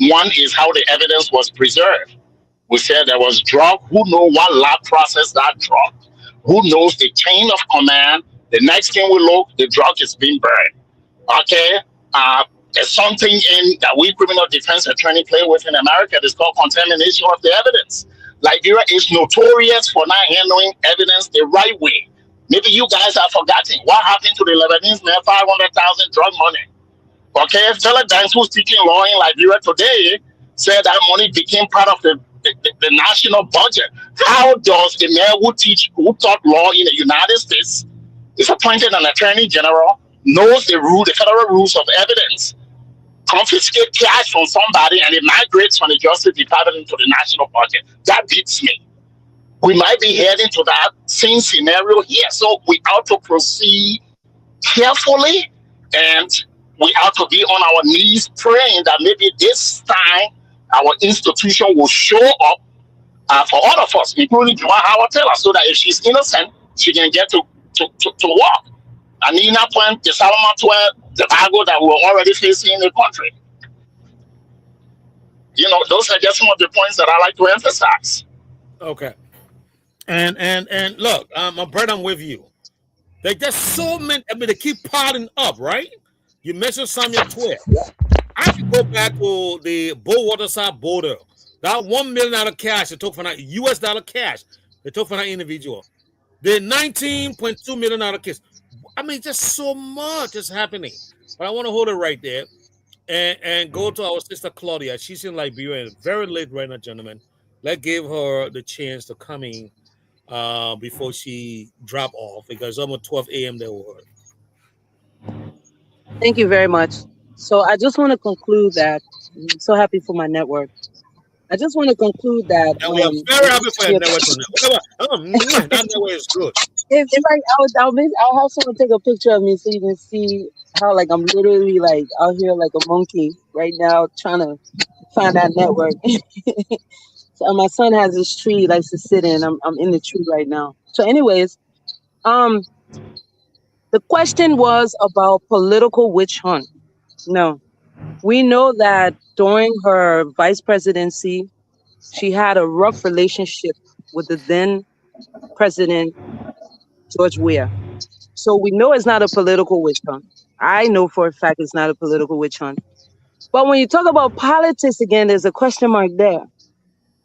One is how the evidence was preserved. We said there was drug. Who knows what lab processed that drug? Who knows the chain of command? The next thing we look, the drug is being burned. Okay? There's something in that we criminal defense attorney play with in America that's called contamination of the evidence. Liberia is notorious for not handling evidence the right way. Maybe you guys have forgotten what happened to the Lebanese man, 500,000 drug money. Okay, Philip Banks, who's teaching law in Liberia today, said that money became part of the national budget. How does a man who taught law in the United States, is appointed an attorney general, knows the federal rules of evidence, confiscate cash from somebody, and it migrates from the Justice Department into the national budget? That beats me. We might be heading to that same scenario here. So we ought to proceed carefully, and we ought to be on our knees praying that maybe this time our institution will show up for all of us, including Joa Howard Taylor, so that if she's innocent, she can get to walk. And Nina Point, the Salomon 12, the Bago that we're already facing in the country. Those are just some of the points that I like to emphasize. Okay. And look, my brother, I'm with you. They just so many. They keep piling up, right? You mentioned Samuel 12. I could go back to the Waterside border. That $1 million cash they took from that US dollar cash they took from that individual. The $19.2 million case. Just so much is happening. But I want to hold it right there and go to our sister Claudia. She's in Liberia, very late right now, gentlemen. Let's give her the chance to come in before she drop off, because it's almost 12 a.m. there with her. Thank you very much. So I just want to conclude that I'm so happy for my network. I just want to conclude that. We are very happy for your network. That network is good. I'll have someone take a picture of me so you can see how I'm literally out here like a monkey right now trying to find that network. So my son has this tree he likes to sit in. I'm in the tree right now. So anyways, the question was about political witch hunt. No, we know that during her vice presidency, she had a rough relationship with the then president, George Weah. So we know it's not a political witch hunt. I know for a fact it's not a political witch hunt. But when you talk about politics again, there's a question mark there.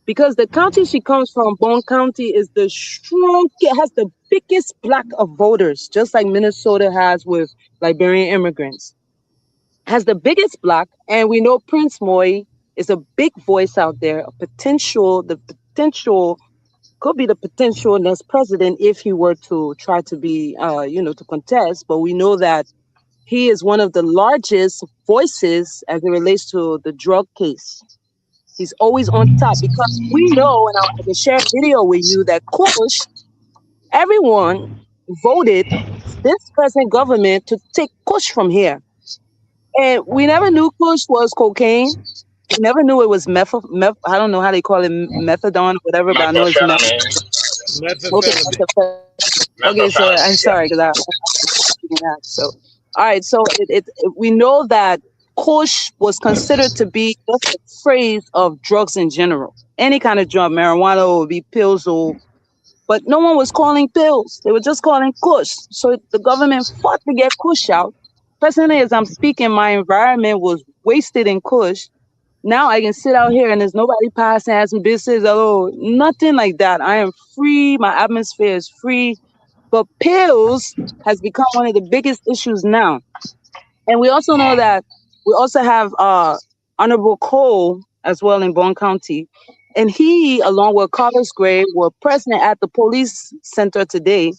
Because the county she comes from, Bone County, is it has the biggest block of voters, just like Minnesota has with Liberian immigrants. Has the biggest block, and we know Prince Moy is a big voice out there, could be the potential next president if he were to try to be, to contest. But we know that he is one of the largest voices as it relates to the drug case. He's always on top because we know, and I can share a video with you, that Kush, everyone voted this present government to take Kush from here. And we never knew Kush was cocaine. never knew it was I don't know how they call it, methadone or whatever, but I know it's Okay, okay, so I'm sorry because so all right, so we know that Kush was considered to be just a phrase of drugs in general. Any kind of drug, marijuana would be pills, but no one was calling pills. They were just calling Kush. So the government fought to get Kush out. Personally, as I'm speaking, my environment was wasted in Kush. Now I can sit out here and there's nobody passing, asking business. Oh, nothing like that. I am free. My atmosphere is free. But pills has become one of the biggest issues now. And we also know that we also have Honorable Cole as well in Bond County. And he, along with Carlos Gray, were present at the police center today,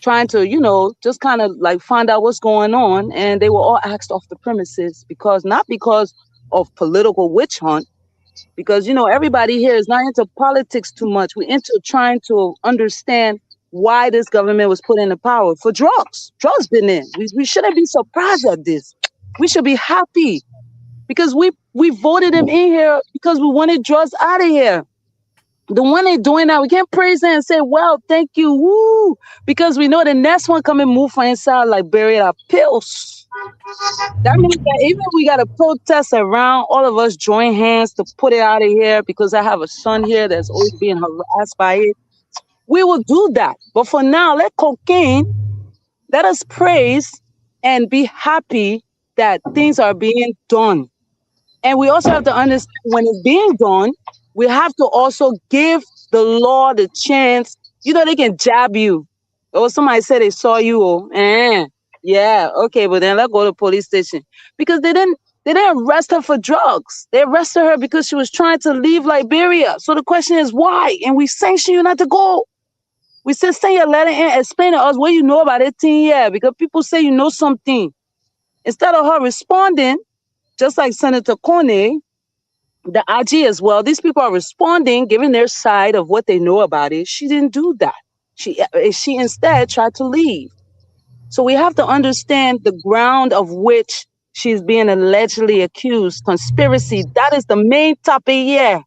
trying to, just kind of like find out what's going on. And they were all asked off the premises not because of political witch hunt, because, everybody here is not into politics too much. We're into trying to understand why this government was put into power for drugs. Drugs been in. We shouldn't be surprised at this. We should be happy because we voted them in here because we wanted drugs out of here. The one they're doing now, we can't praise it and say, well, thank you, woo, because we know the next one coming move for inside Liberia pills. That means that even we got to protest around, all of us join hands to put it out of here because I have a son here that's always being harassed by it. We will do that. But for now, let us praise and be happy that things are being done. And we also have to understand when it's being done, we have to also give the law the chance. They can jab you. Or somebody said they saw you. Yeah, okay, but then let's go to the police station. Because they didn't arrest her for drugs. They arrested her because she was trying to leave Liberia. So the question is why? And we sanction you not to go. We said send your letter and explain to us what you know about 18 years. Because people say you know something. Instead of her responding, just like Senator Kone, the IG as well, these people are responding, giving their side of what they know about it. She didn't do that. She instead tried to leave. So we have to understand the ground of which she's being allegedly accused. Conspiracy, that is the main topic here.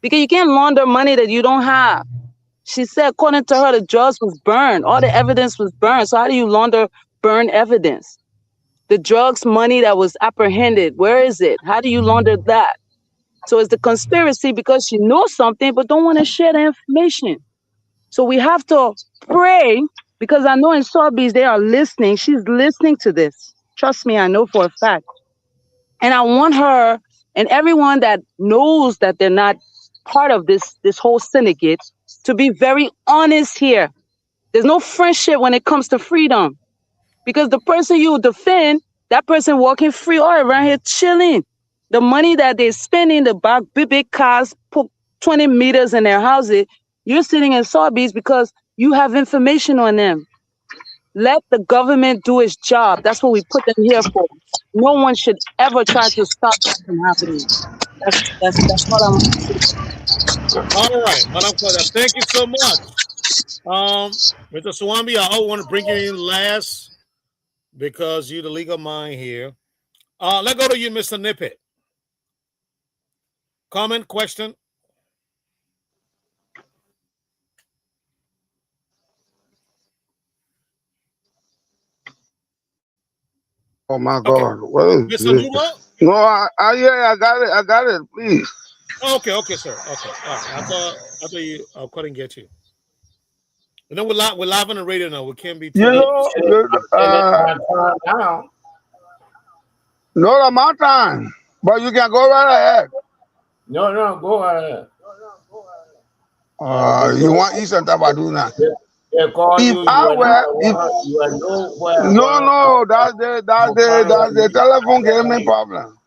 Because you can't launder money that you don't have. She said, according to her, the drugs was burned. All the evidence was burned. So how do you launder burn evidence? The drugs money that was apprehended, where is it? How do you launder that? So it's the conspiracy because she knows something but don't want to share the information. So we have to pray because I know in Sotheby's they are listening. She's listening to this. Trust me, I know for a fact. And I want her and everyone that knows that they're not part of this whole syndicate to be very honest here. There's no friendship when it comes to freedom. Because the person you defend, that person walking free or around here chilling. The money that they're spending to buy big cars, put 20 meters in their houses, you're sitting in Sotheby's because you have information on them. Let the government do its job. That's what we put them here for. No one should ever try to stop that from happening. That's what I'm saying. All right, Madam Claudia, thank you so much. Mr. Swami, I want to bring you in last because you're the legal mind here. Let's go to you, Mr. Nippet. Comment, question? Oh my God! What is Mr. this? Dulo? No, I got it. Please. Okay, sir. Okay, all right. I thought you. I couldn't get you. You know, we're live on the radio now. We can't be too. Not my time, but you can go right ahead. No, go ahead. You want Eastern time I do now? If I were, no, that's the telephone gave me problem.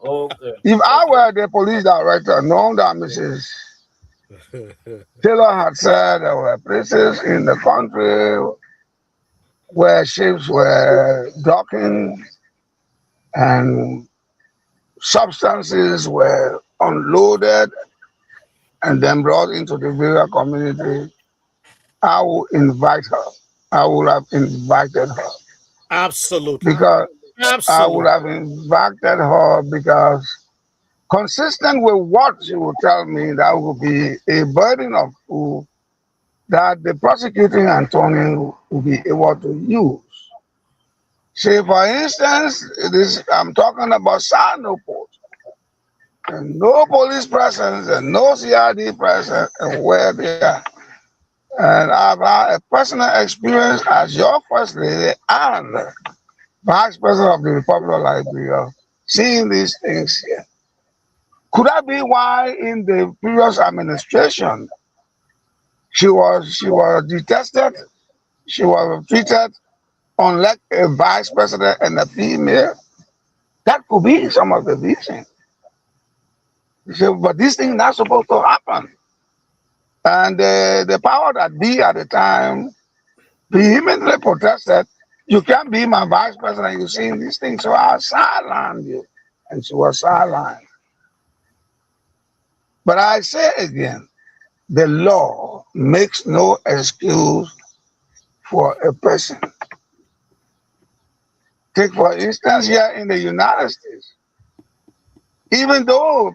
Okay. If I were the police director, knowing that Mrs. Taylor had said there were places in the country where ships were docking and substances were unloaded and then brought into the rural community, I will invite her. I would have invited her. Absolutely. Because I would have invited her because consistent with what she will tell me, that will be a burden of proof that the prosecuting attorney will be able to use. Say, for instance, I'm talking about Sanoport, and no police presence and no CID presence and where they are. And I've had a personal experience as your first lady and vice president of the Republic of Liberia seeing these things here. Could that be why in the previous administration she was detested, she was treated unlike a vice president and a female? That could be some of the reasons. But this thing not supposed to happen. And the power that be at the time vehemently protested, you can't be my vice president, you're seeing these things, so I'll sideline you. And she was sidelined. But I say again, the law makes no excuse for a person. Take, for instance, here in the United States, even though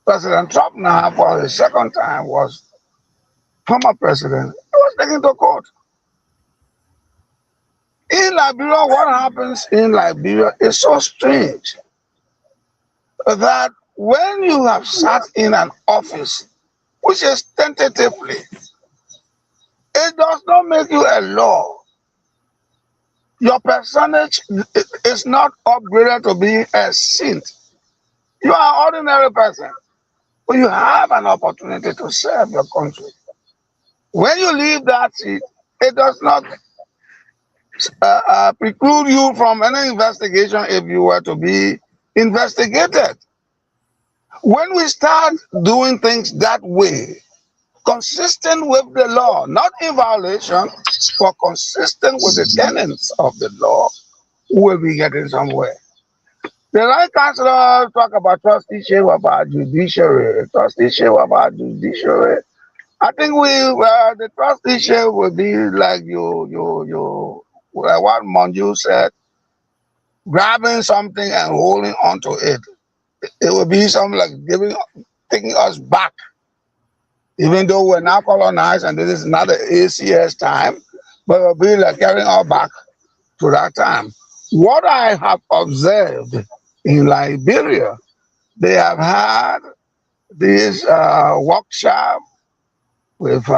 President Trump now for the second time was former president, he was taken to court. In Liberia, what happens in Liberia is so strange that when you have sat in an office, which is tentatively, it does not make you a law. Your personage is not upgraded to be a saint. You are an ordinary person, but you have an opportunity to serve your country. When you leave that seat, it does not preclude you from any investigation if you were to be investigated. When we start doing things that way, consistent with the law, not in violation, but consistent with the tenets of the law, we'll be getting somewhere. The right councillor talk about trusteeship, about judiciary, trusteeship, about judiciary. I think the trusteeship will be like what Monju said, grabbing something and holding onto it. It will be something like taking us back. Even though we're now colonized and this is not the ACS time, but it will be like carrying us back to that time. What I have observed in Liberia, they have had this workshop with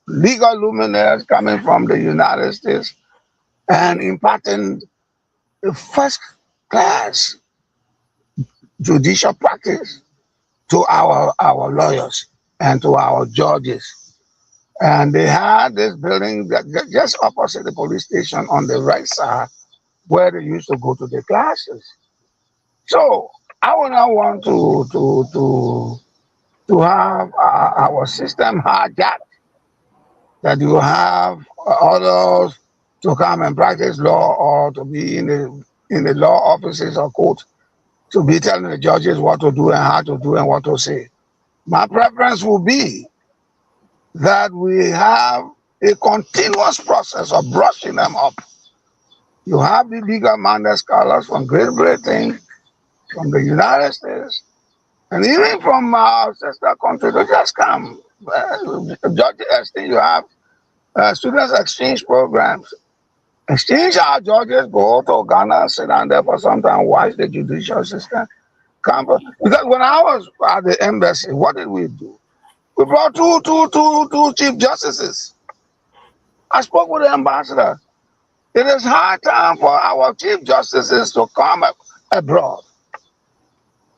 legal luminaries coming from the United States and imparting the first class judicial practice to our lawyers and to our judges. And they had this building that just opposite the police station on the right side where they used to go to the classes. So I would not want to have our system hijacked, that you have others to come and practice law or to be in the law offices or court to be telling the judges what to do and how to do and what to say. My preference will be that we have a continuous process of brushing them up. You have the legal-minded scholars from Great Britain, from the United States, and even from our sister country to just come. Judge Epstein, you have students exchange programs. Exchange our judges, go to Ghana, sit down there for some time, watch the judicial system. Because when I was at the embassy, what did we do? We brought two chief justices. I spoke with the ambassador. It is high time for our chief justices to come abroad.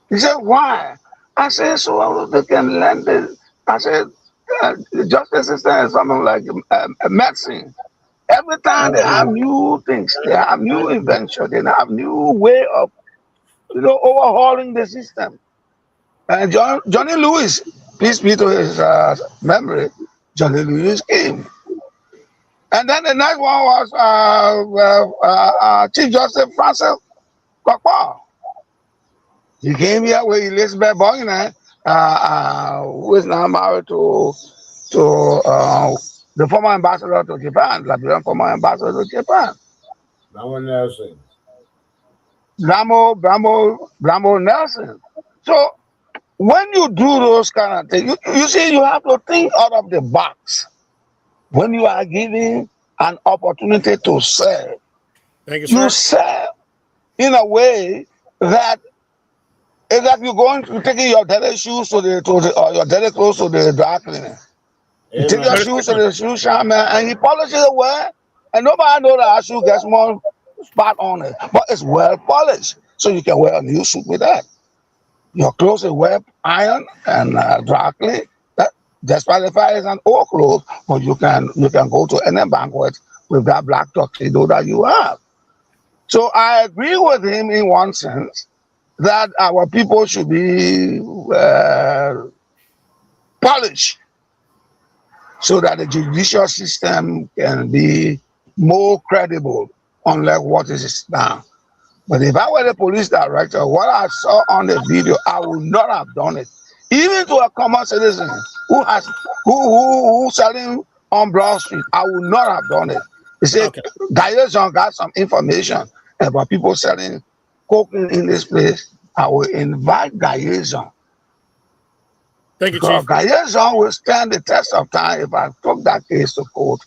He said, why? I said, so they can learn this. I said, the justice system is something like a medicine. Every time they have new things, they have new invention, they have new way of overhauling the system. And Johnny Lewis, peace be to his memory, Johnny Lewis came. And then the next one was Chief Justice Francis Kwakwa. He came here with Elizabeth Boyne, who is now married to the former ambassador to Japan, Liberian former ambassador to Japan. That one Nelson. Brambo Nelson. So when you do those kind of things, you see, you have to think out of the box. When you are given an opportunity to serve, Thank you, you sir. serve in a way that it's like you're going to taking your daily shoes or your daily clothes to the dry cleaner. You take your Amen. shoes to the shoe shine man and he polishes it well, and nobody know that our shoe gets more spot on it, but it's well polished, so you can wear a new suit with that. Your clothes is well ironed and dry clean. That disqualifies as an old clothes, but you can go to any banquet with that black tuxedo that you have. So I agree with him in one sense that our people should be polished so that the judicial system can be more credible, unlike what it is now. But if I were the police director, what I saw on the video, I would not have done it. Even to a common citizen who has who selling on Broad Street, I would not have done it. You see, Okay. Gayeson got some information about people selling coke in this place. I will invite Gayeson. Thank you, Because Chief. Gayeson will stand the test of time if I took that case to court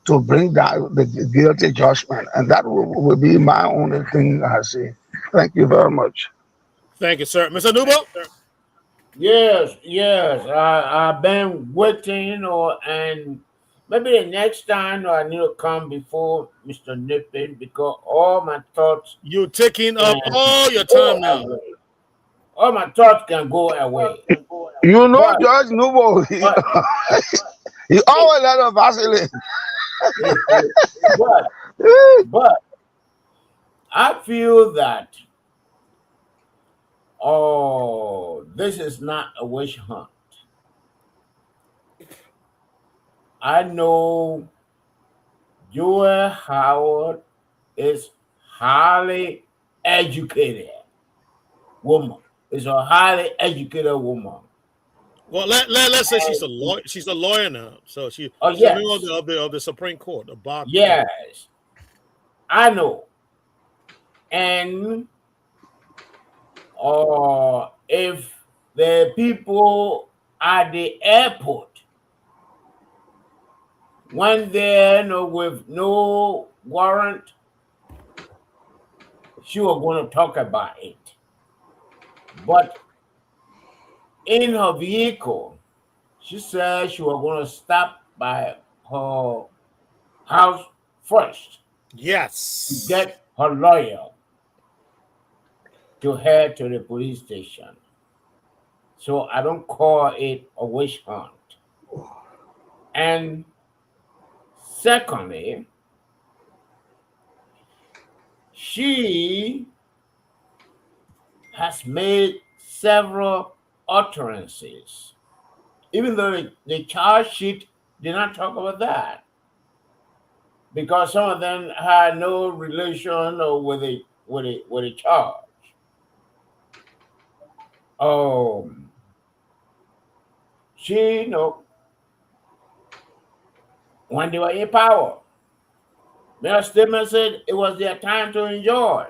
to bring down the guilty judgment. And that will be my only thing I see. Thank you very much. Thank you, sir. Mr. Nubo? Yes. I've been waiting, and maybe the next time I need to come before Mr. Nippin because all my thoughts You're taking up can all your go time now. away. All my thoughts can go away. You know, But Judge Nubo, but he always let us vacillate. but I feel that this is not a witch hunt. I know Joel Howard is highly educated woman. Is a highly educated woman. Well, let's say she's a lawyer. She's a lawyer now, so she's a Yes, member of the Supreme Court, the bar. yes, I know. And if the people at the airport went there with no warrant, she was going to talk about it. But in her vehicle, she said she was going to stop by her house first. Yes. To get her lawyer to head to the police station. So I don't call it a witch hunt. And secondly, she has made several utterances, even though the charge sheet did not talk about that, because some of them had no relation with a charge. She, when they were in power, Mayor Stedman said it was their time to enjoy.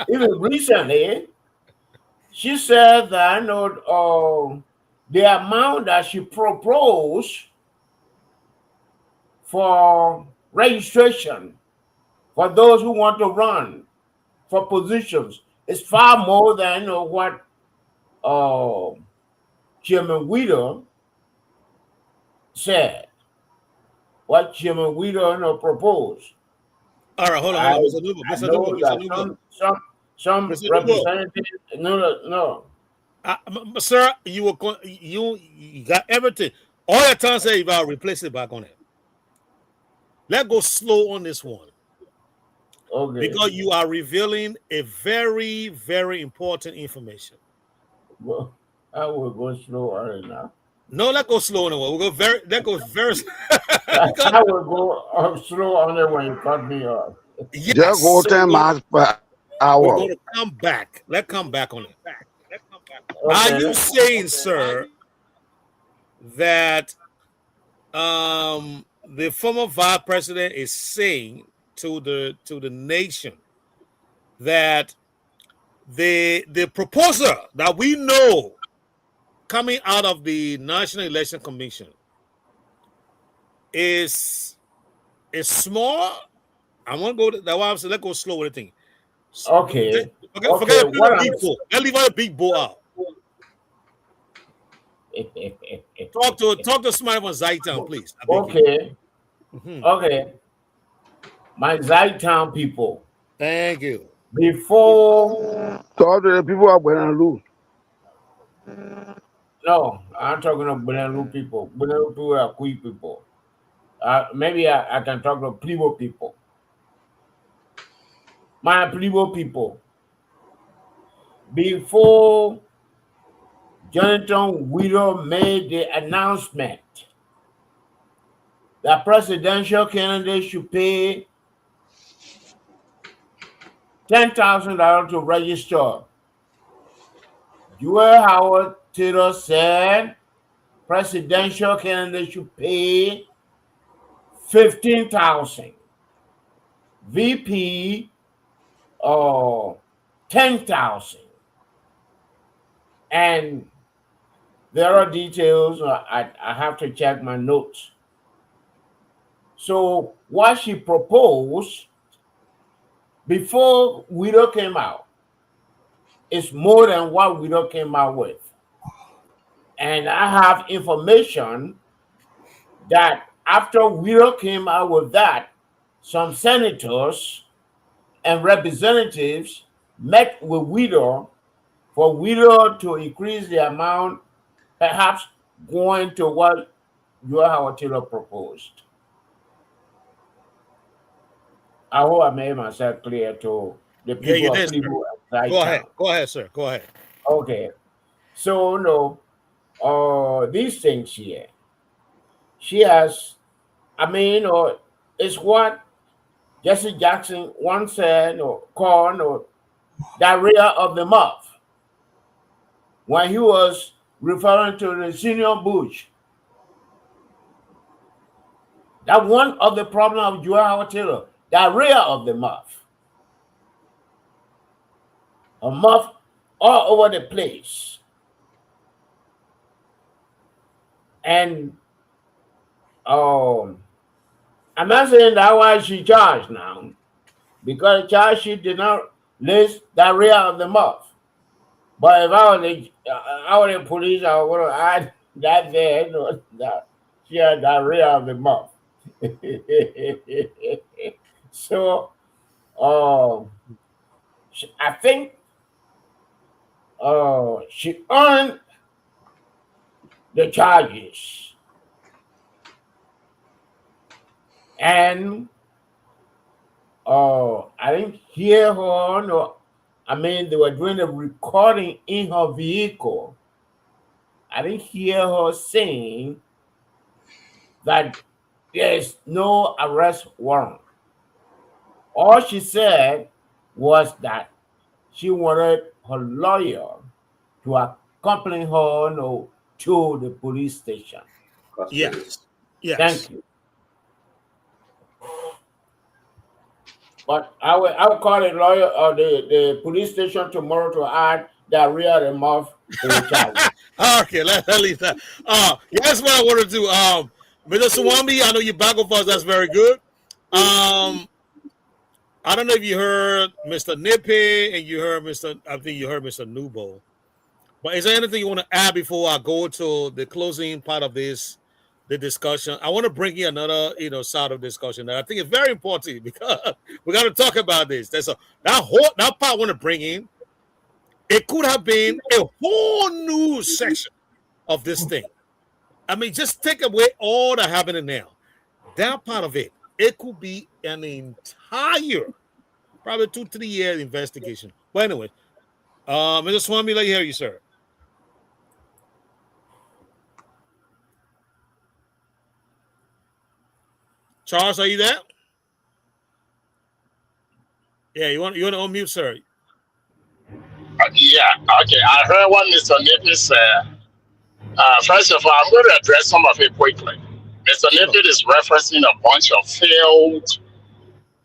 Even recently, she said that the amount that she proposed for registration for those who want to run for positions is far more than what Chairman Weeder said. What Chairman Weeder proposed. All right, hold on, Mr. Nubo. I know that some representatives. No. Sir, you got everything. All your time say you got to replace it back on it. Let's go slow on this one. Okay. Because you are revealing a very, very important information. Well, I will go slow on it now. No, let's go slow on it. We'll go very. That goes very. I will go slow on it when you cut me off. Yes. Just go 10 miles per hour. We're going to come back. Let's come back on it. Okay. Are you saying, sir, that the former vice president is saying to the nation that the proposal that we know coming out of the National Election Commission is small. I want to go. That's why I'm saying let's go slow with the thing. Okay. Forget the big bowl. Let's leave out the big bowl out. Talk to somebody from Zaytown, please. Okay. Okay. My Zaytown people. Thank you. Before talk to the people of Benalu. No, I'm talking to Benalu people. Benalu people are quick people. Maybe I can talk to Plibo people. My Plibo people. Before Jonathan Widow made the announcement that presidential candidates should pay $10,000 to register, Joel Howard Taylor said presidential candidates should pay $15,000. VP $10,000. And there are details. I have to check my notes. So what she proposed before Widow came out is more than what Widow came out with. And I have information that after Widow came out with that, some senators and representatives met with Widow for Widow to increase the amount, perhaps going to what Joel Howard Taylor proposed. I hope I made myself clear to the people of Cleveland. Go ahead, sir. Go ahead. Okay. So, these things here, she has, it's what Jesse Jackson once said, called, diarrhea of the mouth, when he was referring to the senior Bush. That one of the problem of Joel Howard Taylor, diarrhea of the mouth. A mouth all over the place. And I'm not saying that's why she charged now, because the charge sheet did not list diarrhea of the mouth. But if I was the police, I would have add that there, that she had diarrhea of the mouth. So, I think she earned the charges. And I didn't hear her, they were doing a recording in her vehicle. I didn't hear her saying that there's no arrest warrant. All she said was that she wanted her lawyer to accompany her to the police station. Yes. Thank you. But I will call the lawyer or the police station tomorrow to add diarrhea of the mouth to the charge. Okay, let's leave that. That's what I wanted to do. Mr. Swami, I know you're back with us. That's very good. I don't know if you heard Mr. Nippy and you heard Mr. Nubo. But is there anything you want to add before I go to the closing part of the discussion? I want to bring you another, side of discussion that I think is very important because we got to talk about this. That part I want to bring in. It could have been a whole new section of this thing. Just take away all that happening now. That part of it could be an entire, probably 2-3 year investigation. But anyway, Mr. Swami, let me hear you, sir. Charles, are you there? Yeah, you want to unmute, sir? Yeah, okay. I heard what Mr. Nippy said. First of all, I'm going to address some of it quickly. Mr. Nippy is referencing a bunch of failed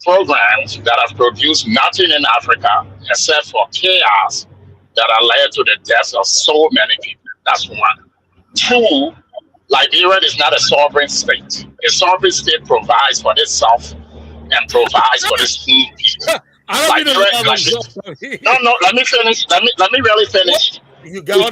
programs that have produced nothing in Africa except for chaos that have led to the deaths of so many people. That's one. Two, Liberia is not a sovereign state. A sovereign state provides for itself and provides for its own people. No, let me finish. Let me really finish. You got we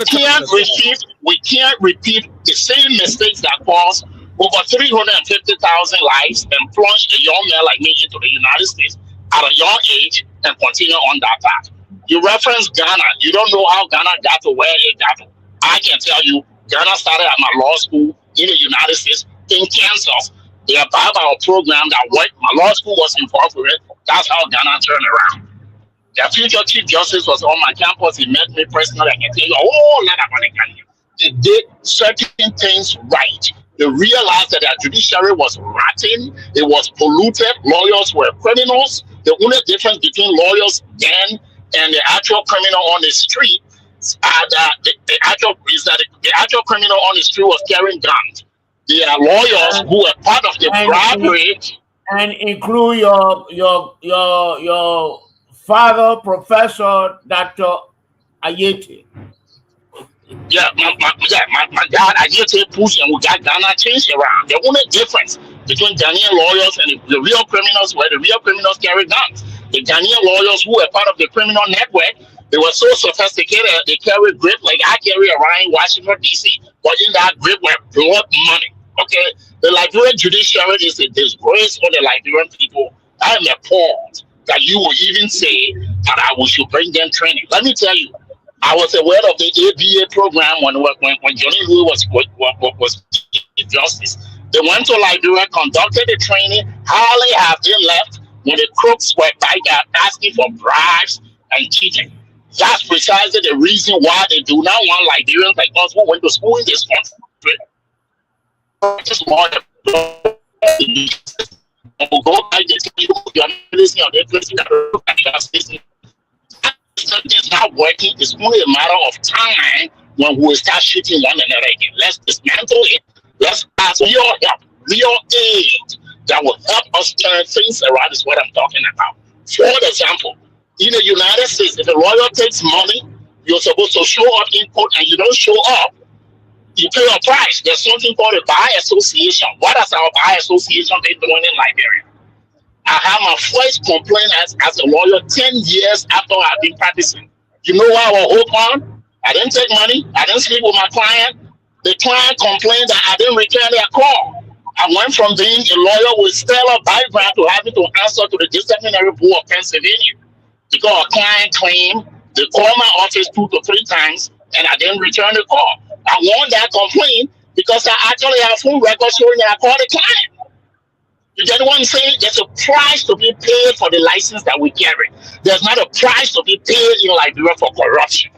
can't repeat the same mistakes that caused over 350,000 lives and plunged a young man like me into the United States at a young age and continue on that path. You reference Ghana. You don't know how Ghana got to where it got to. I can tell you, Ghana started at my law school in the United States, in Kansas. They have a program that worked. My law school was involved with it. That's how Ghana turned around. The future Chief Justice was on my campus. He met me personally. I can tell you a whole lot about Ghana. They did certain things right. They realized that their judiciary was rotten. It was polluted. Lawyers were criminals. The only difference between lawyers then and the actual criminal on the street the actual criminal on the street was carrying guns. There are lawyers who were part of the bribery. And include your father, Professor Dr. Ayete. Yeah, my dad Ayete pushed and we got Ghana changed around. The only difference between Ghanaian lawyers and the real criminals were the real criminals carry guns. The Ghanaian lawyers who were part of the criminal network, they were so sophisticated, they carried grip like I carry around in Washington, D.C. But in that grip were blood money. Okay? The Liberian judiciary is a disgrace for the Liberian people. I am appalled that you will even say that we should bring them training. Let me tell you, I was aware of the ABA program when Johnny Louis was Chief Justice. They went to Liberia, conducted the training. Hardly have they left when the crooks were asking for bribes and cheating. That's precisely the reason why they do not want Liberians like us who went to school in this country. Just more go by this, you're listening on the place it's not working. It's only a matter of time when we will start shooting one another again. Let's dismantle it. Let's ask real help, real aid that will help us turn things around is what I'm talking about. For example, in the United States, if a lawyer takes money, you're supposed to show up in court and you don't show up, you pay a price. There's something called a bar association. What has our bar association been doing in Liberia? I have my first complaint as a lawyer 10 years after I've been practicing. You know why I was hooked on? I didn't take money. I didn't sleep with my client. The client complained that I didn't return their call. I went from being a lawyer with stellar background to having to answer to the disciplinary board of Pennsylvania because a client claimed they called my office 2 to 3 times and I didn't return the call. I won that complaint because I actually have phone records showing that I called the client. You get what I'm saying? There's a price to be paid for the license that we carry. There's not a price to be paid in Liberia for corruption.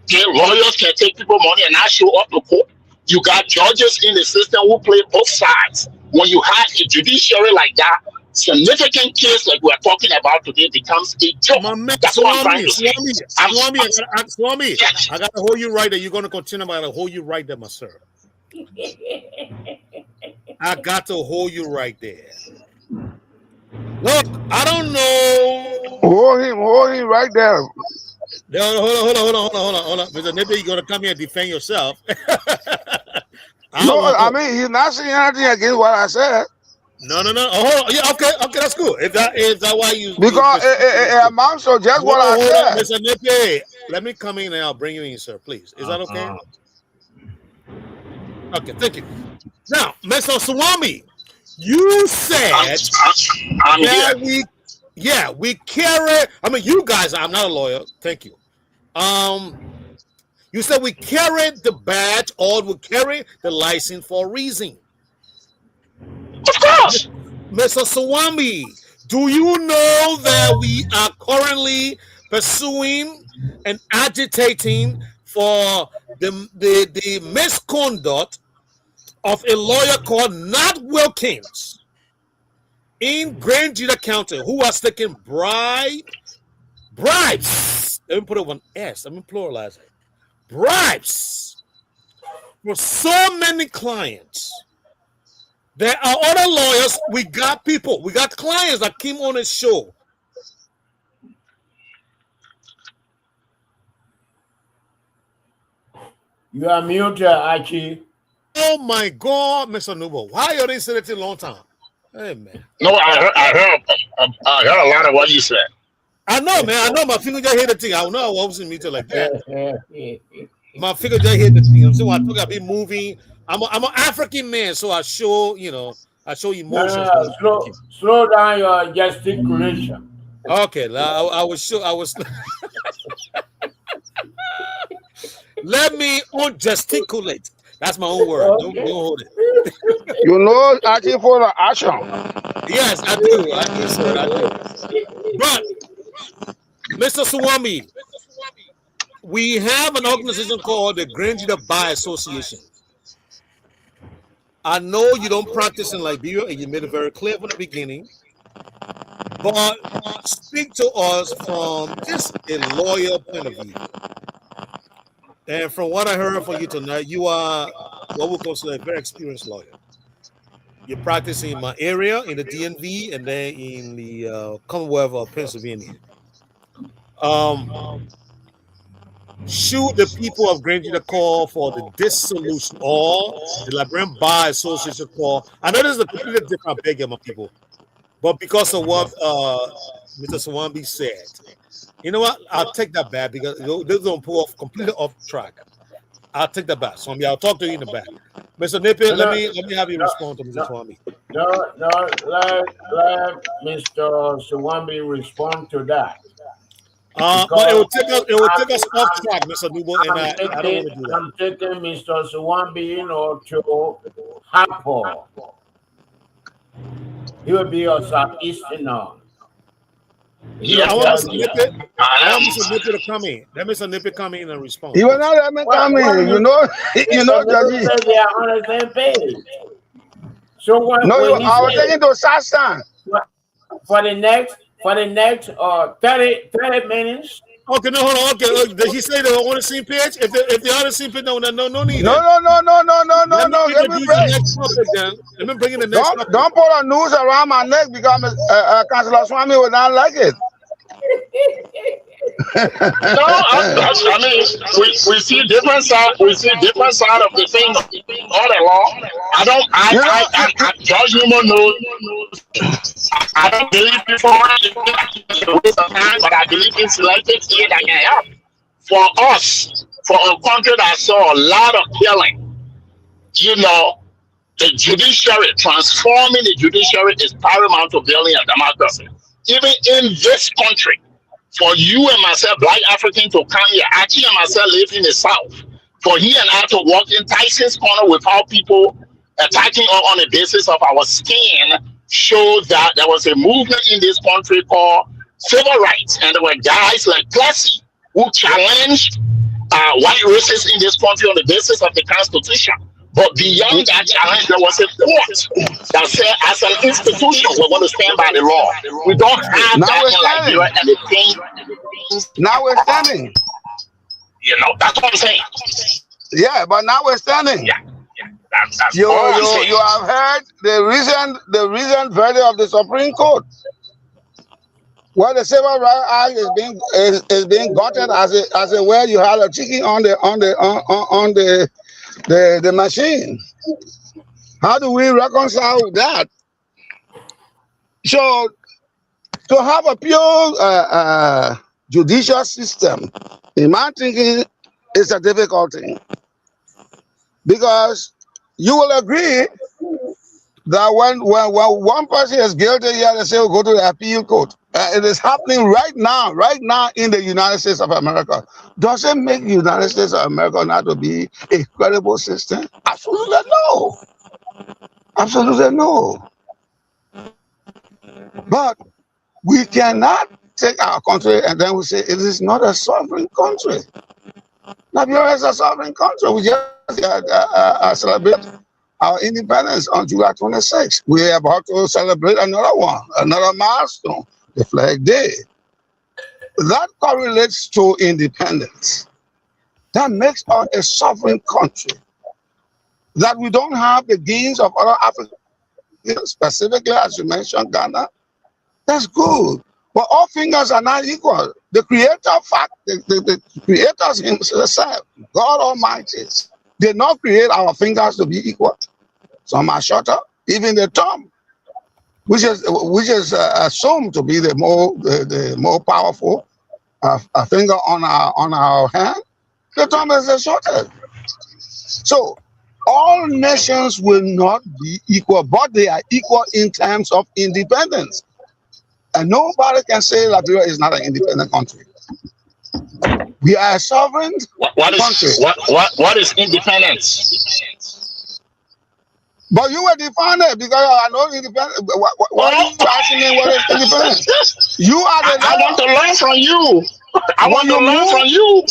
Okay, lawyers can take people money and not show up to court. You got judges in the system who play both sides. When you have a judiciary like that, significant case like we're talking about today becomes a joke. That's what I'm trying to say. Swami, I got to hold you right there. You're going to continue, but I got to hold you right there, my sir. I got to hold you right there. Look, I don't know. Hold him right there. Hold on. Mr. Nippy, you're going to come here and defend yourself. I mean, he's not saying anything against what I said. No. Oh, yeah, okay, that's cool. Is that why you? Because it amounts to just what I said. Mr. Nippy, let me come in and I'll bring you in, sir, please. Is that okay? Okay, thank you. Now, Mr. Swami, you said that we carry. I mean, you guys. I'm not a lawyer. Thank you. You said we carry the badge or we carry the license for a reason. Of course, Mr. Swami, do you know that we are currently pursuing and agitating for the misconduct of a lawyer called Nat Wilkins in Grangita County who was taking bribes. Let me put it on S. Let me pluralize it. Bribes for so many clients. There are other lawyers. We got people. We got clients that came on the show. You are muted, Archie. Oh my God, Mr. Nubo. Why you didn't say that in a long time? Hey, man. No, I heard a lot of what you said. I know, man. I know my finger just hit the thing. I know I wasn't muted like that. My finger just hit the thing. So I took I be moving. I'm an African man, so I show, I show emotions. Slow down your gesticulation. Okay, I was sure I was. Let me ungesticulate. That's my own word. Don't hold it. You know, acting for the action. Yes, I do. I do, sir. I do. But, Mr. Swami, we have an organization called the Grandview Bar Association. I know you don't practice in Liberia, and you made it very clear from the beginning. But speak to us from just a lawyer point of view. And from what I heard from you tonight, you are what we consider a very experienced lawyer. You're practicing in my area, in the DMV, and then in the Commonwealth of Pennsylvania. Should the people of Grandview call for the dissolution or the Liberian Bar Association call? I know this is a completely different beg, my people, but because of what Mr. Swambi said, you know what? I'll take that back because this is going to pull off completely off track. I'll take that back. Swami, I'll talk to you in the back. Mr. Napier, let me have you respond to Mr. Swami. No, let Mr. Swambi respond to that. But it will take us off track, Mr. Nubo, and I don't want to do that. I'm taking Mr. Swambi, to Hapo. He will be your southeasterner. Yeah, I want Mr. Nippy to come in. Let Mr. Nippy come in and respond. He will not let me come in. You know, Judge. They are on the same page. So when I was taking to Sassan for the next 30 minutes. Okay, no, hold on. Okay, did he say they're on the same page? If they're on the same page, no need. No. Let me bring in the next topic. Don't put a noose around my neck because Councilor Swami would not like it. No, I mean, we see different side. We see different side of the thing all along. I Judge Newman knows. I don't believe before it's a waste of time, but I believe in selected here that can help for us, for a country that saw a lot of killing. The judiciary, transforming the judiciary is paramount to building a democracy. Even in this country, for you and myself, Black African, to come here, Archie and myself live in the South. For he and I to walk in Tyson's Corner without people attacking on the basis of our skin shows that there was a movement in this country called civil rights. And there were guys like Plessy who challenged white racists in this country on the basis of the Constitution. But beyond that challenge, there was a court that said, as an institution, we're going to stand by the law. We don't have now that in Liberia, and the thing. Now we're standing. That's what I'm saying. Yeah, but now we're standing. Yeah. That's you all I'm saying. You have heard the recent verdict of the Supreme Court, where the Civil Rights Act is being gutted as a way you had a chicken on the machine. How do we reconcile that? So to have a pure judicial system, in my thinking, is a difficult thing, because you will agree that when one person is guilty, here they say we'll go to the appeal court. It is happening right now in the United States of America. Does it make the United States of America not to be a credible system? Absolutely no. Absolutely no. But we cannot take our country and then we say it is not a sovereign country. Liberia is a sovereign country. We just celebrate our independence on July 26th. We are about to celebrate another one, another milestone, the Flag Day. That correlates to independence. That makes us a sovereign country. That we don't have the gains of other African specifically as you mentioned, Ghana, that's good. But all fingers are not equal. The creator fact, the creators himself, God Almighty, did not create our fingers to be equal. Some are shorter, even the thumb, which is assumed to be the more powerful finger on our hand. The thumb is the shortest. So all nations will not be equal, but they are equal in terms of independence. And nobody can say Liberia is not an independent country. We are a sovereign country. What is independence? But you were defined it because I know independent. Why are you asking me what is independence? You are the. I want to learn from you. I want to learn from you.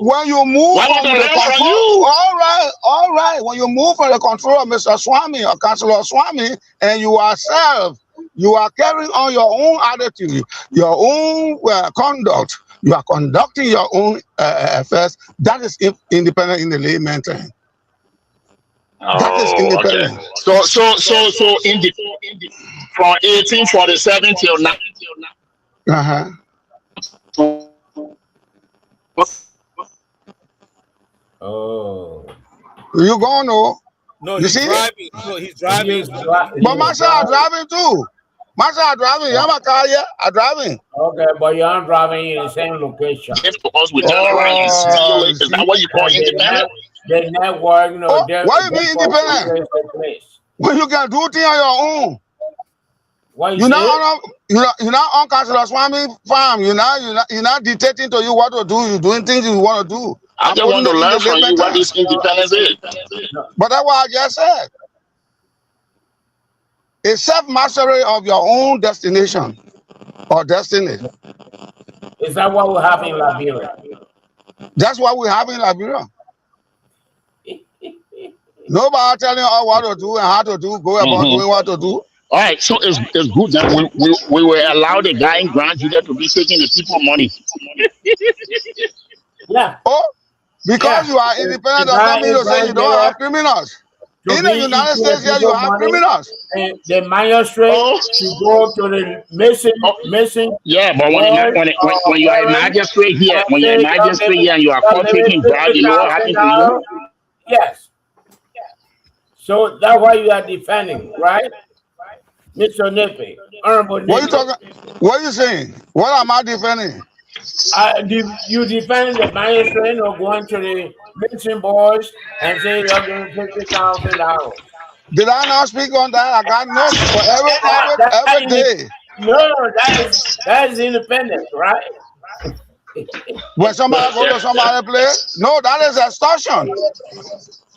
When you move from the control, all right. When you move from the control of Mr. Swami or Councillor Swami, and you are carrying on your own attitude, your own conduct. You are conducting your own affairs. That is independent in the layman term. That is independent. Okay. So from 1847 till now. Oh. You going to? No, you he's see? driving. No, he's driving. But myself, I'm driving too. Myself, I'm driving. I'm a car here. I'm driving. Okay, but you aren't driving in the same location. Because we turn around and steal it. Is that what you call independent? The network, you know. Why you be independent? When you can do things on your own. You're not on Councillor Swami farm. You're not dictating to you what to do. You're doing things you want to do. I just want to learn from you what this independence is. But that's what I just said. It's self-mastery of your own destination or destiny. Is that what we have in Liberia? That's what we have in Liberia. Nobody telling us what to do and how to do, go about doing what to do. All right, so it's good that we were allowed the guy in Grand Judah to be taking the people money. Yeah. Oh, because you are independent doesn't mean to say you don't have criminals. In the United States, here you have criminals. And the magistrate to go to the missing. Yeah, but when you are a magistrate here, and you are caught taking bribe, you know what happened to you? Yes. So that's why you are defending, right? Mr. Nippy, Honorable Nippy. What are you talking? What are you saying? What am I defending? You defend the magistrate or going to the missing boys and say you're going to $50,000. Did I not speak on that? I got notes for every day. No, that is independent, right? When somebody go to somebody's place, no, that is extortion.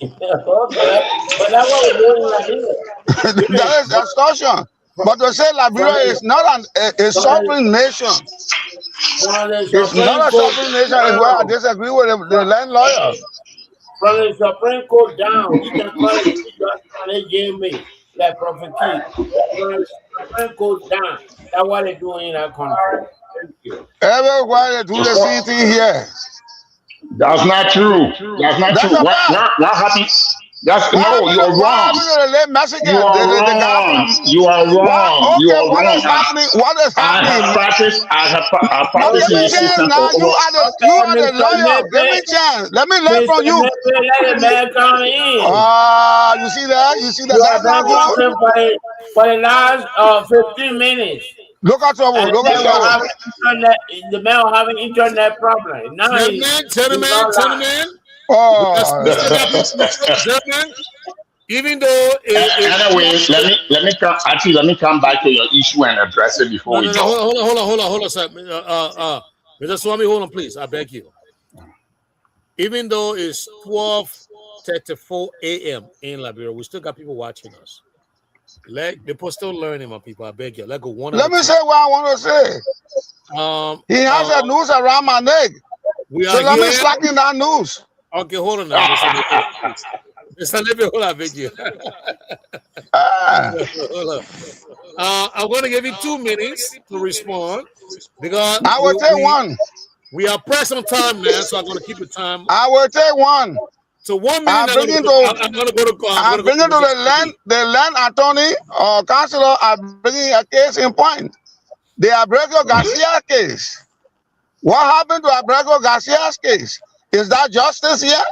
Okay, but that's what we're doing right here. That is extortion. But to say Liberia is not a sovereign nation. It's not a sovereign nation is where I disagree with the land lawyer. From the Supreme Court down, you can call it they gave me that prophet key. From the Supreme Court down, that's what they're doing in our country. Thank you. Everywhere they do the same thing here. That's not true. That's not true. What happened? No, you're wrong. You are wrong. You are wrong. What is happening? What is happening? I have practiced in this system now. You are the lawyer. Give me a chance. Let me learn from you. Let the man come in. You see that? You see that? That's not good. For the last 15 minutes. Look at trouble. Look at trouble. The man was having internet problem. Now Gentlemen. Gentlemen, even though anyway, let me come back to your issue and address it before we go. Hold on, sir. Mr. Swami, hold on, please. I beg you. Even though it's 12:34 a.m. in Liberia, we still got people watching us. Let people still learning, my people. I beg you. Let go one. Let me say what I want to say. He has a noose around my neck. So let me slacken that noose. Okay, hold on now. Mr. Nippy, hold on, I beg you. Hold on. I'm going to give you 2 minutes to respond because I will take one. We are pressed on time now, so I'm going to keep the time. I will take one. So 1 I'm minute. bringing to the land attorney or counselor are bringing a case in point. The Abrego Garcia case. What happened to Abrego Garcia's case? Is that justice here?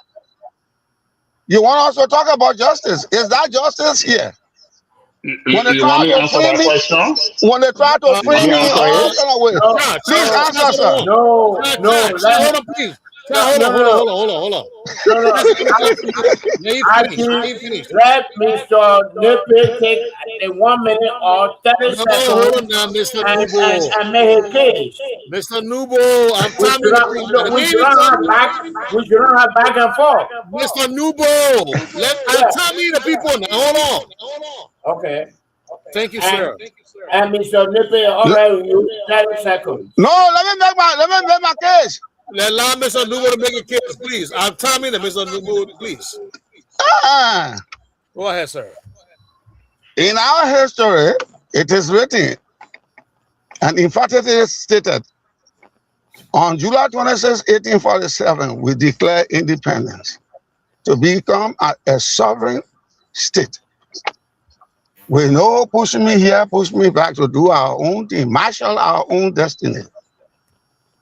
You want us to talk about justice? Is that justice here? When they You try want me to to answer free that me, question? when they try to You free want me me to answer all it? kind of way, please answer, sir. No, Hold on, please. Hold on. No. Let Mr. Nippy take the 1 minute or 30 No, hold on seconds now, Mr. Nubo. and make his case. Mr. Nubo, I'm timing the thing. We should not have back and forth. Mr. Nubo, I'm timing the people now. Hold on. Okay. Thank you, sir. And Mr. Nippy, all right, you 30 seconds. No, let me make my case. Allow Mr. Nubo to make a case, please. I'm timing the Mr. Nubo, please. Go ahead, sir. In our history, it is written, and in fact, it is stated, on July 26, 1847, we declare independence to become a sovereign state. We know push me here, push me back to do our own thing, marshal our own destiny,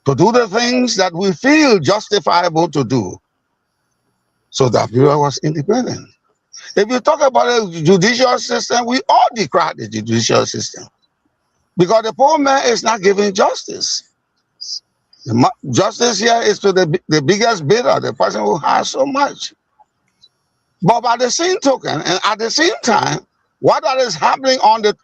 to do the things that we feel justifiable to do. So that we was independent. If you talk about the judicial system, we all decry the judicial system because the poor man is not giving justice. Justice here is to the biggest bidder, the person who has so much. But by the same token, and at the same time, what is happening on the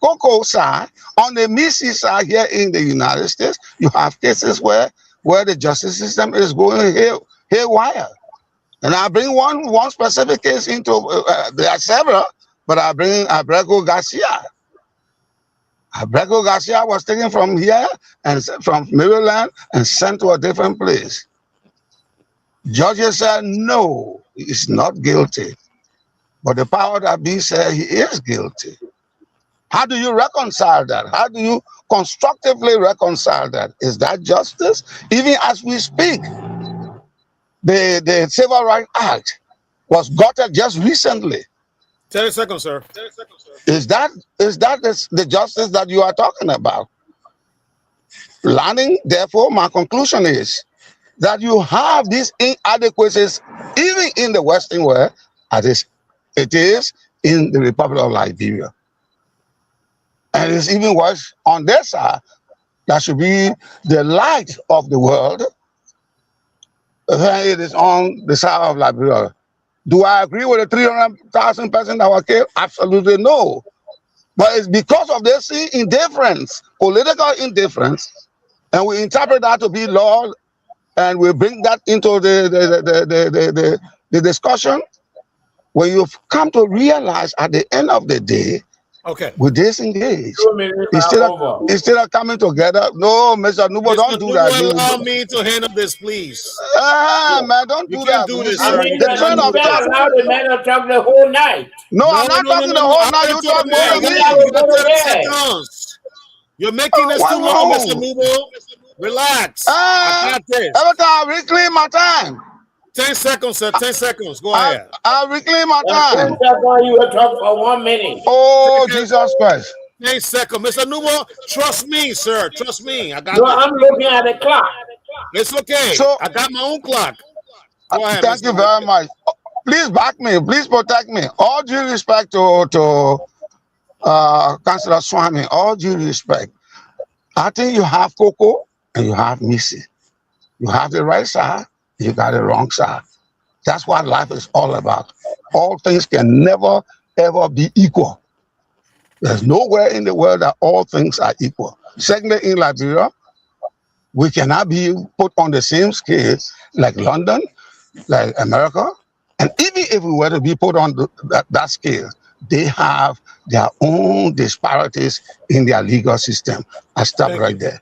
cocoa side, on the Missy side here in the United States, you have cases where the justice system is going haywire. And I bring one specific case into, there are several, but I bring Abrego Garcia. Abrego Garcia was taken from here and from Maryland and sent to a different place. Judges said, no, he's not guilty. But the power that be said he is guilty. How do you reconcile that? How do you constructively reconcile that? Is that justice? Even as we speak, the Civil Rights Act was gutted just recently. 30 seconds, sir. Is that the justice that you are talking about? Learning, therefore, my conclusion is that you have these inadequacies even in the Western world, as it is in the Republic of Liberia. And it's even worse on their side. That should be the light of the world. It is on the side of Liberia. Do I agree with the 300,000 persons that were killed? Absolutely no. But it's because of this indifference, political indifference, and we interpret that to be law, and we bring that into the discussion. When you've come to realize at the end of the day, we disengage. Instead of coming together, no, Mr. Nubo, don't do that. Allow me to handle this, please. Man, don't do that. Do this, I mean, you can't allow the man to talk the whole night. No, I'm not talking the whole night. You talk more than me. You're making this too long, Mr. Nubo. Relax. I got this. Every time I reclaim my time. 10 seconds, sir. 10 seconds. Go ahead. I'll reclaim my time. 10 seconds, you will talk for 1 minute. Oh, Jesus Christ. 10 seconds. Mr. Nubo, trust me, sir. Trust me. I got No, I'm looking at the clock. It's okay. So, I got my own clock. Go ahead, thank you very much. Please back me. Please protect me. All due respect to Councillor Swami, all due respect. I think you have Coco and you have Missy. You have the right side, you got the wrong side. That's what life is all about. All things can never, ever be equal. There's nowhere in the world that all things are equal. Secondly, in Liberia, we cannot be put on the same scale like London, like America. And even if we were to be put on that scale, they have their own disparities in their legal system. I stop right there.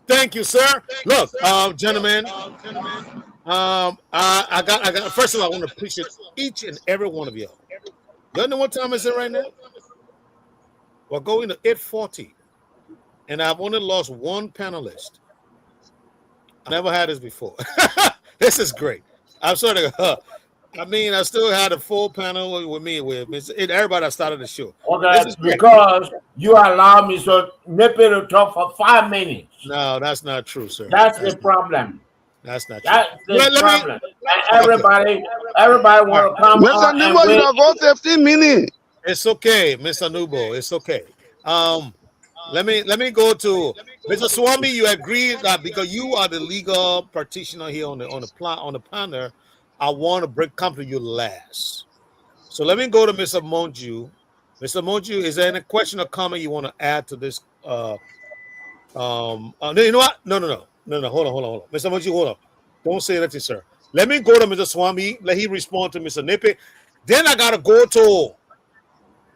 Thank you, sir. Look, gentlemen, I got. First of all, I want to appreciate each and every one of y'all. Y'all know what time is it right now? We're going to 8:40, and I've only lost one panelist. I never had this before. This is great. I'm sorry. I mean, I still had a full panel with me everybody that started the show. Okay, because you allow me so maybe to talk for 5 minutes. No, that's not true, sir. That's the problem. That's not true. That's the problem. And Okay. everybody want to come Mr. on and Nemo, you wait. don't go 15 minutes. It's okay, Mr. Nubo. It's okay. Let me go to Mr. Swami. You agree that because you are the legal practitioner here on the panel, I want to come to you last. So let me go to Mr. Monju. Mr. Monju, is there any question or comment you want to add to this? No, you know what? No. Hold on. Mr. Monju, hold on. Don't say anything, sir. Let me go to Mr. Swami. Let he respond to Mr. Nippy. Then I gotta go to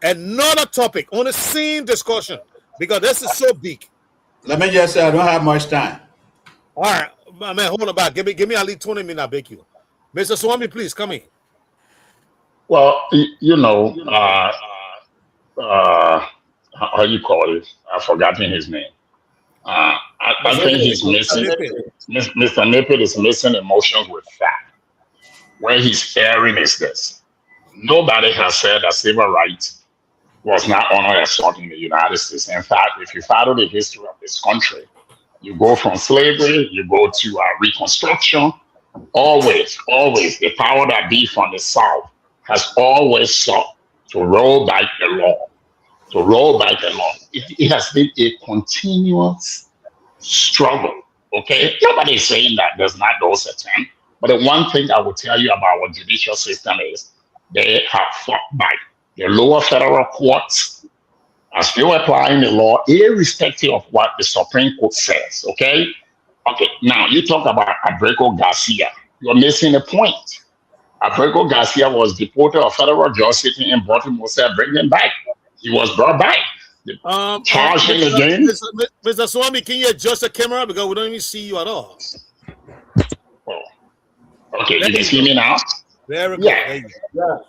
another topic on the same discussion because this is so big. Let me just say I don't have much time. All right, man, hold on back. Give me at least 20 minutes, I beg you. Mr. Swami, please come in. Well, how you call it? I've forgotten his name. I think he's missing. Mr. Nippet is missing emotions with fact. Where he's erring is this: nobody has said that civil rights was not honored as such in the United States. In fact, if you follow the history of this country, you go from slavery, you go to Reconstruction. Always, the power that be from the South has always sought to roll back the law. It has been a continuous struggle. Okay, nobody is saying that there's not those attempts. But the one thing I will tell you about our judicial system is they have fought back. The lower federal courts are still applying the law, irrespective of what the Supreme Court says. Okay. Now you talk about Abrego Garcia. You're missing a point. Abrego Garcia was deported. A federal judge sitting in Baltimore said, "Bring him back." He was brought back. Charged him again. Mr. Swami, can you adjust the camera because we don't even see you at all? Okay, you can see me now. Very good. Yeah.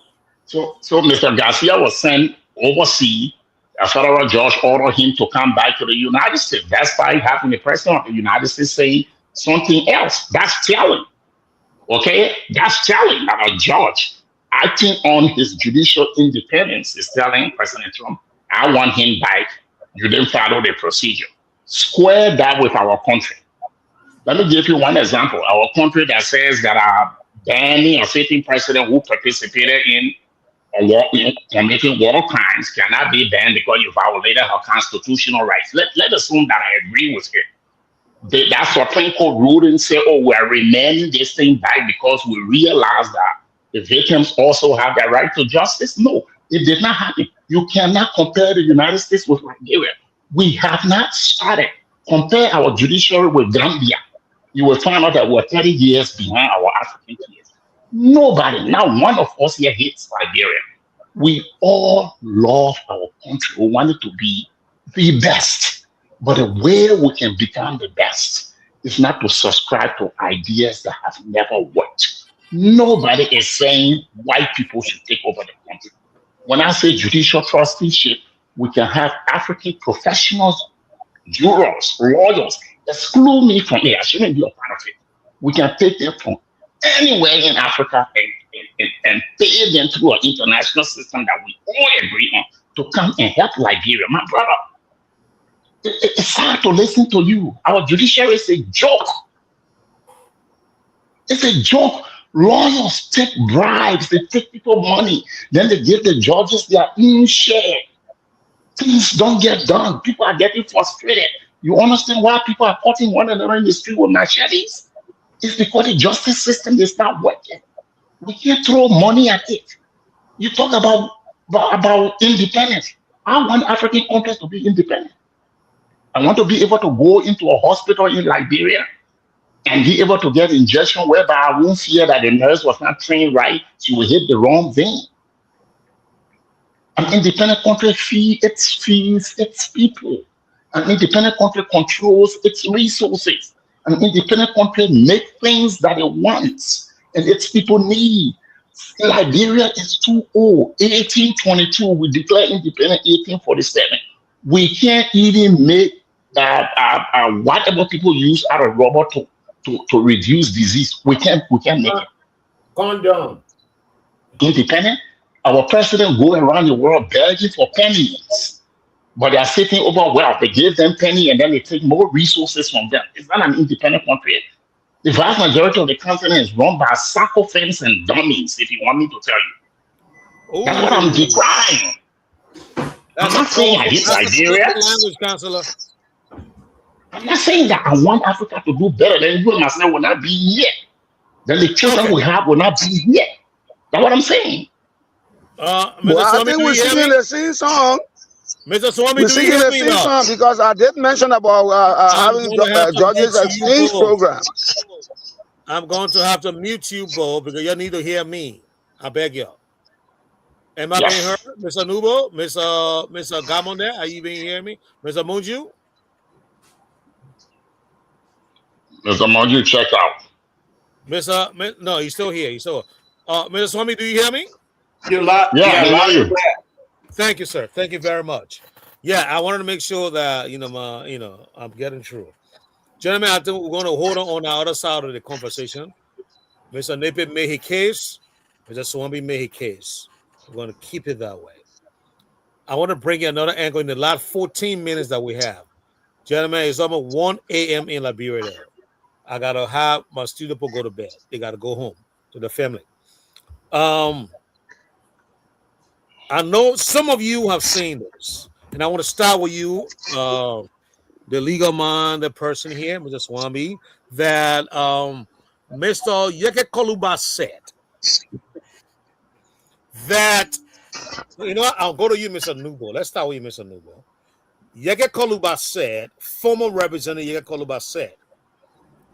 So Mr. Garcia was sent overseas. A federal judge ordered him to come back to the United States. That's why having the president of the United States say something else. That's telling. Okay? That's telling that a judge acting on his judicial independence is telling President Trump, I want him back. You didn't follow the procedure. Square that with our country. Let me give you one example. Our country that says that banning a sitting president who participated in committing war crimes cannot be banned because you violated her constitutional rights. Let assume that I agree with it. That Supreme Court ruled and said, oh, we are remanding this thing back because we realize that the victims also have the right to justice. No, it did not happen. You cannot compare the United States with Nigeria. We have not started. Compare our judiciary with Gambia. You will find out that we're 30 years behind our African peers. Nobody, not one of us here hates Liberia. We all love our country. We want it to be the best. But the way we can become the best is not to subscribe to ideas that have never worked. Nobody is saying white people should take over the country. When I say judicial trusteeship, we can have African professionals, jurors, lawyers, exclude me from it. I shouldn't be a part of it. We can take them from anywhere in Africa and pay them through an international system that we all agree on to come and help Liberia. My brother, it's hard to listen to you. Our judiciary is a joke. It's a joke. Lawyers take bribes, they take people money, then they give the judges their own share. Things don't get done. People are getting frustrated. You understand why people are cutting one another in the street with machetes? It's because the justice system is not working. We can't throw money at it. You talk about independence. I want African countries to be independent. I want to be able to go into a hospital in Liberia and be able to get injection whereby I won't fear that the nurse was not trained right, she will hit the wrong vein. An independent country feeds its people. An independent country controls its resources. An independent country makes things that it wants and its people need. Liberia is too old. 1822, we declared independent 1847. We can't even make whatever people use out of rubber to reduce disease. We can't make it. Condom. Independent. Our president go around the world begging for pennies, but they are sitting over wealth. They give them penny and then they take more resources from them. It's not an independent country. The vast majority of the continent is run by sycophants and dummies, if you want me to tell you. That's what I'm decrying. I'm not saying I hate Liberia. Language, Counselor. I'm not saying that I want Africa to do better. Then you and myself will not be here. Then the children we have will not be here. That's what I'm saying. Well, I think we're singing the same song. Mr. Swami, we're singing the same song because I did mention about having George's exchange program. I'm going to have to mute you both because you need to hear me. I beg you. Am I being heard, Mr. Nubo, Mr. Gamonde? Are you being hearing me, Mr. Munju? Mr. Munju, check out. No, he's still here. He's still. Mr. Swami, do you hear me? You're live. Yeah, I hear you. Thank you, sir. Thank you very much. Yeah, I wanted to make sure that I'm getting through. Gentlemen, I think we're going to hold on the other side of the conversation. Mr. Nepe made his case. Mr. Swami made his case. We're going to keep it that way. I want to bring you another angle in the last 14 minutes that we have. Gentlemen, it's almost 1 a.m. in Liberia. I got to have my student people go to bed. They got to go home to the family. I know some of you have seen this, and I want to start with you, the legal man, the person here, Mr. Swami, that Mr. Yeke Koluba said that, I'll go to you, Mr. Nubo. Let's start with you, Mr. Nubo. Yeke Koluba said, former representative Yeke Koluba said,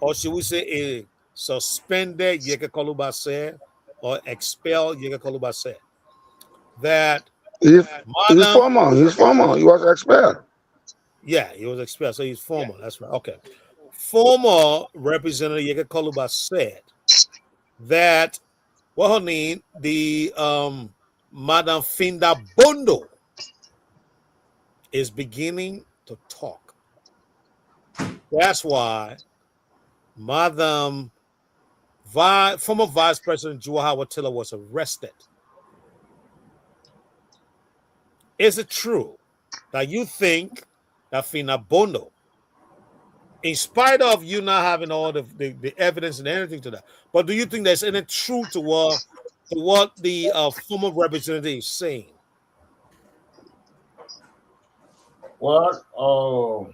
or should we say a suspended Yeke Koluba said, or expelled Yeke Koluba said, that he's former. He was expelled. Yeah, he was expelled. So he's former. That's right. Okay. Former Representative Yeke Koluba said that her name, the Madam Finda Bondo is beginning to talk. That's why former Vice President Juha Watila was arrested. Is it true that you think that Finda Bondo, in spite of you not having all the evidence and anything to that, but do you think there's any truth to what the former representative is saying? Well,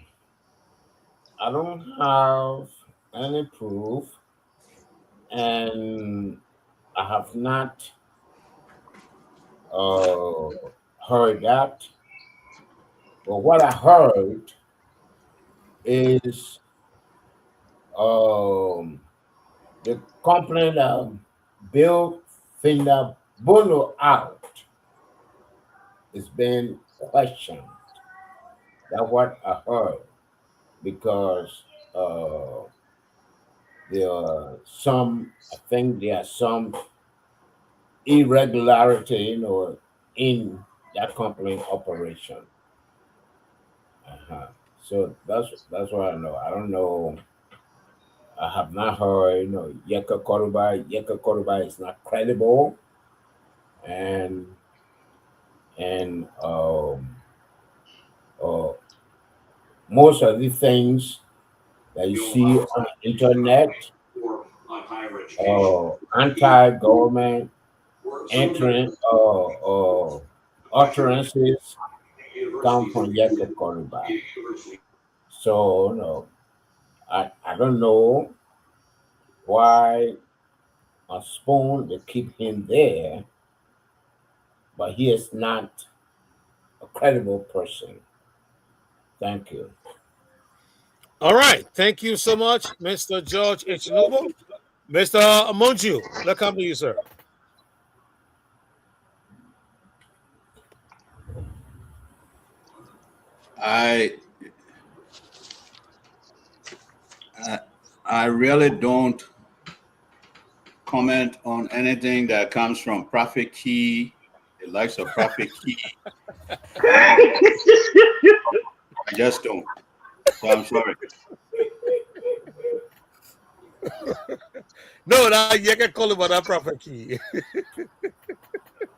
I don't have any proof, and I have not heard that. But what I heard is the company that built Finda Bono out is being questioned. That's what I heard, because there are some irregularity, in that company operation. So that's what I know. I don't know. I have not heard, Yeke Koluba. Yeke Koluba is not credible, and most of the things that you see on the internet, anti-government utterances come from Yeke Koluba. So no, I don't know why a spoon they keep him there, but he is not a credible person. Thank you. All right. Thank you so much, Mr. George H. Nubo. Mr. Monju, let's come to you, sir. I really don't comment on anything that comes from Prophet Key, the likes of Prophet Key. I just don't. So I'm sorry. No, you can call him that prophet key.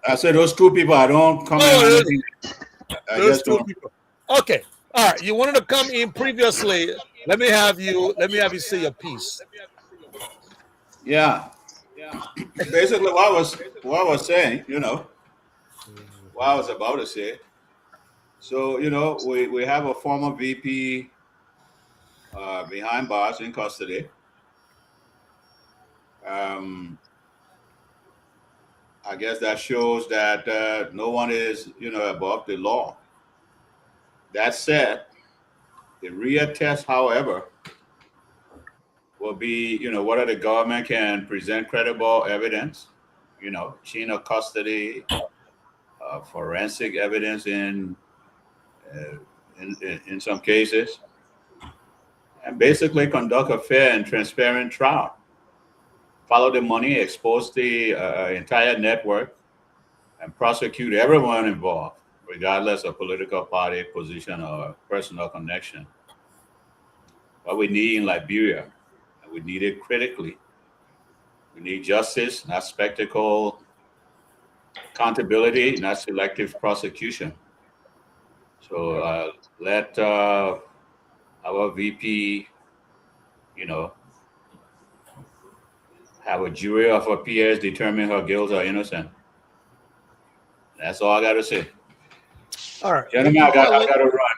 I said those two people. I don't comment on anything. I Those just two don't. people. Okay. All right. You wanted to come in previously. Let me have you say your piece. Yeah. Basically, what I was saying, what I was about to say. So, we have a former VP behind bars in custody. I guess that shows that no one is, above the law. That said, the real test, however, will be, whether the government can present credible evidence, chain of custody, forensic evidence in some cases, and basically conduct a fair and transparent trial. Follow the money, expose the entire network, and prosecute everyone involved, regardless of political party, position, or personal connection. What we need in Liberia, and we need it critically. We need justice, not spectacle, accountability, not selective prosecution. So let our VP, have a jury of her peers determine her guilt or innocent. That's all I got to say. All right, gentlemen, I got to run.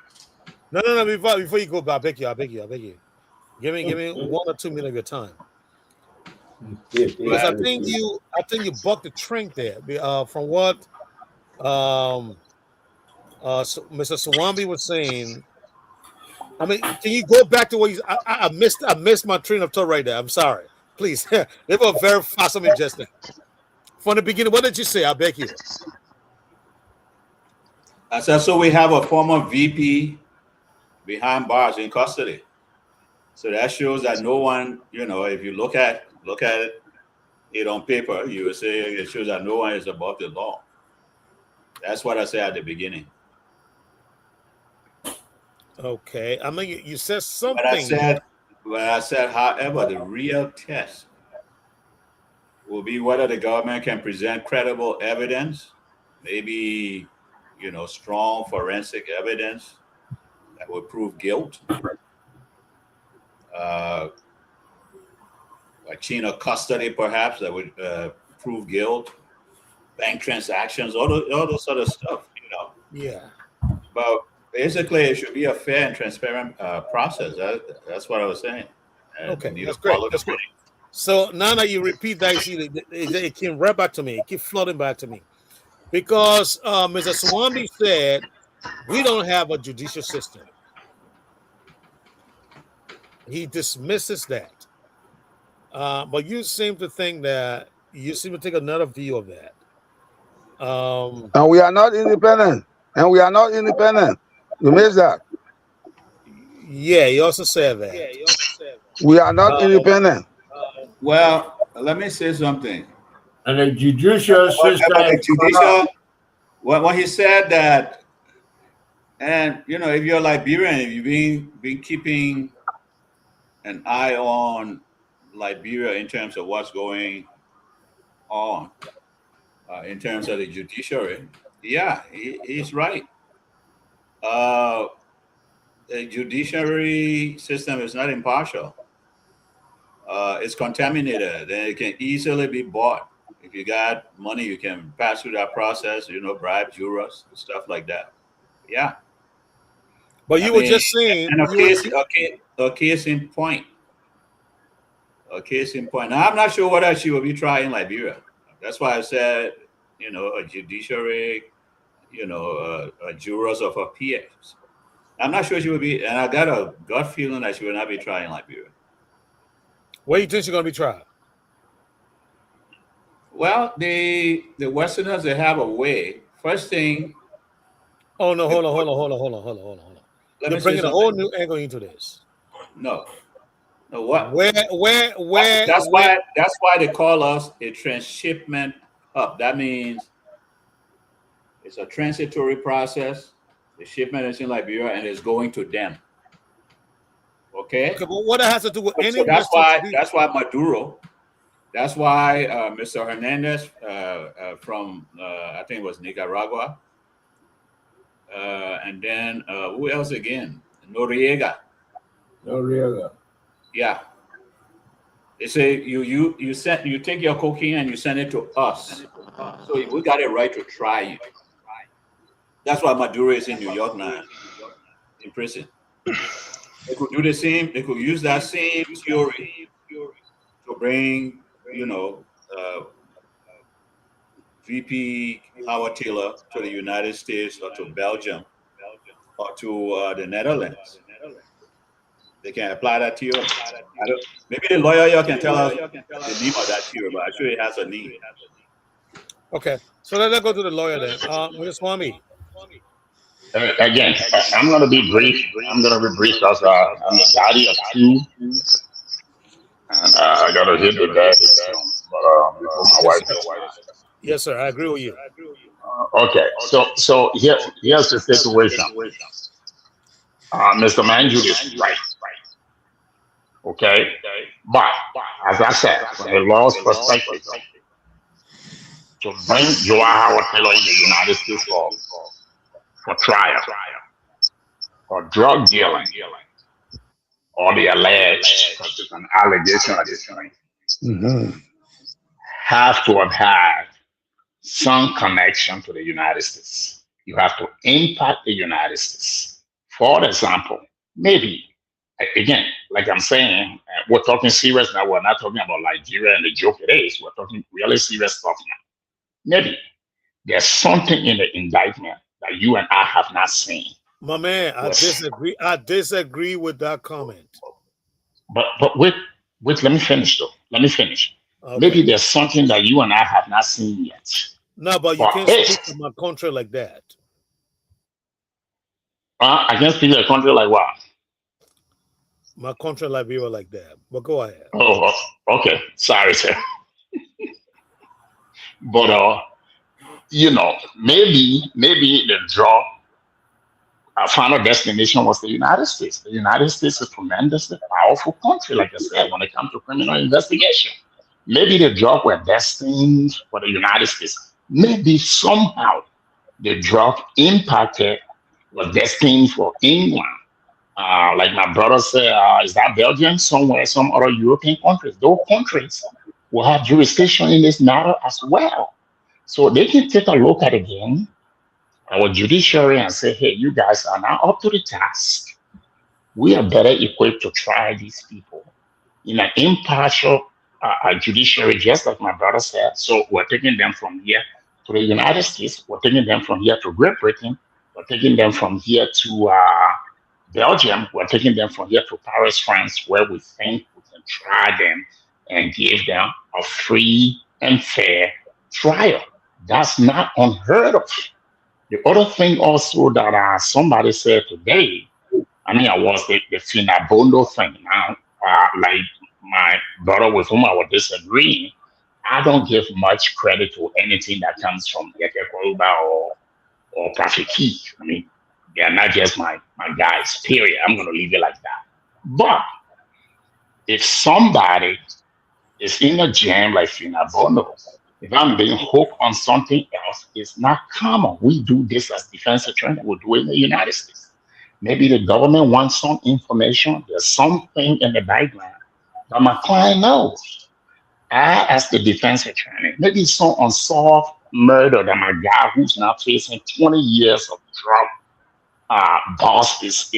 No. Before you go, I beg you. Give me 1 or 2 minutes of your time. Because I think you bucked the trend there. From what Mr. Swambi was saying. I mean, can you go back to what I missed my train of thought right there. I'm sorry. Please. They were very fast on me just now. From the beginning, what did you say? I beg you. I said, so we have a former VP behind bars in custody. So that shows that no one, if you look at it on paper, you would say it shows that no one is above the law. That's what I said at the beginning. Okay. I mean, you said something. But I said, however, the real test will be whether the government can present credible evidence, maybe, strong forensic evidence that would prove guilt. A chain of custody, perhaps, that would prove guilt. Bank transactions, all those sort of stuff, Yeah. But basically, it should be a fair and transparent process. That's what I was saying. And okay, that's great. That's great. So now that you repeat that, you see, it came right back to me. It keeps flooding back to me. Because Mr. Swambi said, we don't have a judicial system. He dismisses that. But you seem to think that you seem to take another view of that. And we are not independent. You missed that. Yeah, he also said that. We are not independent. Well, let me say something. And the judicial system. Well, he said that, and if you're Liberian, if you've been keeping an eye on Liberia in terms of what's going on, in terms of the judiciary, yeah, he's right. The judiciary system is not impartial. It's contaminated. Then it can easily be bought. If you got money, you can pass through that process, bribe jurors, stuff like that. Yeah. But you were just saying. And a case in point. Now, I'm not sure whether she will be trying Liberia. That's why I said, a judiciary, jurors of her peers. I'm not sure she will be, and I got a gut feeling that she will not be trying Liberia. Where do you think she's going to be tried? Well, the Westerners, they have a way. First thing. Oh no! Hold on. You're bringing a whole new angle into this. No. What? Where? That's why they call us a transshipment hub. That means it's a transitory process. The shipment is in Liberia and it's going to them. Okay. Okay, but what has to do with any? So that's why Maduro That's why Mr. Hernandez from I think it was Nicaragua, and then who else again? Noriega. Noriega. Yeah. They say you take your cocaine and you send it to us. So we got a right to try you. That's why Maduro is in New York now, in prison. They could do the same. They could use that same theory to bring, VP Howard Taylor to the United States or to Belgium or to the Netherlands. They can apply that theory. Maybe the lawyer here can tell us the name of that theory, but I'm sure it has a name. Okay, so let's go to the lawyer then. Mr. Swami. Again, I'm going to be brief. I'm going to be brief because I'm a daddy of two, and I got to hit the bed soon. But before my wife gets mad. Yes, sir. I agree with you. Okay, so here's the situation. Mr. Manjul is right. Okay, but as I said, from the law's perspective, to bring Joao Howard Taylor in the United States for trial for drug dealing or the alleged, because it's an allegation at this point, have to have had some connection to the United States. You have to impact the United States. For example, maybe, again, like I'm saying, we're talking serious now. We're not talking about Nigeria and the joke it is. We're talking really serious stuff now. Maybe there's something in the indictment that you and I have not seen. My man, I disagree. I disagree with that comment. But wait, let me finish though. Let me finish. Okay. Maybe there's something that you and I have not seen yet. No, but you can't speak to my country like that. I can't speak to a country like what? My country Liberia like that. But go ahead. Oh, okay. Sorry, sir. But maybe the draw, our final destination was the United States. The United States is a tremendously powerful country, like I said, when it comes to criminal investigation. Maybe the drug were destined for the United States. Maybe somehow the drug impacted was destined for England. Like my brother said, is that Belgium, somewhere, some other European countries? Those countries will have jurisdiction in this matter as well. So they can take a look at it again, our judiciary, and say, hey, you guys are now up to the task. We are better equipped to try these people in an impartial judiciary, just like my brother said. So we're taking them from here to the United States. We're taking them from here to Great Britain. We're taking them from here to Belgium. We're taking them from here to Paris, France, where we think we can try them and give them a free and fair trial. That's not unheard of. The other thing also that somebody said today, I was the Finabondo thing. Now, like my brother with whom I was disagreeing, I don't give much credit to anything that comes from Yekekoluba or Prophet Key. They are not just my guys, period. I'm going to leave it like that. But if somebody is in a jam like Finabondo, if I'm being hooked on something else, it's not common. We do this as defense attorney. We do it in the United States. Maybe the government wants some information. There's something in the background that my client knows. I, as the defense attorney, maybe some unsolved murder that my guy who's now facing 20 years of drug boss is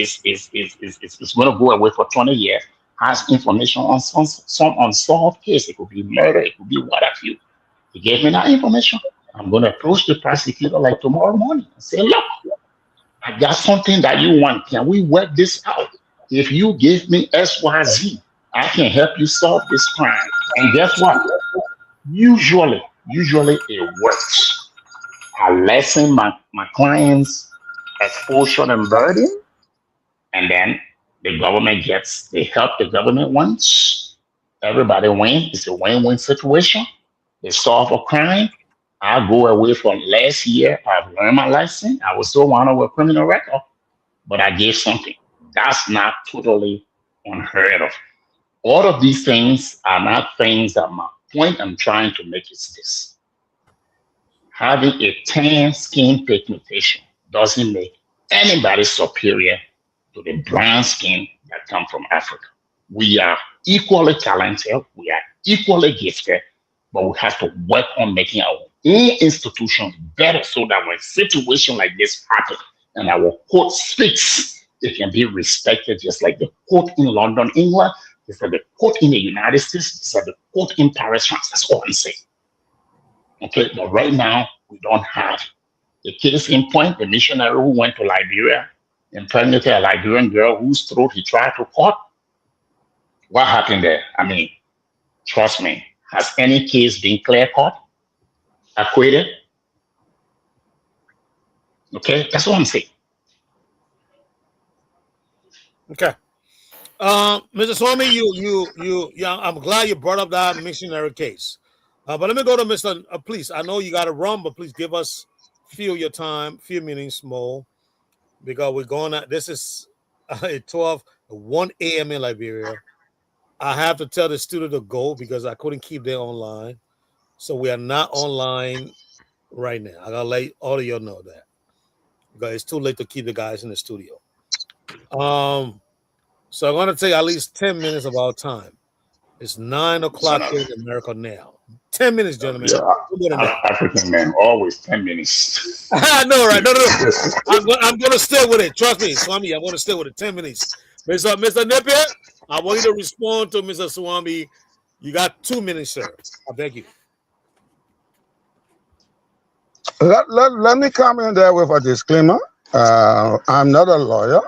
going to go away for 20 years, has information on some unsolved case. It could be murder. It could be what have you. He gave me that information. I'm going to approach the prosecutor like tomorrow morning and say, look, I got something that you want. Can we work this out? If you give me XYZ, I can help you solve this crime. And guess what? Usually it works. I lessen my client's exposure and burden, and then the government they help the government wins. Everybody wins. It's a win-win situation. They solve a crime. I go away from last year. I've learned my lesson. I was still one of a criminal record, but I gave something. That's not totally unheard of. All of these things are not things that my point I'm trying to make is this. Having a tan skin pigmentation doesn't make anybody superior to the brown skin that come from Africa. We are equally talented, we are equally gifted, but we have to work on making our own institutions better so that when situations like this happen and our court speaks, it can be respected just like the court in London, England, just like the court in the United States, just like the court in Paris, France. That's all I'm saying. Okay, but right now we don't have the case in point, the missionary who went to Liberia, impregnated a Liberian girl whose throat he tried to cut. What happened there? I mean, trust me, has any case been clear cut, acquitted? Okay, that's what I'm saying. Okay. Mr. Swami, yeah, I'm glad you brought up that missionary case. But let me go to Mr. Please, I know you got to run, but please give us few minutes more, because we're going at this is 1 a.m. in Liberia. I have to tell the student to go because I couldn't keep them online. So we are not online right now. I gotta let all of y'all know that, because it's too late to keep the guys in the studio. So I'm gonna take at least 10 minutes of our time. It's 9 o'clock here in America now. 10 minutes, gentlemen. Yeah, African man, always 10 minutes. I know, right? No. I'm gonna stay with it. Trust me, Swami. I'm gonna stay with it. 10 minutes. Mr. Napier, I want you to respond to Mr. Swami. You got 2 minutes, sir. I beg you. Let me come in there with a disclaimer. I'm not a lawyer,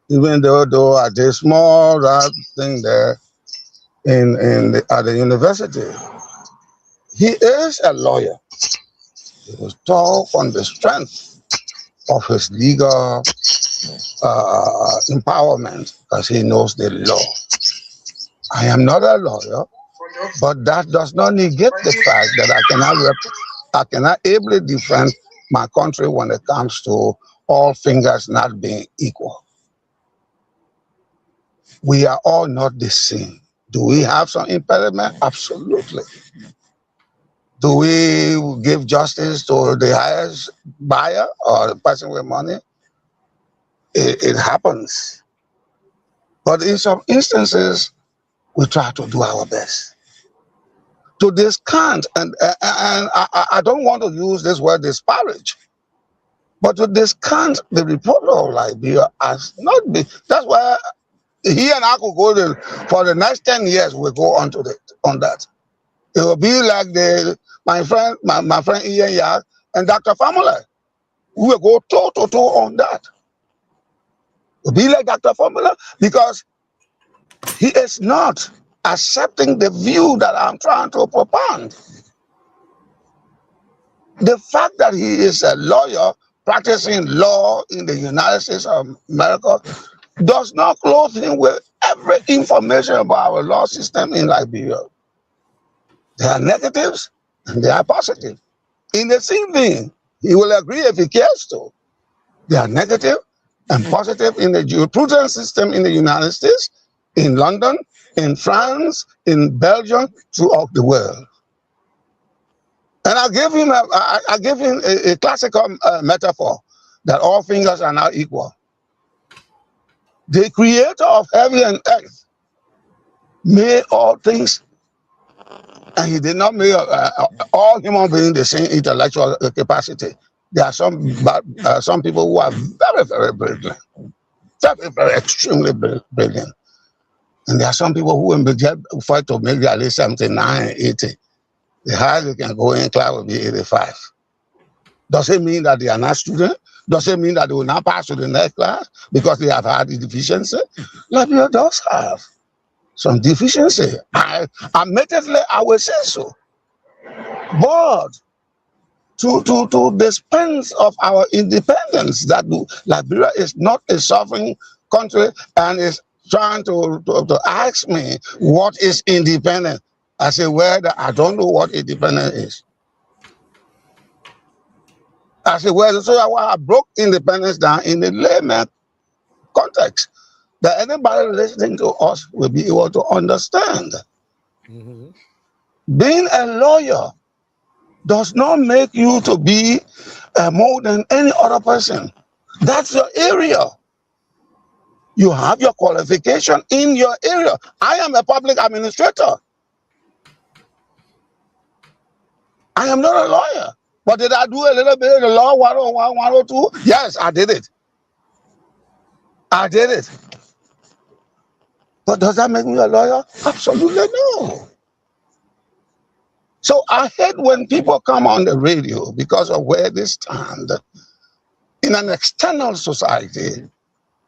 even though I did small thing there at the university. He is a lawyer. He was taught on the strength of his legal empowerment because he knows the law. I am not a lawyer, but that does not negate the fact that I cannot ably defend my country when it comes to all fingers not being equal. We are all not the same. Do we have some impediment? Absolutely. Do we give justice to the highest buyer or the person with money? It happens. But in some instances, we try to do our best. To discount, and I don't want to use this word disparage, but to discount the Republic of Liberia as not be. That's why he and I could go for the next 10 years. We'll go on that. It will be like my friend Ian Yak and Dr. Famula. We will go toe to toe on that. It will be like Dr. Famula because he is not accepting the view that I'm trying to propound. The fact that he is a lawyer practicing law in the United States of America does not clothe him with every information about our law system in Liberia. There are negatives and there are positive. In the same vein, he will agree if he cares to. There are negative and positive in the jurisprudence system in the United States, in London, in France, in Belgium, throughout the world. And I give him a classical metaphor that all fingers are not equal. The creator of heaven and earth made all things, and he did not make all human beings the same intellectual capacity. There are some people who are very, very brilliant, very, very extremely brilliant. And there are some people who will fight to make at least 79, 80. The highest they can go in class will be 85. Does it mean that they are not students? Does it mean that they will not pass to the next class because they have had the deficiency? Liberia does have some deficiency. Admittedly, I will say so. But to the expense of our independence, that Liberia is not a sovereign country and is trying to ask me what is independent. I say, well, I don't know what independent is. I say, well, so I broke independence down in the layman context that anybody listening to us will be able to understand. Mm-hmm. Being a lawyer does not make you to be more than any other person. That's your area. You have your qualification in your area. I am a public administrator. I am not a lawyer. But did I do a little bit of the law 101, 102? Yes, I did it. I did it. But does that make me a lawyer? Absolutely no. So I hate when people come on the radio because of where they stand in an external society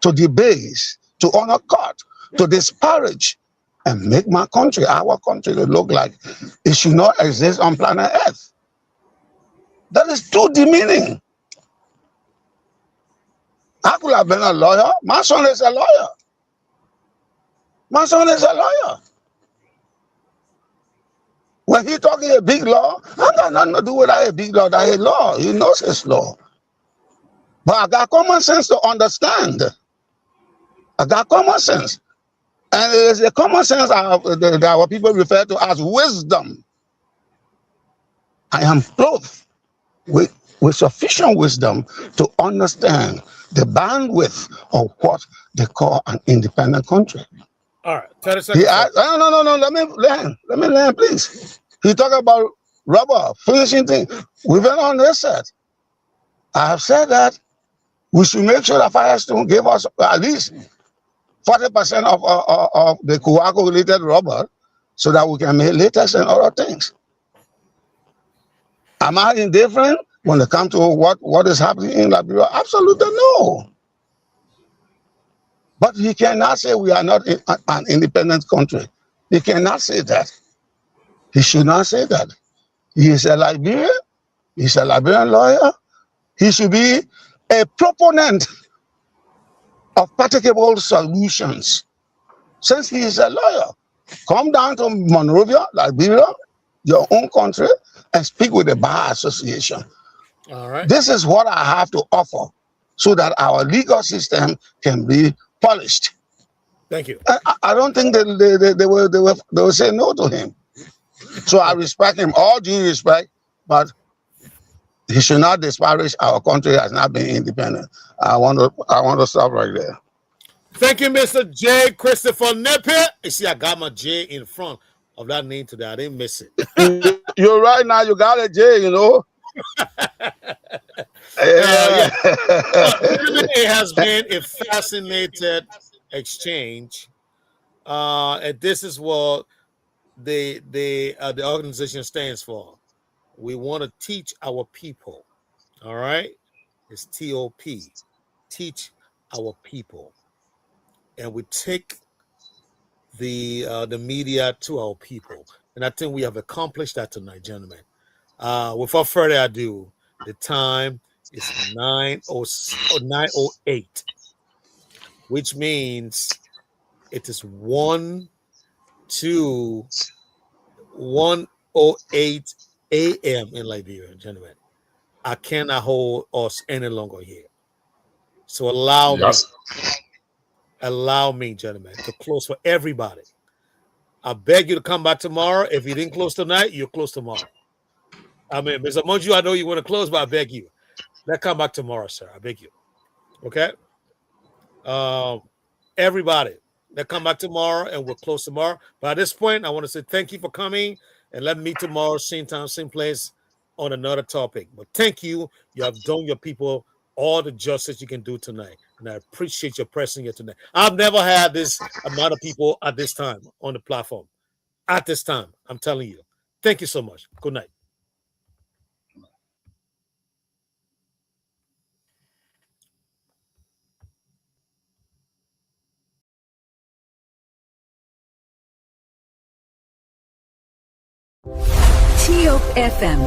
to debase, to honor God, to disparage, and make my country, our country, to look like it should not exist on planet Earth. That is too demeaning. I could have been a lawyer. My son is a lawyer. My son is a lawyer. When he talking a big law, I got nothing to do with that a big law, that a law. He knows his law. But I got common sense to understand. I got common sense. And it is the common sense that our people refer to as wisdom. I am clothed with sufficient wisdom to understand the bandwidth of what they call an independent country. All right, 30 seconds. No. Let me learn, please. He talk about rubber, finishing thing. We've been on this set. I have said that we should make sure that Firestone give us at least 40% of the coagulated rubber so that we can make latex and other things. Am I indifferent when it comes to what is happening in Liberia? Absolutely no. But he cannot say we are not an independent country. He cannot say that. He should not say that. He is a Liberian. He's a Liberian lawyer. He should be a proponent of practicable solutions. Since he is a lawyer, come down to Monrovia, Liberia, your own country, and speak with the Bar Association. All right. This is what I have to offer so that our legal system can be polished. Thank you. I don't think they will say no to him. So I respect him, all due respect, but he should not disparage our country as not being independent. I want to stop right there. Thank you, Mr. J. Christopher Napier. You see, I got my J in front of that name today. I didn't miss it. You're right now. You got a J, you know. Yeah. It has been a fascinating exchange, and this is what the organization stands for. We want to teach our people. All right, it's TOP, teach our people, and we take the media to our people, and I think we have accomplished that tonight, gentlemen. Without further ado, the time is 9:08, which means it is 1:08 a.m. in Liberia, gentlemen. I cannot hold us any longer here. So allow me, gentlemen, to close for everybody. I beg you to come back tomorrow. If you didn't close tonight, you'll close tomorrow. I mean, Mr. Monju, I know you want to close, but I beg you. Let's come back tomorrow, sir. I beg you. Okay? Everybody, let's come back tomorrow and we'll close tomorrow. But at this point, I want to say thank you for coming and let me meet tomorrow, same time, same place on another topic. But thank you. You have done your people all the justice you can do tonight. And I appreciate your presence here tonight. I've never had this amount of people at this time on the platform. At this time, I'm telling you. Thank you so much. Good night. TOP FM